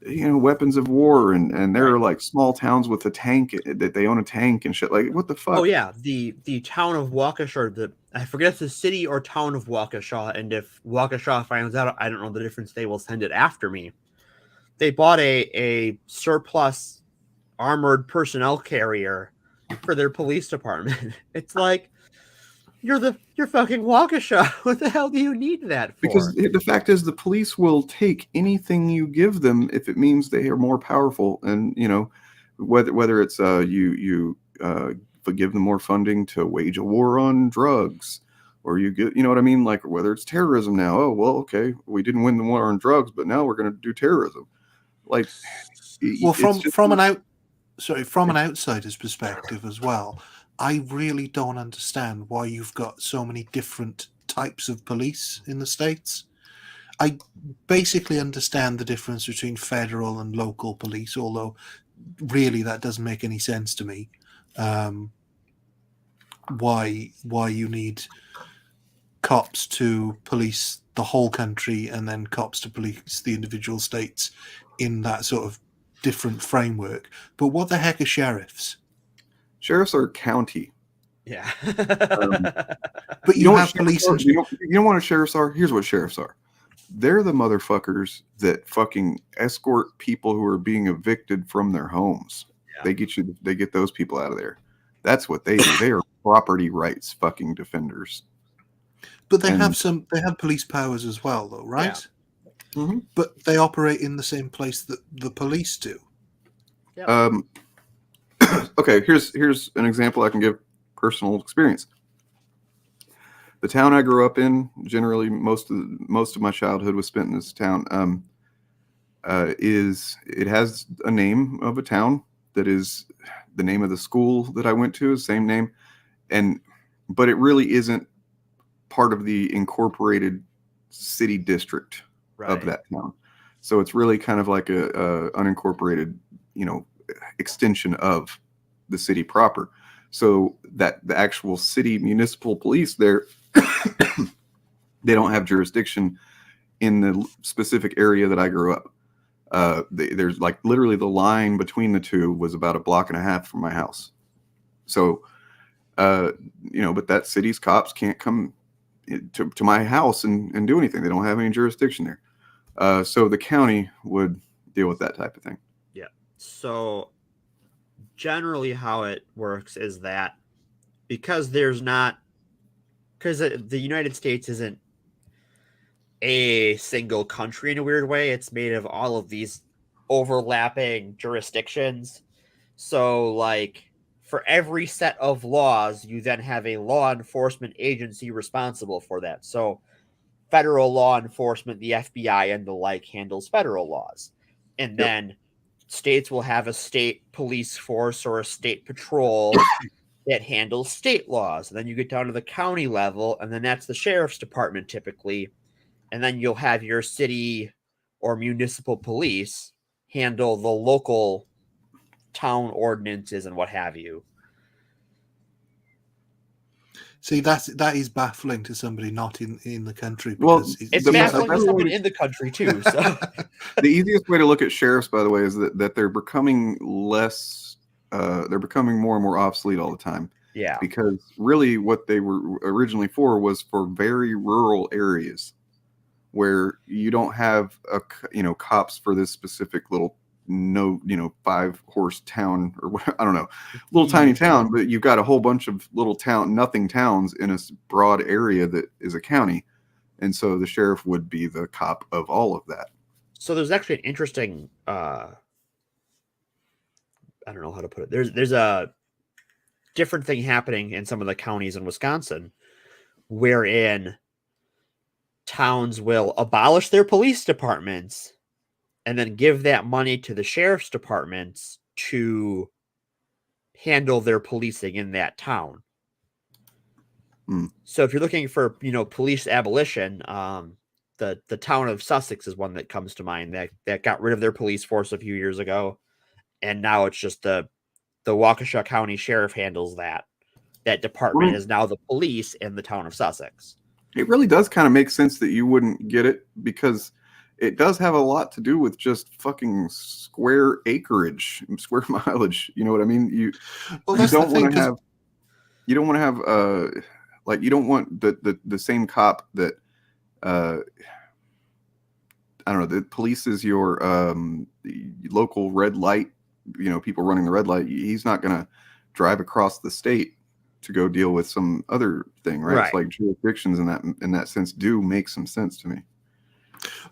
weapons of war, and there are like small towns with a tank that they own a tank and shit. Like, what the fuck? Oh yeah, the town of Waukesha, I forget if the city or town of Waukesha, and if Waukesha finds out, I don't know the difference. They will send it after me. They bought a surplus armored personnel carrier for their police department. It's like, you're fucking Waukesha. What the hell do you need that for? Because the fact is, the police will take anything you give them if it means they are more powerful. And whether it's you give them more funding to wage a war on drugs, or you get, what I mean, like whether it's terrorism now. Oh well, okay, we didn't win the war on drugs, but now we're going to do terrorism. Like, well, from an outsider's perspective as well, I really don't understand why you've got so many different types of police in the States. I basically understand the difference between federal and local police, although really that doesn't make any sense to me. Why you need cops to police the whole country and then cops to police the individual states in that sort of different framework. But what the heck are sheriffs? Sheriffs are county. Yeah. But you have police. You know what sheriffs are? Here's what sheriffs are. They're the motherfuckers that fucking escort people who are being evicted from their homes. Yeah. They get those people out of there. That's what they do. They are property rights fucking defenders. But they have police powers as well, though, right? Yeah. Mm-hmm. But they operate in the same place that the police do. Yep. Okay, here's an example I can give personal experience. The town I grew up in, generally most of my childhood was spent in this town. It has a name of a town that is the name of the school that I went to, same name, but it really isn't part of the incorporated city district of that town. So it's really kind of like a unincorporated, extension of the city proper. So that the actual city municipal police there, they don't have jurisdiction in the specific area that I grew up. There's like literally the line between the two was about a block and a half from my house. So, but that city's cops can't come to my house and do anything. They don't have any jurisdiction there. So the county would deal with that type of thing. Yeah. So generally how it works is that because the United States isn't a single country in a weird way, it's made of all of these overlapping jurisdictions. So like for every set of laws, you then have a law enforcement agency responsible for that. So federal law enforcement, the FBI and the like, handles federal laws. And then states will have a state police force or a state patrol that handles state laws. And then you get down to the county level, and then that's the sheriff's department typically. And then you'll have your city or municipal police handle the local town ordinances and what have you. See, that is baffling to somebody not in the country. Well, it's baffling to someone in the country too. So the easiest way to look at sheriffs, by the way, is that they're becoming less. They're becoming more and more obsolete all the time. Yeah. Because really, what they were originally for was for very rural areas where you don't have cops for this specific little 5-horse town or what, I don't know, little tiny town, but you've got a whole bunch of little nothing towns in a broad area that is a county. And so the sheriff would be the cop of all of that. So there's actually an interesting I don't know how to put it. There's a different thing happening in some of the counties in Wisconsin wherein towns will abolish their police departments and then give that money to the sheriff's departments to handle their policing in that town. So if you're looking for, police abolition, the town of Sussex is one that comes to mind that got rid of their police force a few years ago. And now it's just the Waukesha County Sheriff handles that. That department is now the police in the town of Sussex. It really does kind of make sense that you wouldn't get it, because it does have a lot to do with just fucking square acreage, square mileage. You know what I mean? You don't want to have, you don't want to have, like, you don't want the same cop that, I don't know, that polices your local red light, people running the red light. He's not going to drive across the state to go deal with some other thing, right? It's like jurisdictions in that sense do make some sense to me.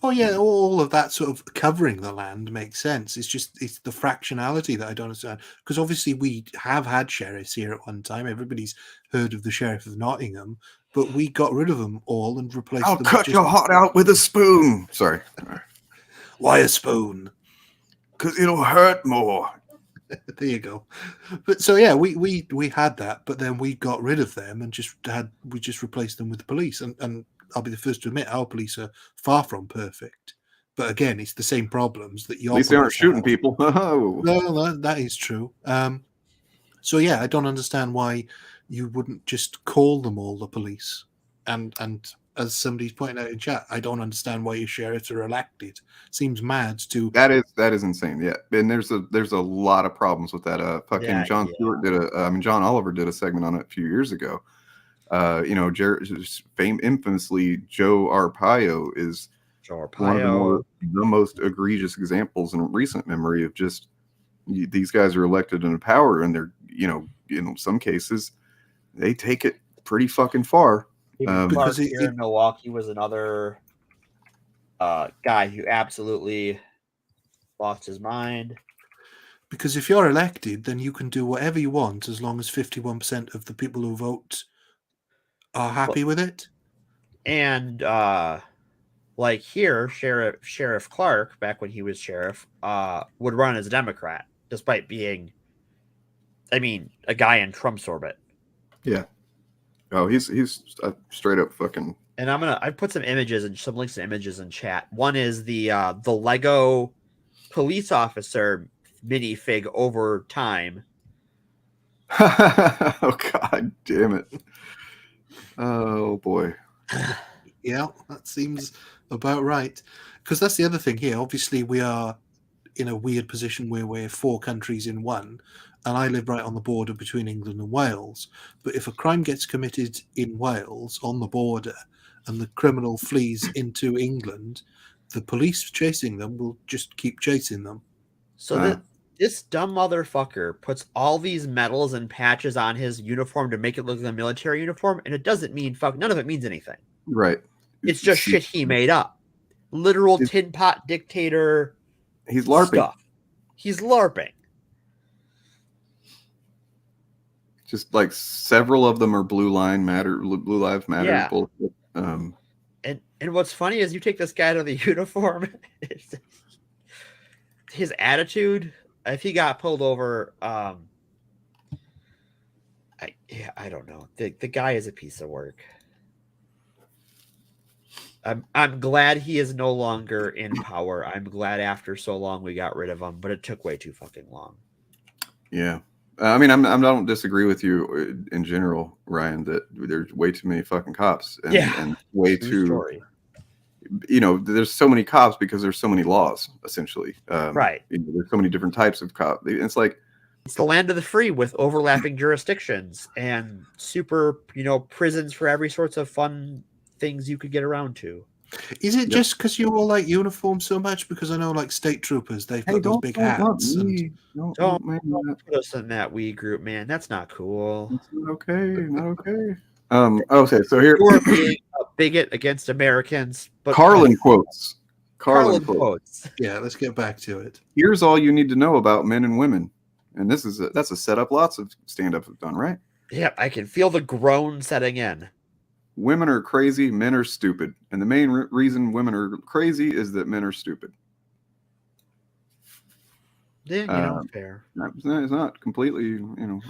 Oh yeah, all of that sort of covering the land makes sense. It's the fractionality that I don't understand. Because obviously we have had sheriffs here at one time. Everybody's heard of the Sheriff of Nottingham, but we got rid of them all and replaced them. I'll cut your heart out with a spoon. Sorry. Why a spoon? Because it'll hurt more. There you go. But so yeah, we had that, but then we got rid of them and we just replaced them with the police. And I'll be the first to admit our police are far from perfect. But again, it's the same problems that your At least they aren't shooting people. No, that is true. So yeah, I don't understand why you wouldn't just call them all the police. And as somebody's pointing out in chat, I don't understand why your sheriffs are elected. Seems mad to. That is insane. Yeah, and there's a lot of problems with that. Fucking John Stewart John Oliver did a segment on it a few years ago. Infamously, Joe Arpaio is one of the most egregious examples in recent memory of just these guys are elected into power, and they're in some cases they take it pretty fucking far. Because here in Milwaukee was another guy who absolutely lost his mind. Because if you're elected, then you can do whatever you want as long as 51% of the people who vote are happy with it. And like here, Sheriff Clark, back when he was sheriff, would run as a Democrat, despite being, a guy in Trump's orbit. Yeah. Oh, he's a straight up fucking. And I put some images and some links to images in chat. One is the Lego police officer minifig over time. Oh God damn it! Oh boy. Yeah, that seems about right. Because that's the other thing here. Obviously, we are in a weird position where we're 4 countries in one. And I live right on the border between England and Wales. But if a crime gets committed in Wales on the border and the criminal flees into England, the police chasing them will just keep chasing them. So this dumb motherfucker puts all these medals and patches on his uniform to make it look like a military uniform, and it doesn't mean none of it means anything. Right. It's just shit he made up. Literal tin pot dictator. He's LARPing. Stuff. He's LARPing. Just like several of them are Blue Lives Matter. Yeah. Bullshit. And what's funny is you take this guy to the uniform, his attitude. If he got pulled over, I don't know. The guy is a piece of work. I'm glad he is no longer in power. I'm glad after so long we got rid of him, but it took way too fucking long. Yeah. I don't disagree with you in general, Ryan, that there's way too many fucking cops and way too, story. There's so many cops because there's so many laws, essentially. Right. There's so many different types of cops. It's like, it's the land of the free with overlapping jurisdictions and super, prisons for every sorts of fun things you could get around to. Is it just because you all like uniforms so much? Because I know, like, state troopers, they've got those big hats. Don't put us in that we group, man. That's not cool. It's not okay. Not okay. Okay, so here you're being a bigot against Americans. But Carlin quotes Carlin quote. quotes. Yeah, let's get back to it. Here's all you need to know about men and women. And that's a setup lots of stand-ups have done, right? Yep, I can feel the groan setting in. Women are crazy, men are stupid. And the main reason women are crazy is that men are stupid. Yeah, fair. It's not completely,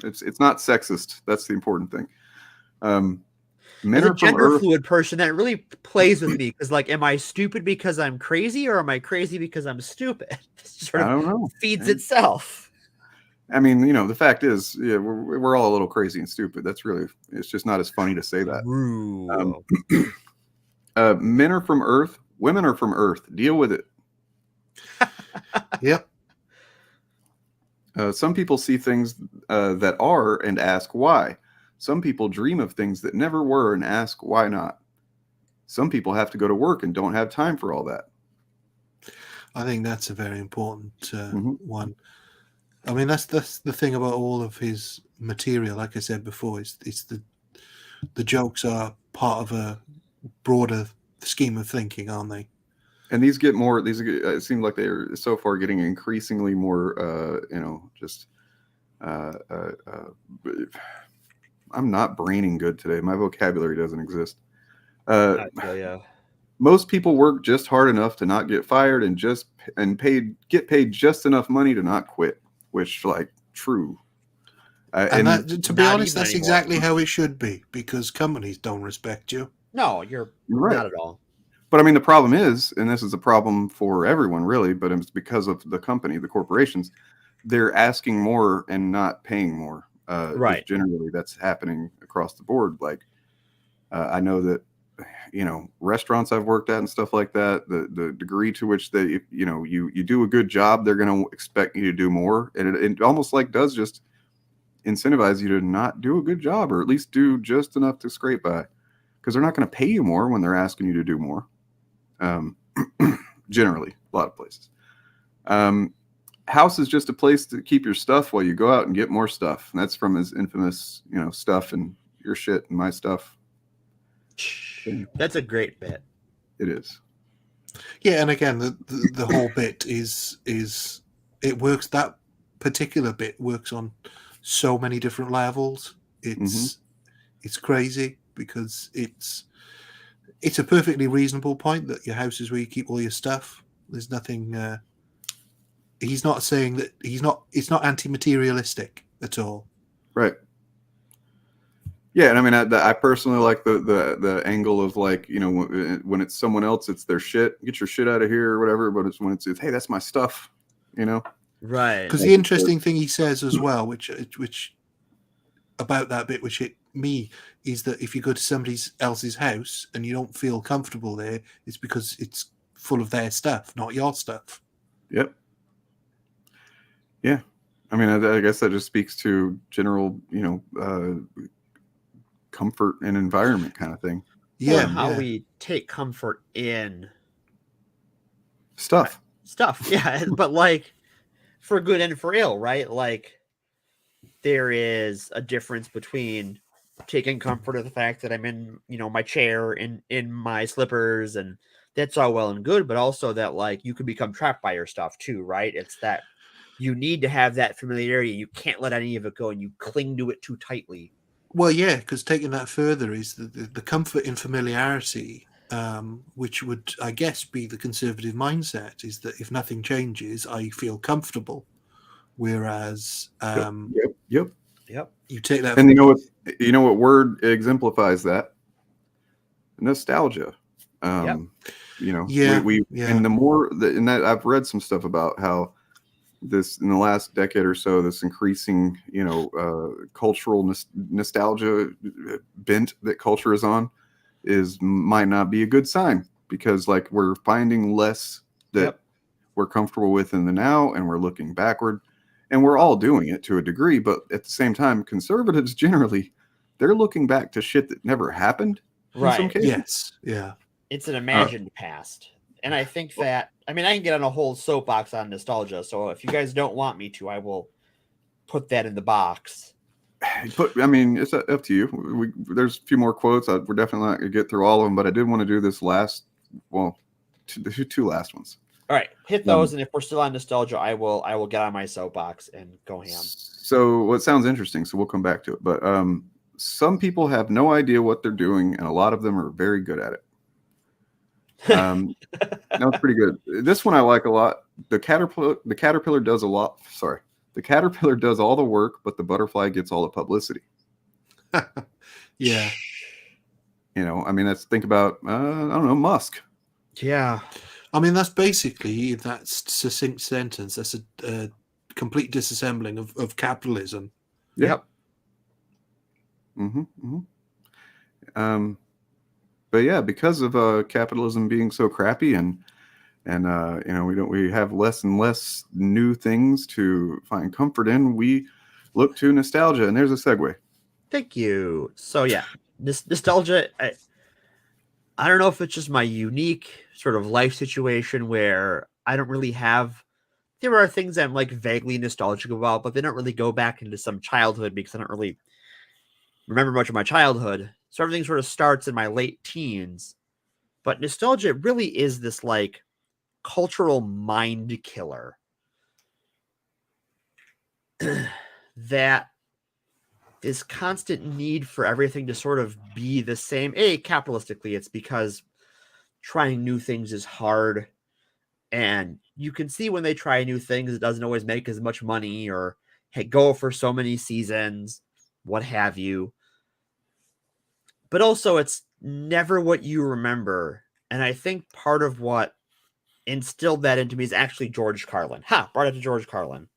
it's not sexist. That's the important thing. Men As a are from gender Earth. fluid person, that really plays with me because, like, am I stupid because I'm crazy, or am I crazy because I'm stupid? It sort of I don't know. feeds itself. I mean, the fact is, yeah, we're all a little crazy and stupid. It's just not as funny to say that. Men are from Earth. Women are from Earth. Deal with it. Yep. Some people see things that are and ask why. Some people dream of things that never were and ask why not. Some people have to go to work and don't have time for all that. I think that's a very important one. I mean, that's the thing about all of his material. Like I said before, it's the jokes are part of a broader scheme of thinking, aren't they? And these get more. It seems like they're so far getting increasingly more. I'm not braining good today. My vocabulary doesn't exist. I feel ya. Most people work just hard enough to not get fired and get paid just enough money to not quit. Which, like, true. To be honest, that's exactly how it should be, because companies don't respect you. No, you're right. Not at all. But I mean, the problem is, and this is a problem for everyone really, but it's because of the company, the corporations, they're asking more and not paying more. Right. Generally, that's happening across the board. Like, I know that, restaurants I've worked at and stuff like that, the degree to which they, you do a good job, they're going to expect you to do more. And it almost like does just incentivize you to not do a good job, or at least do just enough to scrape by, because they're not going to pay you more when they're asking you to do more. Generally, a lot of places. House is just a place to keep your stuff while you go out and get more stuff. And that's from his infamous, stuff and your shit and my stuff. That's a great bit. It is. Yeah, and again, the whole bit is it works. That particular bit works on so many different levels. It's crazy because it's a perfectly reasonable point that your house is where you keep all your stuff. There's nothing. He's not saying that it's not anti-materialistic at all. Right. Yeah, and I mean, I personally like the angle of, like, when it's someone else, it's their shit. Get your shit out of here or whatever. But it's when it's hey, that's my stuff. Right. Because the interesting thing he says as well, which about that bit, which hit me, is that if you go to somebody else's house and you don't feel comfortable there, it's because it's full of their stuff, not your stuff. Yep. Yeah. I mean, I guess that just speaks to general, comfort and environment kind of thing. Yeah. How we take comfort in stuff. Yeah. But, like, for good and for ill, right? Like, there is a difference between taking comfort of the fact that I'm in, my chair, in my slippers, and that's all well and good, but also that, like, you can become trapped by your stuff too, right? It's that you need to have that familiarity. You can't let any of it go, and you cling to it too tightly. Well, yeah, because taking that further is the comfort in familiarity, which would, I guess, be the conservative mindset, is that if nothing changes, I feel comfortable. Whereas, Yep. You take that, and you know what word exemplifies that? Nostalgia. We and the more and that I've read some stuff about how this in the last decade or so, this increasing, cultural nostalgia bent that culture is on might not be a good sign, because, like, we're finding less that we're comfortable with in the now, and we're looking backward, and we're all doing it to a degree. But at the same time, conservatives generally, they're looking back to shit that never happened. Right. In some cases. Yes. Yeah. It's an imagined past. And I think that, I mean, I can get on a whole soapbox on nostalgia. So if you guys don't want me to, I will put that in the box. But I mean, it's up to there's a few more quotes. We're definitely not going to get through all of them, but I did want to do this last, two last ones. All right, hit those, and if we're still on nostalgia, I will get on my soapbox and go ham. So what sounds interesting, so we'll come back to it. But some people have no idea what they're doing, and a lot of them are very good at it. That was pretty good. This one I like a lot. The caterpillar does a lot. Sorry. The caterpillar does all the work, but the butterfly gets all the publicity. Yeah. You know, I mean, let's think about, I don't know, Musk. Yeah. I mean, that's basically that succinct sentence. That's a complete disassembling of capitalism. Yep. But yeah, because of capitalism being so crappy and you know, we have less and less new things to find comfort in, we look to nostalgia, and there's a segue. Thank you. So yeah, this nostalgia, I don't know if it's just my unique sort of life situation where I don't really have, there are things I'm like vaguely nostalgic about, but they don't really go back into some childhood because I don't really remember much of my childhood. So everything sort of starts in my late teens. But nostalgia really is this like cultural mind killer that this constant need for everything to sort of be the same. Capitalistically, it's because trying new things is hard. And you can see when they try new things, it doesn't always make as much money or go for so many seasons, what have you. But also, it's never what you remember. And I think part of what instilled that into me is actually George Carlin. Brought it to George Carlin.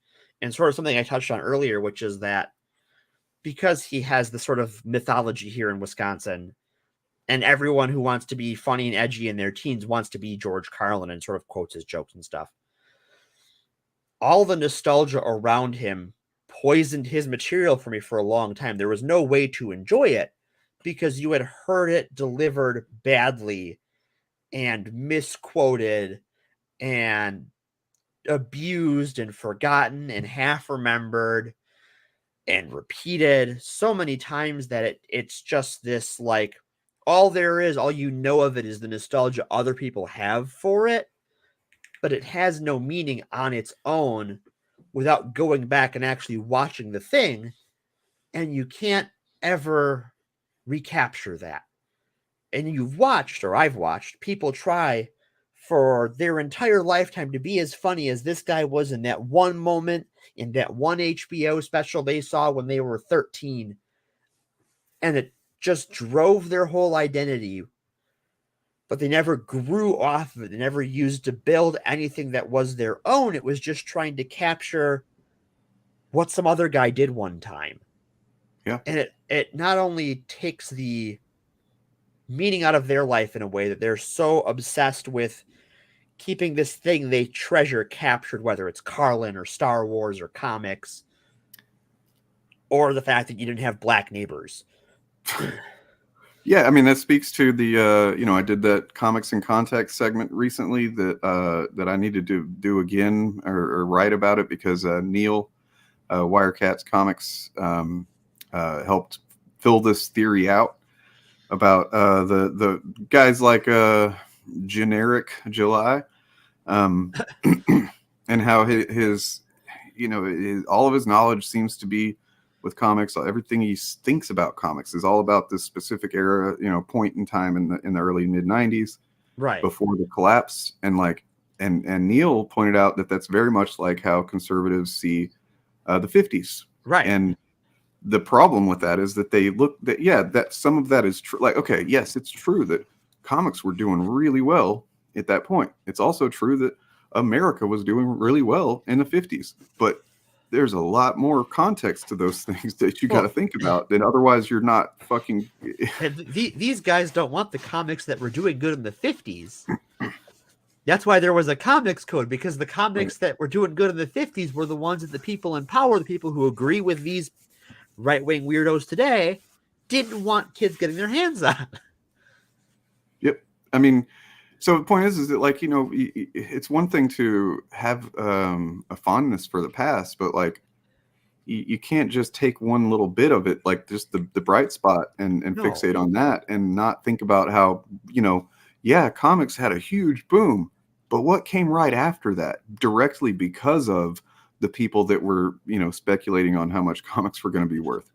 And sort of something I touched on earlier, which is that because he has the sort of mythology here in Wisconsin, and everyone who wants to be funny and edgy in their teens wants to be George Carlin and sort of quotes his jokes and stuff. All the nostalgia around him poisoned his material for me for a long time. There was no way to enjoy it because you had heard it delivered badly and misquoted and abused and forgotten and half remembered and repeated so many times that it's just this like all you know of it is the nostalgia other people have for it, but it has no meaning on its own without going back and actually watching the thing, and you can't ever recapture that. And you've watched, or I've watched, people try for their entire lifetime to be as funny as this guy was in that one moment in that one HBO special they saw when they were 13. And it just drove their whole identity. But they never grew off of it. They never used to build anything that was their own. It was just trying to capture what some other guy did one time. Yeah. And it not only takes the meaning out of their life in a way that they're so obsessed with keeping this thing they treasure captured, whether it's Carlin or Star Wars or comics, or the fact that you didn't have black neighbors. Yeah, I mean, that speaks to the, you know, I did that comics in context segment recently that I needed to do again or write about it because Neil, Wirecats Comics, helped fill this theory out about the guys like Generic July, and how his you know, all of his knowledge seems to be with comics. Everything he thinks about comics is all about this specific era, you know, point in time in the early mid 90s, right before the collapse. And like, and Neil pointed out that that's very much like how conservatives see the 50s. Right. And the problem with that is that they look that, yeah, that some of that is true. Like, okay, yes, it's true that comics were doing really well at that point. It's also true that America was doing really well in the 50s, but there's a lot more context to those things that you got to think about. Then otherwise you're not fucking. These guys don't want the comics that were doing good in the 50s. That's why there was a comics code, because the comics that were doing good in the 50s were the ones that the people in power, the people who agree with these right-wing weirdos today, didn't want kids getting their hands on. Yep. I mean, so the point is that, like, you know, it's one thing to have a fondness for the past, but like you can't just take one little bit of it, like just the bright spot and fixate on that and not think about how, you know, yeah, comics had a huge boom, but what came right after that, directly because of the people that were, speculating on how much comics were going to be worth?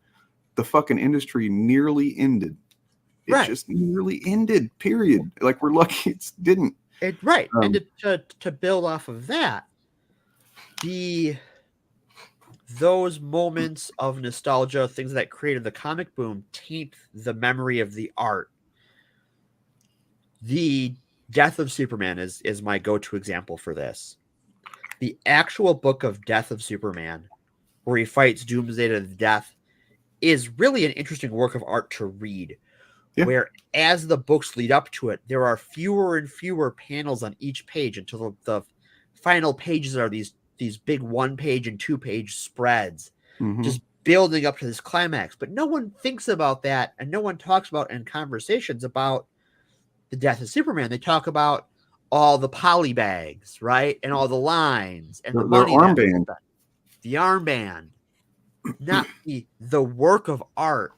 The fucking industry nearly ended. It Right. just nearly ended, period. Like, we're lucky it didn't. Right. And to build off of that, those moments of nostalgia, things that created the comic boom, taint the memory of the art. The Death of Superman is my go-to example for this. The actual book of Death of Superman, where he fights Doomsday to the death, is really an interesting work of art to read. Yeah. Where as the books lead up to it, there are fewer and fewer panels on each page until the final pages are these big 1-page and 2-page spreads, just building up to this climax. But no one thinks about that, and no one talks about in conversations about the Death of Superman. They talk about all the poly bags, right, and all the lines and the Their money that armband. the armband, not the work of art.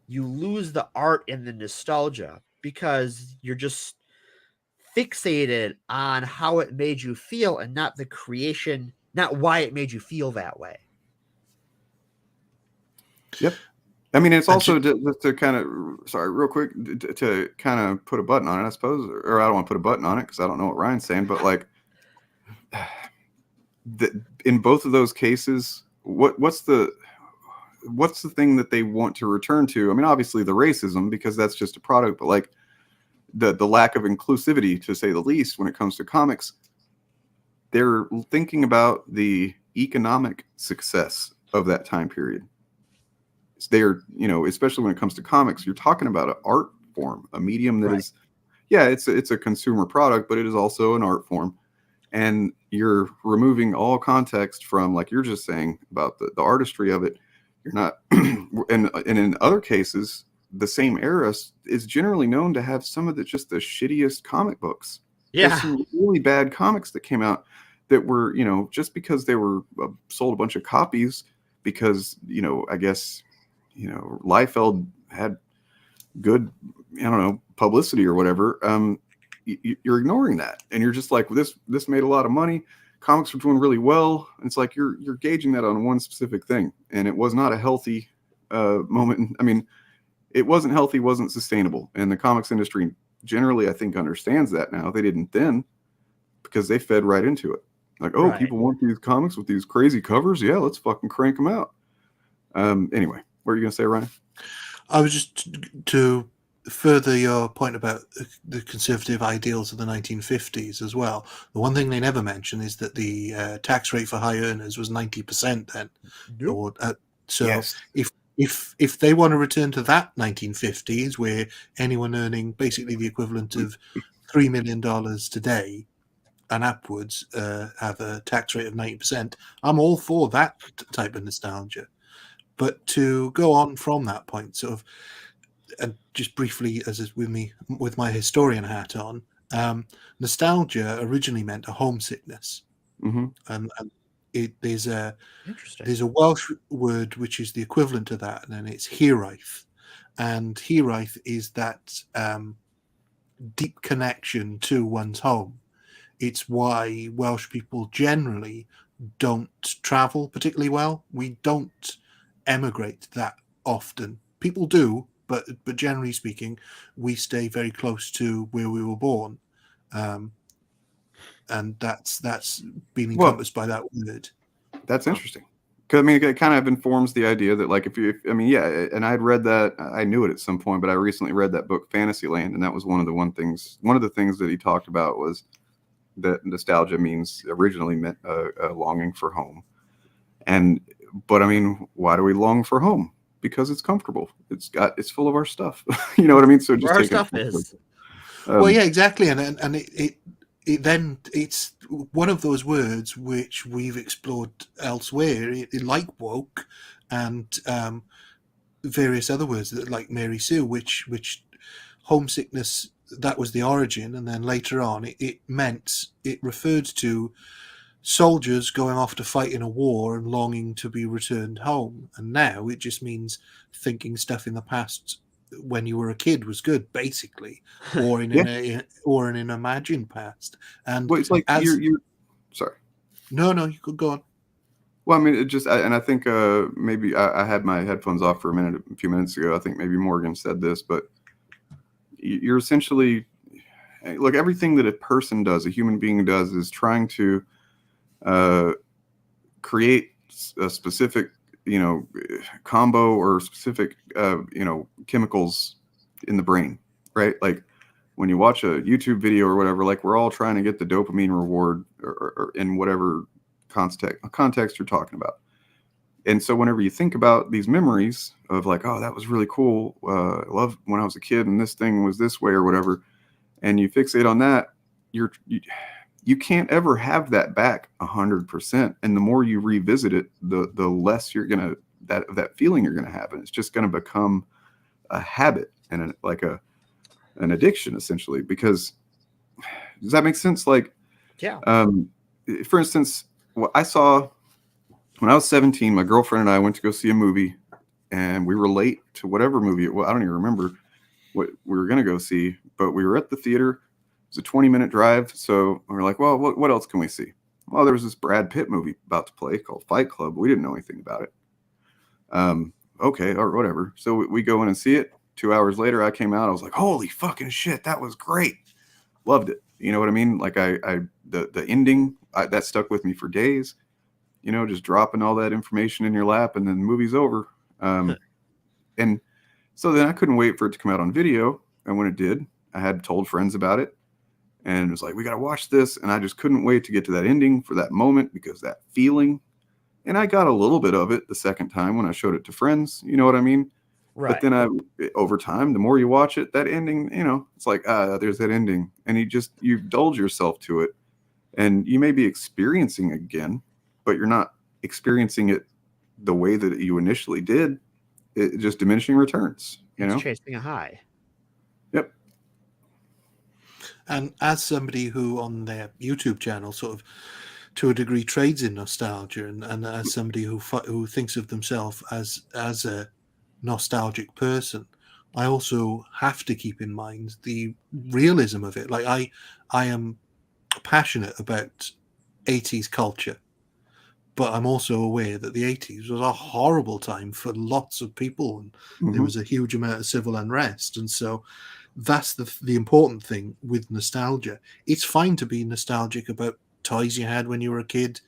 You lose the art and the nostalgia because you're just fixated on how it made you feel and not the creation, not why it made you feel that way. Yep. I mean, it's also just to kind of, sorry, real quick, to kind of put a button on it, I suppose, or I don't want to put a button on it because I don't know what Ryan's saying, but like, in both of those cases, what's the thing that they want to return to? I mean, obviously the racism, because that's just a product, but like the lack of inclusivity, to say the least, when it comes to comics. They're thinking about the economic success of that time period. They're, especially when it comes to comics, you're talking about an art form, a medium that is, yeah, it's a consumer product, but it is also an art form. And you're removing all context from, like you're just saying, about the artistry of it. You're not, and in other cases, the same era is generally known to have some of the shittiest comic books. Yeah. There's some really bad comics that came out that were, just because they were sold a bunch of copies because, I guess, Liefeld had good, publicity or whatever. You're ignoring that, and you're just like, this made a lot of money. Comics were doing really well. And it's like you're gauging that on one specific thing, and it was not a healthy moment. I mean, it wasn't healthy, wasn't sustainable, and the comics industry generally, I think, understands that now. They didn't then, because they fed right into it. Like, oh, people want these comics with these crazy covers. Yeah, let's fucking crank them out. Anyway, what are you gonna say, Ryan? I was just to further your point about the conservative ideals of the 1950s as well. The one thing they never mention is that the tax rate for high earners was 90% then. Nope. So yes. if they want to return to that 1950s, where anyone earning basically the equivalent of $3 million today and upwards have a tax rate of 90%, I'm all for that type of nostalgia. But to go on from that point, sort of, and just briefly, as is with my historian hat on, nostalgia originally meant a homesickness, and there's a Welsh word which is the equivalent to that, and it's hiraeth, and hiraeth is that deep connection to one's home. It's why Welsh people generally don't travel particularly well. We don't emigrate that often. People do, but generally speaking, we stay very close to where we were born, and that's been encompassed by that word. That's interesting, because I mean, it kind of informs the idea that, like, and I'd read that, I knew it at some point, but I recently read that book Fantasyland, and that was one of the things that he talked about was that nostalgia originally meant a longing for home. But I mean, why do we long for home? Because it's comfortable. It's full of our stuff. You know what I mean? So just our stuff is. Well, yeah, exactly, and it then it's one of those words which we've explored elsewhere, like woke, and various other words like Mary Sue, which homesickness, that was the origin, and then later on it referred to soldiers going off to fight in a war and longing to be returned home, and now it just means thinking stuff in the past when you were a kid was good, basically, or in an imagined past. And well, it's like you're sorry. No, you could go on. Well, I mean, I think maybe I had my headphones off for a few minutes ago. I think maybe Morgan said this, but you're essentially, look, everything that a person does, a human being does, is trying to create a specific, combo or specific, chemicals in the brain, right? Like when you watch a YouTube video or whatever, like we're all trying to get the dopamine reward or in whatever context you're talking about. And so whenever you think about these memories of like, oh, that was really cool. I love when I was a kid and this thing was this way or whatever. And you fixate on that, you can't ever have that back 100%. And the more you revisit it, the less you're going to, that feeling you're going to have. And it's just going to become a habit and an addiction essentially, because does that make sense? Like, yeah. For instance, what I saw when I was 17, my girlfriend and I went to go see a movie, and we were late to whatever movie it was. I don't even remember what we were going to go see, but we were at the theater. It was a 20-minute drive. So we were like, well, what else can we see? Well, there was this Brad Pitt movie about to play called Fight Club. We didn't know anything about it. Okay, or whatever. So we go in and see it. 2 hours later, I came out. I was like, holy fucking shit, that was great. Loved it. You know what I mean? Like the ending, that stuck with me for days. Just dropping all that information in your lap and then the movie's over. And so then I couldn't wait for it to come out on video. And when it did, I had told friends about it. And it was like, we got to watch this. And I just couldn't wait to get to that ending for that moment, because that feeling. And I got a little bit of it the second time when I showed it to friends. You know what I mean? Right. But then over time, the more you watch it, that ending, it's like, there's that ending. And you indulge yourself to it. And you may be experiencing again, but you're not experiencing it the way that you initially did. It just diminishing returns, It's chasing a high. Yep. And as somebody who on their YouTube channel sort of to a degree trades in nostalgia, and as somebody who thinks of themselves as a nostalgic person, I also have to keep in mind the realism of it. Like I am passionate about 80s culture, but I'm also aware that the 80s was a horrible time for lots of people, and there was a huge amount of civil unrest. And so that's the important thing with nostalgia. It's fine to be nostalgic about toys you had when you were a kid,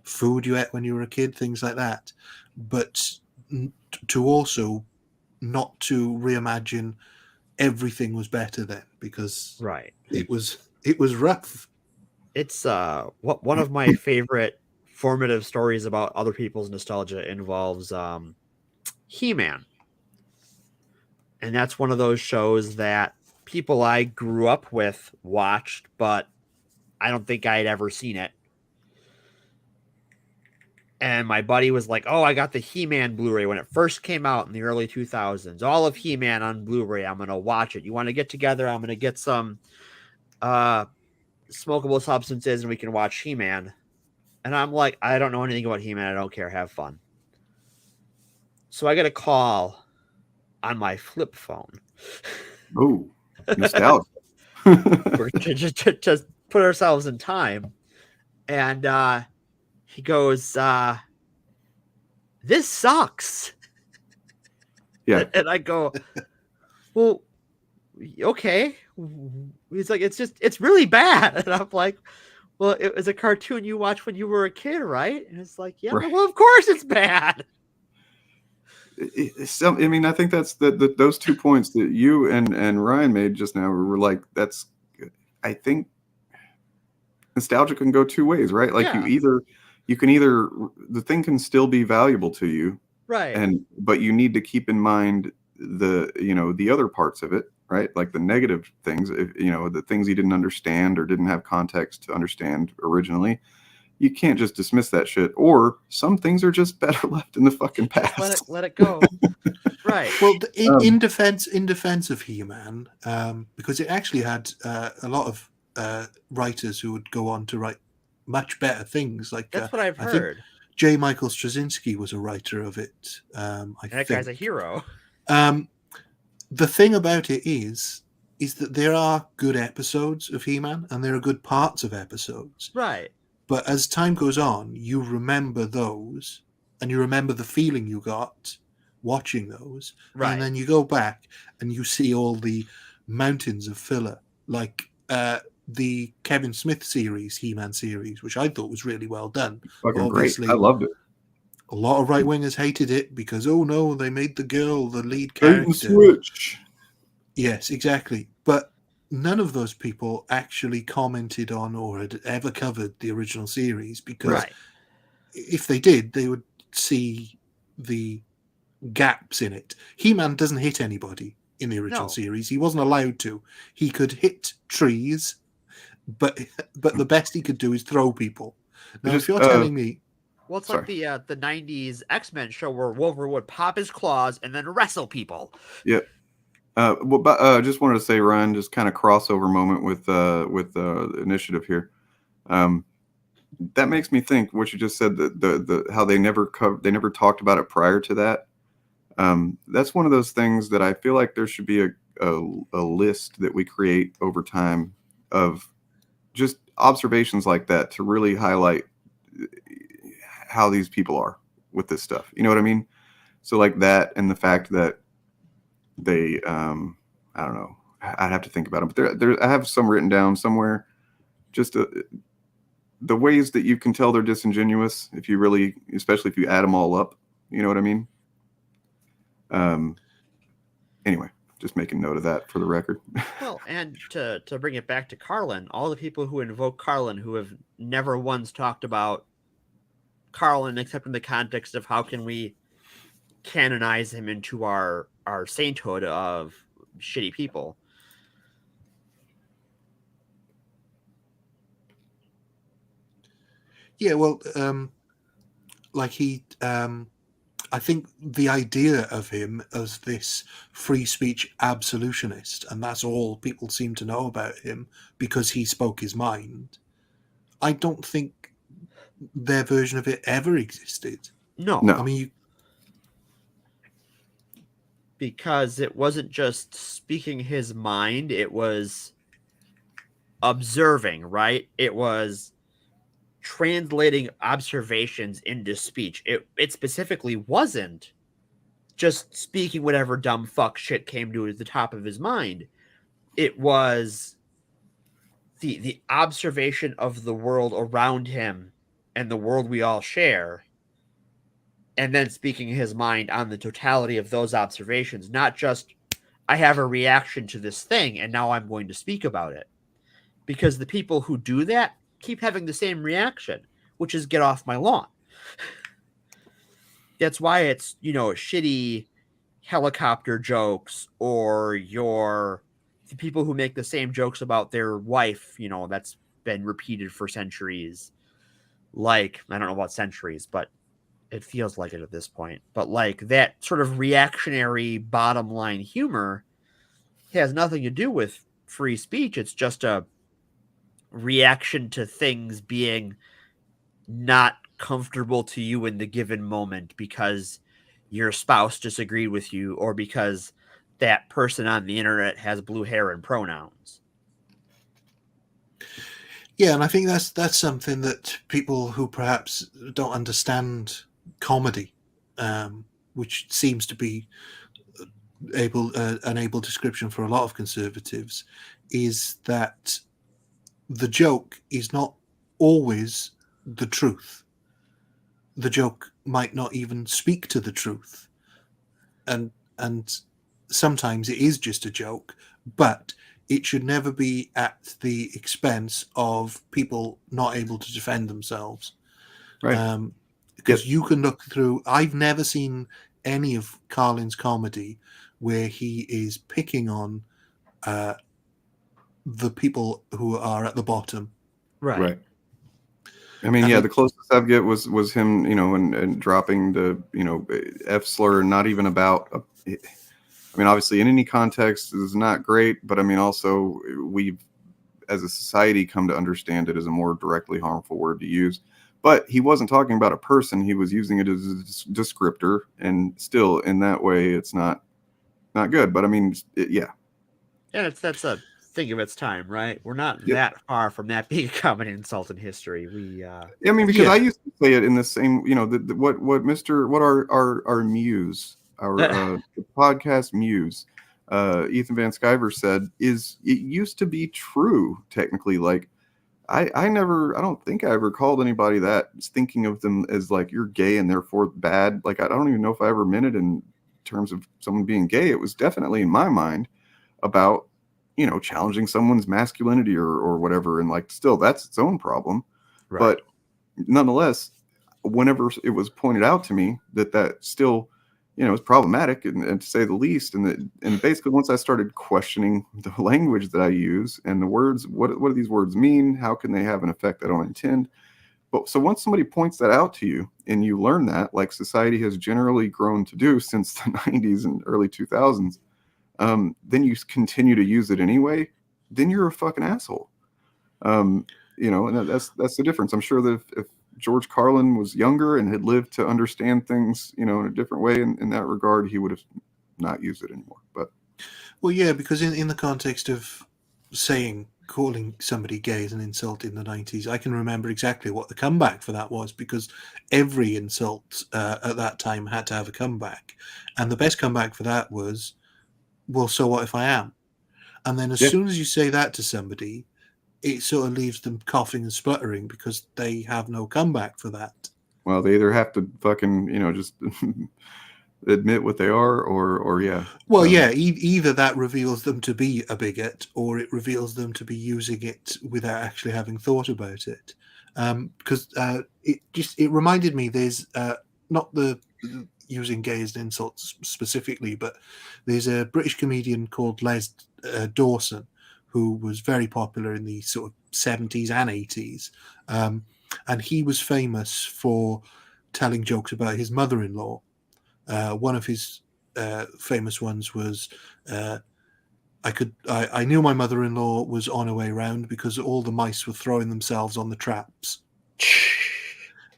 food you ate when you were a kid, things like that. But to also not to reimagine everything was better then, because right, it was rough. It's one of my favorite formative stories about other people's nostalgia involves He-Man. And that's one of those shows that people I grew up with watched, but I don't think I had ever seen it. And my buddy was like, oh, I got the He-Man Blu-ray when it first came out in the early 2000s. All of He-Man on Blu-ray. I'm going to watch it. You want to get together? I'm going to get some smokable substances and we can watch He-Man. And I'm like, I don't know anything about He-Man. I don't care. Have fun. So I get a call on my flip phone. Oh, nostalgia. just put ourselves in time. And he goes, this sucks. Yeah. And I go, well, okay. He's like, it's really bad. And I'm like, well, it was a cartoon you watched when you were a kid, right? And it's like, yeah, right. Well, of course it's bad. I mean, I think that's those 2 points that you and Ryan made just now were like, that's, I think nostalgia can go two ways, right? Like you can either the thing can still be valuable to you, right? But you need to keep in mind the other parts of it, right? Like the negative things, the things you didn't understand or didn't have context to understand originally. You can't just dismiss that shit. Or some things are just better left in the fucking past. Just let it go. Right. Well, in defense of He-Man, because it actually had a lot of writers who would go on to write much better things. Like that's what I've heard. I think J. Michael Straczynski was a writer of it. That guy's a hero. the thing about it is that there are good episodes of He-Man and there are good parts of episodes. Right. But as time goes on, you remember those and you remember the feeling you got watching those. Right. And then you go back and you see all the mountains of filler, like the Kevin Smith series, He-Man series, which I thought was really well done. Fucking great. I loved it. A lot of right-wingers hated it because, oh no, they made the girl the lead Bait and character. switch. Yes, exactly. But none of those people actually commented on or had ever covered the original series, because if they did, they would see the gaps in it. He-Man doesn't hit anybody in the original series. He wasn't allowed to. He could hit trees, but the best he could do is throw people. Now, if you're telling me... Well, it's like the 90s X-Men show where Wolverine would pop his claws and then wrestle people. Yeah. Just wanted to say, Ryan, just kind of crossover moment with initiative here. That makes me think what you just said, the how they never talked about it prior to that. That's one of those things that I feel like there should be a list that we create over time of just observations like that to really highlight how these people are with this stuff. You know what I mean? So like that, and the fact that they, I don't know, I'd have to think about them, but I have some written down somewhere, just the ways that you can tell they're disingenuous if you really, especially if you add them all up, you know what I mean? Anyway, just making note of that for the record. Well, and to bring it back to Carlin, all the people who invoke Carlin who have never once talked about Carlin except in the context of how can we canonize him into our sainthood of shitty people. Yeah, well, like he, I think the idea of him as this free speech absolutionist, and that's all people seem to know about him because he spoke his mind, I don't think their version of it ever existed. No. I mean, because it wasn't just speaking his mind, it was observing, right? It was translating observations into speech. It specifically wasn't just speaking whatever dumb fuck shit came to the top of his mind. It was the observation of the world around him and the world we all share, and then speaking his mind on the totality of those observations, not just, I have a reaction to this thing and now I'm going to speak about it. Because the people who do that keep having the same reaction, which is get off my lawn. That's why it's, shitty helicopter jokes, or the people who make the same jokes about their wife, that's been repeated for centuries. Like, I don't know about centuries, but it feels like it at this point. But like that sort of reactionary bottom line humor has nothing to do with free speech. It's just a reaction to things being not comfortable to you in the given moment because your spouse disagreed with you, or because that person on the internet has blue hair and pronouns. Yeah, and I think that's something that people who perhaps don't understand comedy, which seems to be an able description for a lot of conservatives, is that the joke is not always the truth. The joke might not even speak to the truth, and sometimes it is just a joke, but it should never be at the expense of people not able to defend themselves. Right. Because you can look through, I've never seen any of Carlin's comedy where he is picking on the people who are at the bottom. Right. I mean, the closest I've get was him, and dropping the, F slur, not even about, I mean, obviously in any context is not great, but I mean, also we've, as a society, come to understand it as a more directly harmful word to use. But he wasn't talking about a person. He was using it as a descriptor. And still, in that way, it's not not good. But I mean, yeah. And that's a thing of its time, right? We're not Yep. that far from that being a common insult in history. I mean, because I used to say it in the same, what our muse, the podcast muse, Ethan Van Sciver said it used to be true technically. Like I don't think I ever called anybody that, thinking of them as like you're gay and therefore bad. Like I don't even know if I ever meant it in terms of someone being gay. It was definitely in my mind about challenging someone's masculinity or whatever, and like still that's its own problem. Right. But nonetheless, whenever it was pointed out to me that still is problematic and to say the least, and basically once I started questioning the language that I use and the words, what do these words mean, how can they have an effect I don't intend. But so once somebody points that out to you and you learn that, like society has generally grown to do since the 90s and early 2000s, then you continue to use it anyway, then you're a fucking asshole. And that's the difference. I'm sure that if George Carlin was younger and had lived to understand things, in a different way in that regard, he would have not used it anymore. But well, yeah, because in the context of calling somebody gay as an insult in the 90s, I can remember exactly what the comeback for that was, because every insult at that time had to have a comeback, and the best comeback for that was, well, so what if I am? And then as soon as you say that to somebody, it sort of leaves them coughing and spluttering because they have no comeback for that. Well, they either have to fucking, just admit what they are or yeah. Well, either that reveals them to be a bigot, or it reveals them to be using it without actually having thought about it. Because it reminded me, there's not the using gay as an insult specifically, but there's a British comedian called Les Dawson, who was very popular in the sort of 70s and 80s. And he was famous for telling jokes about his mother-in-law. One of his famous ones was, I knew my mother-in-law was on her way round because all the mice were throwing themselves on the traps.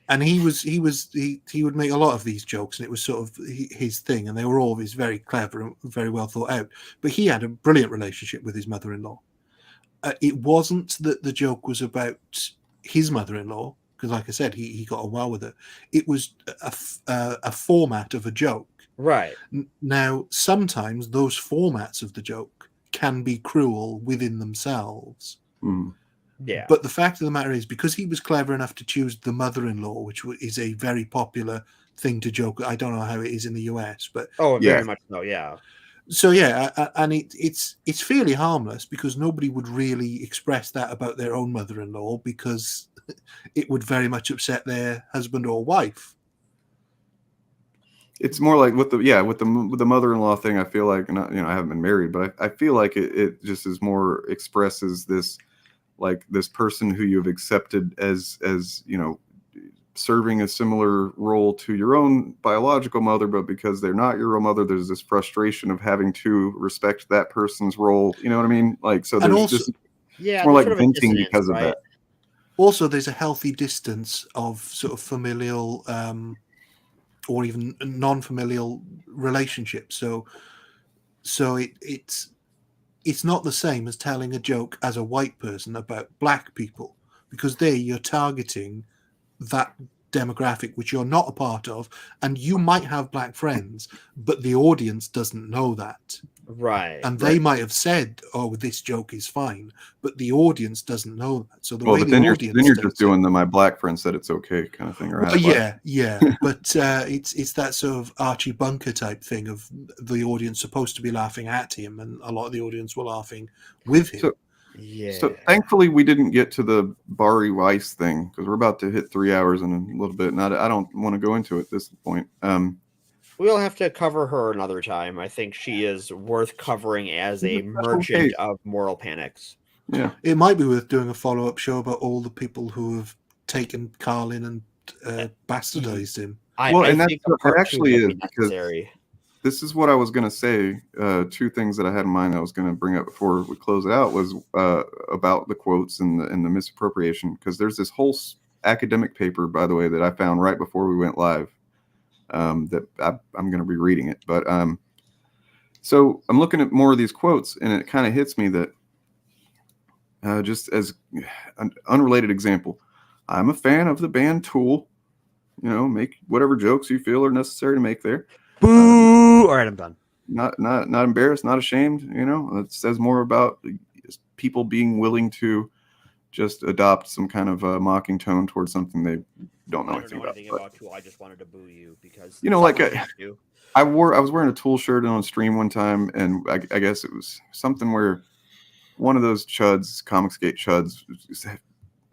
And he would make a lot of these jokes, and it was sort of his thing, and they were always very clever and very well thought out. But he had a brilliant relationship with his mother-in-law. It wasn't that the joke was about his mother-in-law, because, like I said, he got on well with her. It was a format of a joke. Right. Now, sometimes those formats of the joke can be cruel within themselves. Mm. Yeah. But the fact of the matter is, because he was clever enough to choose the mother-in-law, which is a very popular thing to joke. I don't know how it is in the US, but very much so. Yeah. So and it's fairly harmless, because nobody would really express that about their own mother-in-law, because it would very much upset their husband or wife. It's more like with the mother-in-law thing. I feel like, I haven't been married, but I feel like it just is more expresses this, like this person who you have accepted as serving a similar role to your own biological mother, but because they're not your own mother, there's this frustration of having to respect that person's role. You know what I mean? Like, so there's also, just it's more like venting because of that. Also, there's a healthy distance of sort of familial or even non-familial relationships. So it's not the same as telling a joke as a white person about black people, because there you're targeting that demographic which you're not a part of, and you might have black friends, but the audience doesn't know that. Right. And they might have said, "Oh, this joke is fine," but the audience doesn't know that. So But then you're just doing the "my black friend said it's okay" kind of thing, or yeah. But it's that sort of Archie Bunker type thing of the audience supposed to be laughing at him, and a lot of the audience were laughing with him. So thankfully we didn't get to the Bari Weiss thing, because we're about to hit 3 hours in a little bit, and I don't want to go into it at this point. We'll have to cover her another time. I think she is worth covering as a merchant of moral panics. Yeah, it might be worth doing a follow-up show about all the people who have taken Carlin and bastardized him. That actually is, because this is what I was going to say. Two things that I had in mind that I was going to bring up before we close it out was about the quotes and the misappropriation, because there's this whole academic paper, by the way, that I found right before we went live. That I'm going to be reading it, but So I'm looking at more of these quotes, and it kind of hits me that just as an unrelated example, I'm a fan of the band Tool. You know, make whatever jokes you feel are necessary to make there. Boo! All right, I'm done. Not embarrassed, not ashamed. You know, it says more about people being willing to just adopt some kind of mocking tone towards something they don't know anything about. About Tool. I just wanted to boo you because You know, like I to. was wearing a Tool shirt on a stream one time, and I guess it was something where one of those chuds, Comicsgate chuds,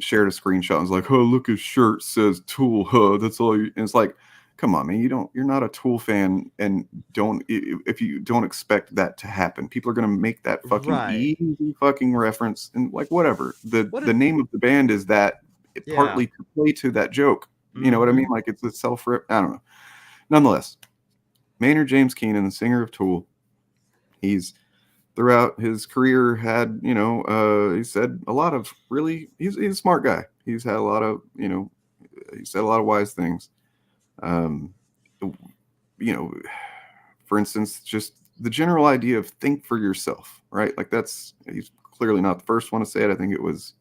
shared a screenshot and was like, "Oh, look, his shirt says Tool. Huh, that's all." And it's like, come on, man, you're not a Tool fan, and if you don't expect that to happen, people are gonna make that fucking easy fucking reference and like whatever. The name of the band is that partly to play to that joke. You know what I mean? Like it's a I don't know. Nonetheless, Maynard James Keenan, the singer of Tool, he's throughout his career had, you know, he said a lot of he's a smart guy. He's had a lot of, you know, he said a lot of wise things. You know, for instance, just the general idea of think for yourself, right? Like he's clearly not the first one to say it. I think it was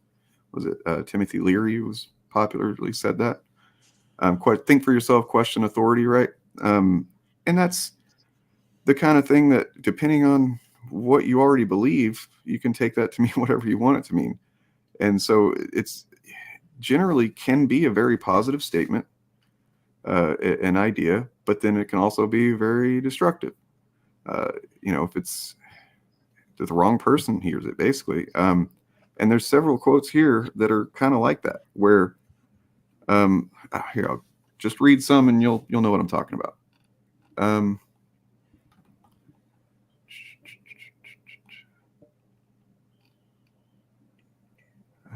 Timothy Leary who was popularly said that. Think for yourself, question authority, right? And that's the kind of thing that, depending on what you already believe, you can take that to mean whatever you want it to mean. And so it's generally can be a very positive statement, an idea, but then it can also be very destructive. You know, if the wrong person hears it, basically. And there's several quotes here that are kind of like that, where here, I'll just read some and you'll know what I'm talking about.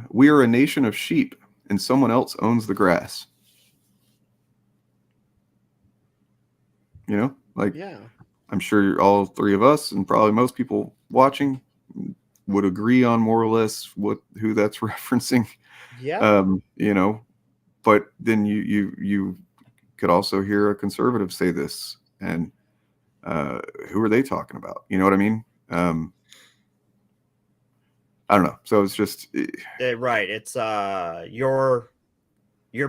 We are a nation of sheep, and someone else owns the grass. You know, like, I'm sure all three of us and probably most people watching would agree on more or less who that's referencing. Yeah. You know, but then you could also hear a conservative say this, and who are they talking about? You know what I mean? I don't know. So it's just right. It's your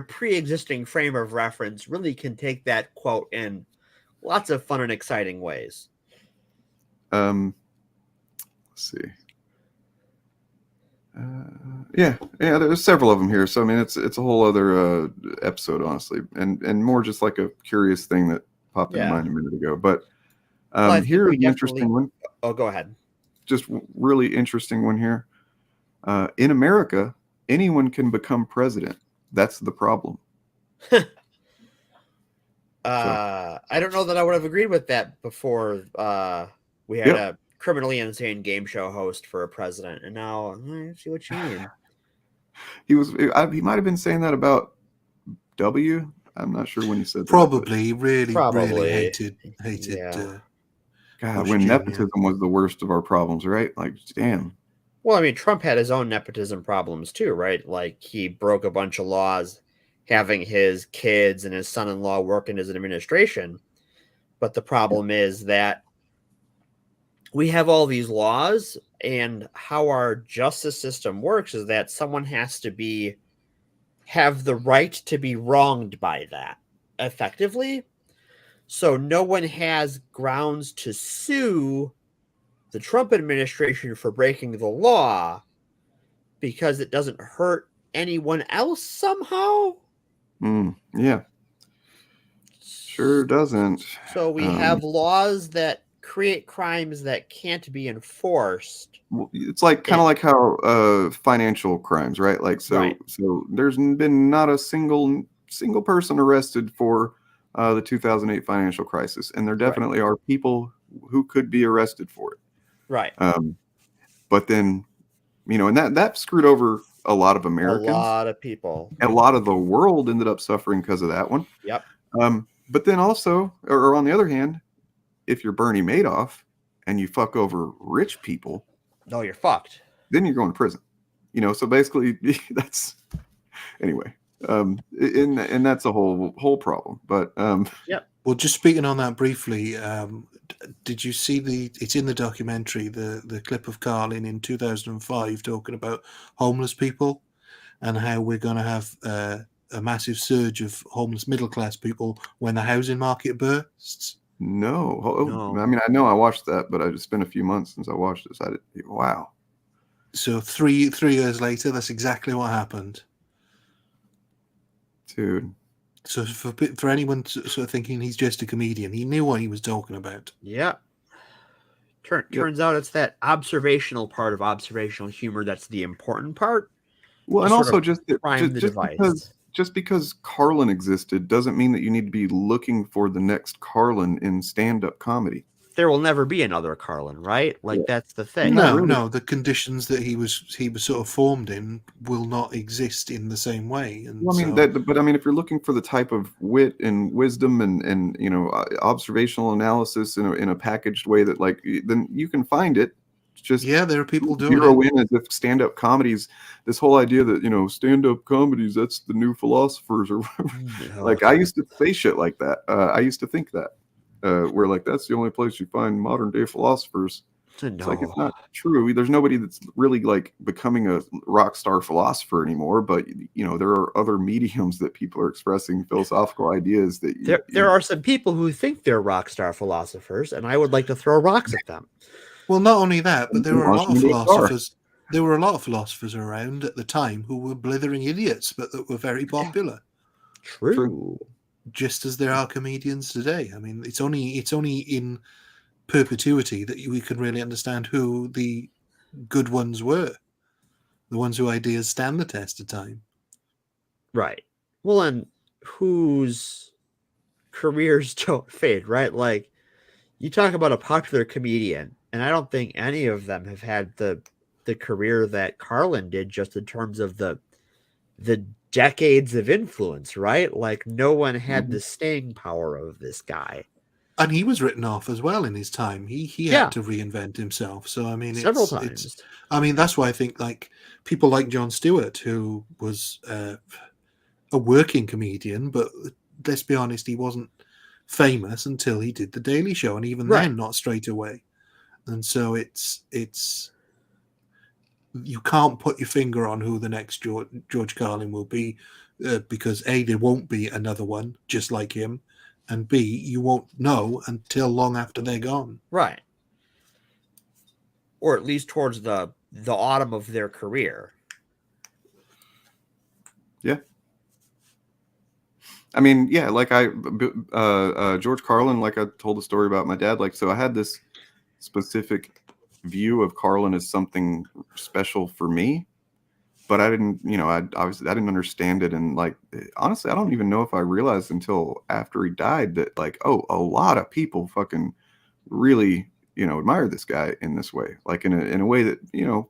pre-existing frame of reference really can take that quote in lots of fun and exciting ways. Let's see. Yeah, there's several of them here. So I mean, it's a whole other episode, honestly, and more just like a curious thing that popped in mind a minute ago. But here's an interesting one. Oh, go ahead. Just really interesting one here. In America, anyone can become president. That's the problem. I don't know that I would have agreed with that before we had a criminally insane game show host for a president, and now I see what you mean. He might have been saying that about W. I'm not sure when he said probably that. Really hated. God, when nepotism was the worst of our problems, right? Like, damn. Well, I mean, Trump had his own nepotism problems too, right? Like he broke a bunch of laws, having his kids and his son-in-law work in his administration. But the problem is that we have all these laws, and how our justice system works is that someone has to have the right to be wronged by that effectively. So no one has grounds to sue the Trump administration for breaking the law because it doesn't hurt anyone else somehow. Yeah. Sure doesn't. So we have laws that create crimes that can't be enforced. It's like kind of like how financial crimes, right? Like so there's been not a single person arrested for the 2008 financial crisis, and there definitely are people who could be arrested for it. Right. But then, you know, and that screwed over a lot of Americans. A lot of people. A lot of the world ended up suffering because of that one. Yep. But then also, or on the other hand, if you're Bernie Madoff and you fuck over rich people, no, you're fucked. Then you're going to prison. You know, so basically that's anyway. And that's a whole problem. But yep. Well, just speaking on that briefly, did you see it's in the documentary, the clip of Carlin in 2005 talking about homeless people and how we're going to have a massive surge of homeless middle class people when the housing market bursts? No. No. I mean, I know I watched that, but it's been a few months since I watched this. Wow. So three years later, that's exactly what happened. Dude. So for anyone sort of thinking he's just a comedian, he knew what he was talking about. Yeah. Turns out it's that observational part of observational humor that's the important part. Well, and also device. just because Carlin existed doesn't mean that you need to be looking for the next Carlin in stand-up comedy. There will never be another Carlin, right? Like that's the thing. No, the conditions that he was sort of formed in will not exist in the same way. And well, I mean but I mean, if you're looking for the type of wit and wisdom and observational analysis in a packaged way that then you can find it. Just there are people doing zero in as if stand-up comedies, this whole idea that stand-up comedies, that's the new philosophers or whatever. Like I used to say shit like that. I used to think that where that's the only place you find modern day philosophers. It's like it's not true. There's nobody that's really becoming a rock star philosopher anymore, but there are other mediums that people are expressing philosophical ideas that there are some people who think they're rock star philosophers, and I would like to throw rocks at them. Well, not only that, but there were a lot of philosophers. There were a lot of philosophers around at the time who were blithering idiots, but that were very popular. True. Just as there are comedians today. I mean, it's only in perpetuity that we can really understand who the good ones were, the ones whose ideas stand the test of time. Right. Well, and whose careers don't fade, right? Like, you talk about a popular comedian, and I don't think any of them have had the career that Carlin did, just in terms of the decades of influence, right? Like, no one had the staying power of this guy. And he was written off as well in his time. He had to reinvent himself. So I mean, several times. I mean, that's why I think people like Jon Stewart, who was a working comedian, but let's be honest, he wasn't famous until he did the Daily Show, and even then, not straight away. And so it's you can't put your finger on who the next George Carlin will be, because A, there won't be another one just like him, and B, you won't know until long after they're gone. Right. Or at least towards the autumn of their career. Yeah. I mean, yeah, George Carlin, like I told the story about my dad, so I had this specific view of Carlin as something special for me, but I didn't, I didn't understand it. And honestly, I don't even know if I realized until after he died that a lot of people fucking really, admire this guy in this way, in a way that, no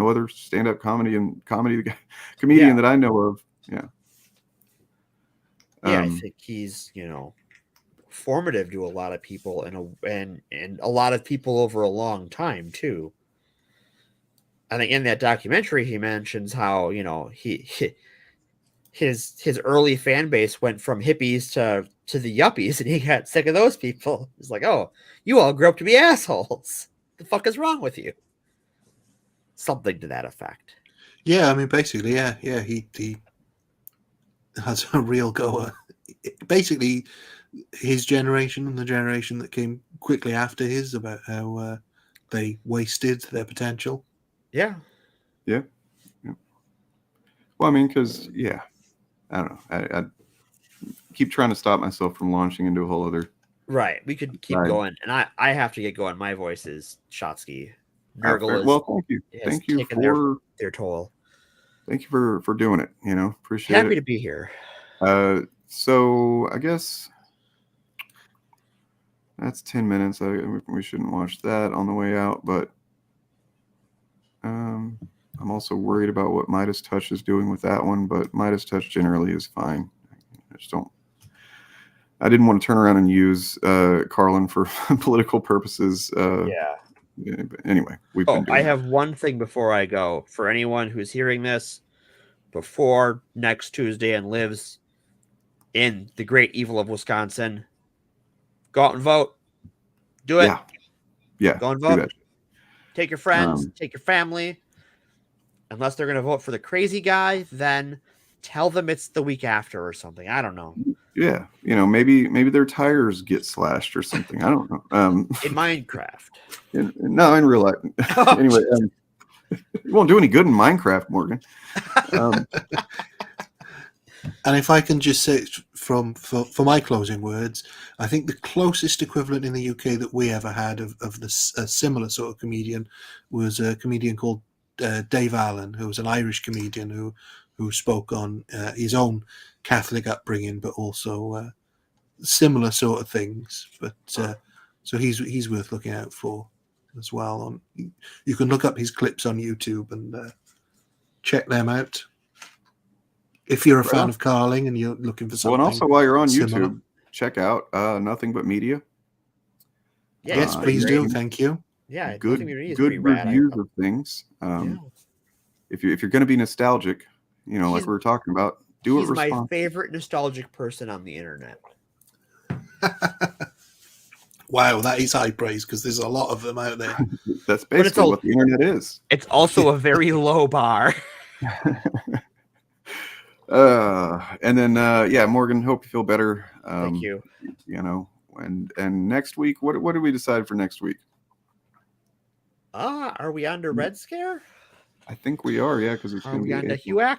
other stand-up comedian that I know of. Yeah. I think he's, formative to a lot of people and a lot of people over a long time too. I think in that documentary he mentions how his early fan base went from hippies to the yuppies, and he got sick of those people. He's like, oh, you all grew up to be assholes. The fuck is wrong with you? Something to that effect. Yeah, I mean, basically, yeah, he has a real go. Basically, his generation and the generation that came quickly after his, about how they wasted their potential. Yeah. Yeah. Well, I mean, because I don't know. I keep trying to stop myself from launching into a whole other. Right. We could keep going, and I have to get going. My voice is shot ski. Well, thank you. Thank you for their toll. Thank you for doing it. Appreciate it. Happy to be here. So I guess that's 10 minutes. We shouldn't watch that on the way out, but I'm also worried about what Midas Touch is doing with that one, but Midas Touch generally is fine. I didn't want to turn around and use Carlin for political purposes. But anyway, I have one thing before I go. For anyone who's hearing this before next Tuesday and lives in the great evil of Wisconsin. Go out and vote. Do it. Yeah. Go and do vote. that. Take your friends, take your family. Unless they're going to vote for the crazy guy, then tell them it's the week after or something. I don't know. Yeah, maybe their tires get slashed or something. I don't know. In Minecraft. No, in real life. Anyway, it won't do any good in Minecraft, Morgan. And if I can just say for my closing words, I think the closest equivalent in the UK that we ever had of a similar sort of comedian was a comedian called Dave Allen, who was an Irish comedian who spoke on his own Catholic upbringing, but also similar sort of things. But so he's worth looking out for as well. You can look up his clips on YouTube and check them out. If you're a fan of Carlin and you're looking for something. Well, and also while you're on similar. YouTube, check out Nothing But Media. Yes, please do. Thank you. Yeah, good reviews of things. If you're going to be nostalgic, like we were talking about, do it responsibly. He's my favorite nostalgic person on the internet. Wow, that is high praise because there's a lot of them out there. That's basically what the internet is. It's also a very low bar. And then Morgan, hope you feel better. Thank you. And next week, what did we decide for next week? Are we on to Red Scare? I think we are, yeah, because it's going to be on to HUAC?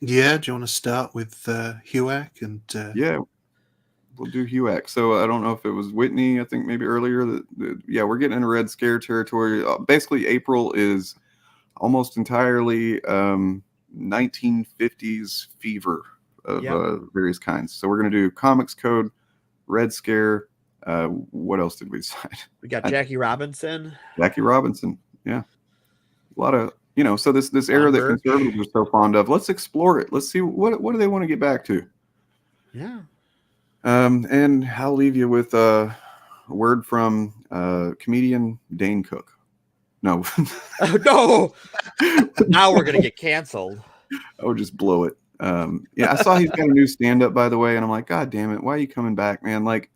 Yeah, do you want to start with HUAC? And yeah, we'll do HUAC. So I don't know if it was Whitney, I think maybe earlier we're getting into Red Scare territory. Basically, April is almost entirely 1950s fever of various kinds. So we're going to do Comics Code, Red Scare. What else did we decide? We got Jackie Robinson. Jackie Robinson, yeah. A lot of, so this era that conservatives are so fond of, let's explore it. Let's see what do they want to get back to. Yeah. And I'll leave you with a word from comedian Dane Cook. No. No. Now we're going to get canceled. I would just blow it. I saw he's got a new stand-up, by the way, and I'm like, God damn it, why are you coming back, man? Like,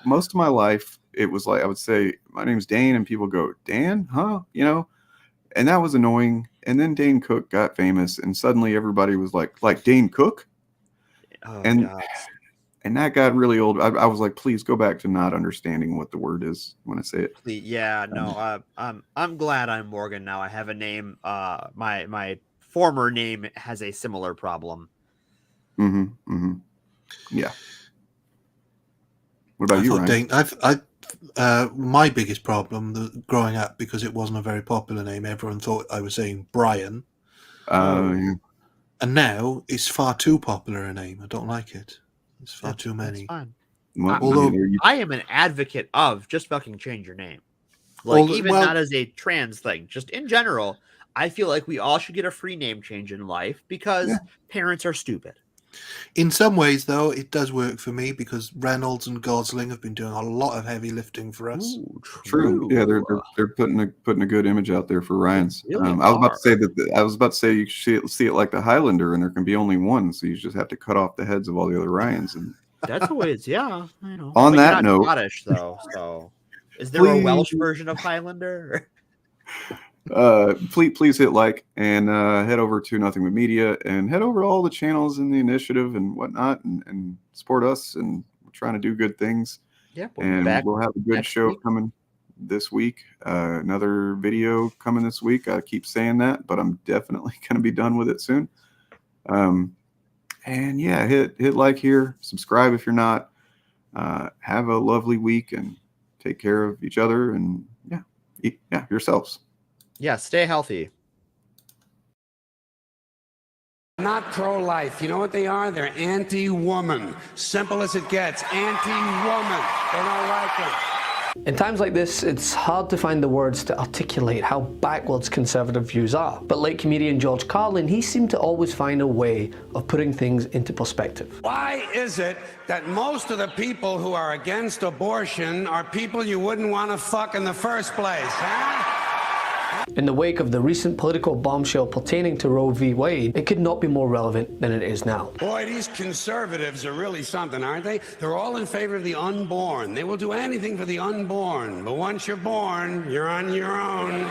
most of my life, it was like I would say, my name's Dane, and people go, Dan, huh? And that was annoying. And then Dane Cook got famous, and suddenly everybody was like Dane Cook? Oh, and that got really old. I was like, please go back to not understanding what the word is when I say it. Yeah, no, I'm glad I'm Morgan now. I have a name. My former name has a similar problem. Yeah. What about you, Ryan? My biggest problem growing up, because it wasn't a very popular name, everyone thought I was saying Brian. Yeah. And now it's far too popular a name. I don't like it. It's far too many. Fine. Although I am an advocate of just fucking change your name. Not as a trans thing, just in general, I feel like we all should get a free name change in life because parents are stupid. In some ways, though, it does work for me because Reynolds and Gosling have been doing a lot of heavy lifting for us. Ooh, true. Yeah, they're putting a good image out there for Ryan's. Really I was about to say you should see it like the Highlander, and there can be only one, so you just have to cut off the heads of all the other Ryans. And that's the way it's. Yeah, I know. On that note, Scottish though. So, is there a Welsh version of Highlander? Please hit like and head over to Nothing But Media and head over to all the channels in the initiative and whatnot and support us, and we're trying to do good things. Yeah, we'll have a good show coming this week. Another video coming this week. I keep saying that, but I'm definitely going to be done with it soon. And yeah, hit like here, subscribe if you're not. Have a lovely week and take care of each other and yourselves. Yeah, stay healthy. Not pro-life. You know what they are? They're anti-woman. Simple as it gets. Anti-woman. They don't like it. In times like this, it's hard to find the words to articulate how backwards conservative views are. But like comedian George Carlin, he seemed to always find a way of putting things into perspective. Why is it that most of the people who are against abortion are people you wouldn't want to fuck in the first place, huh? In the wake of the recent political bombshell pertaining to Roe v. Wade, it could not be more relevant than it is now. Boy, these conservatives are really something, aren't they? They're all in favor of the unborn. They will do anything for the unborn. But once you're born, you're on your own.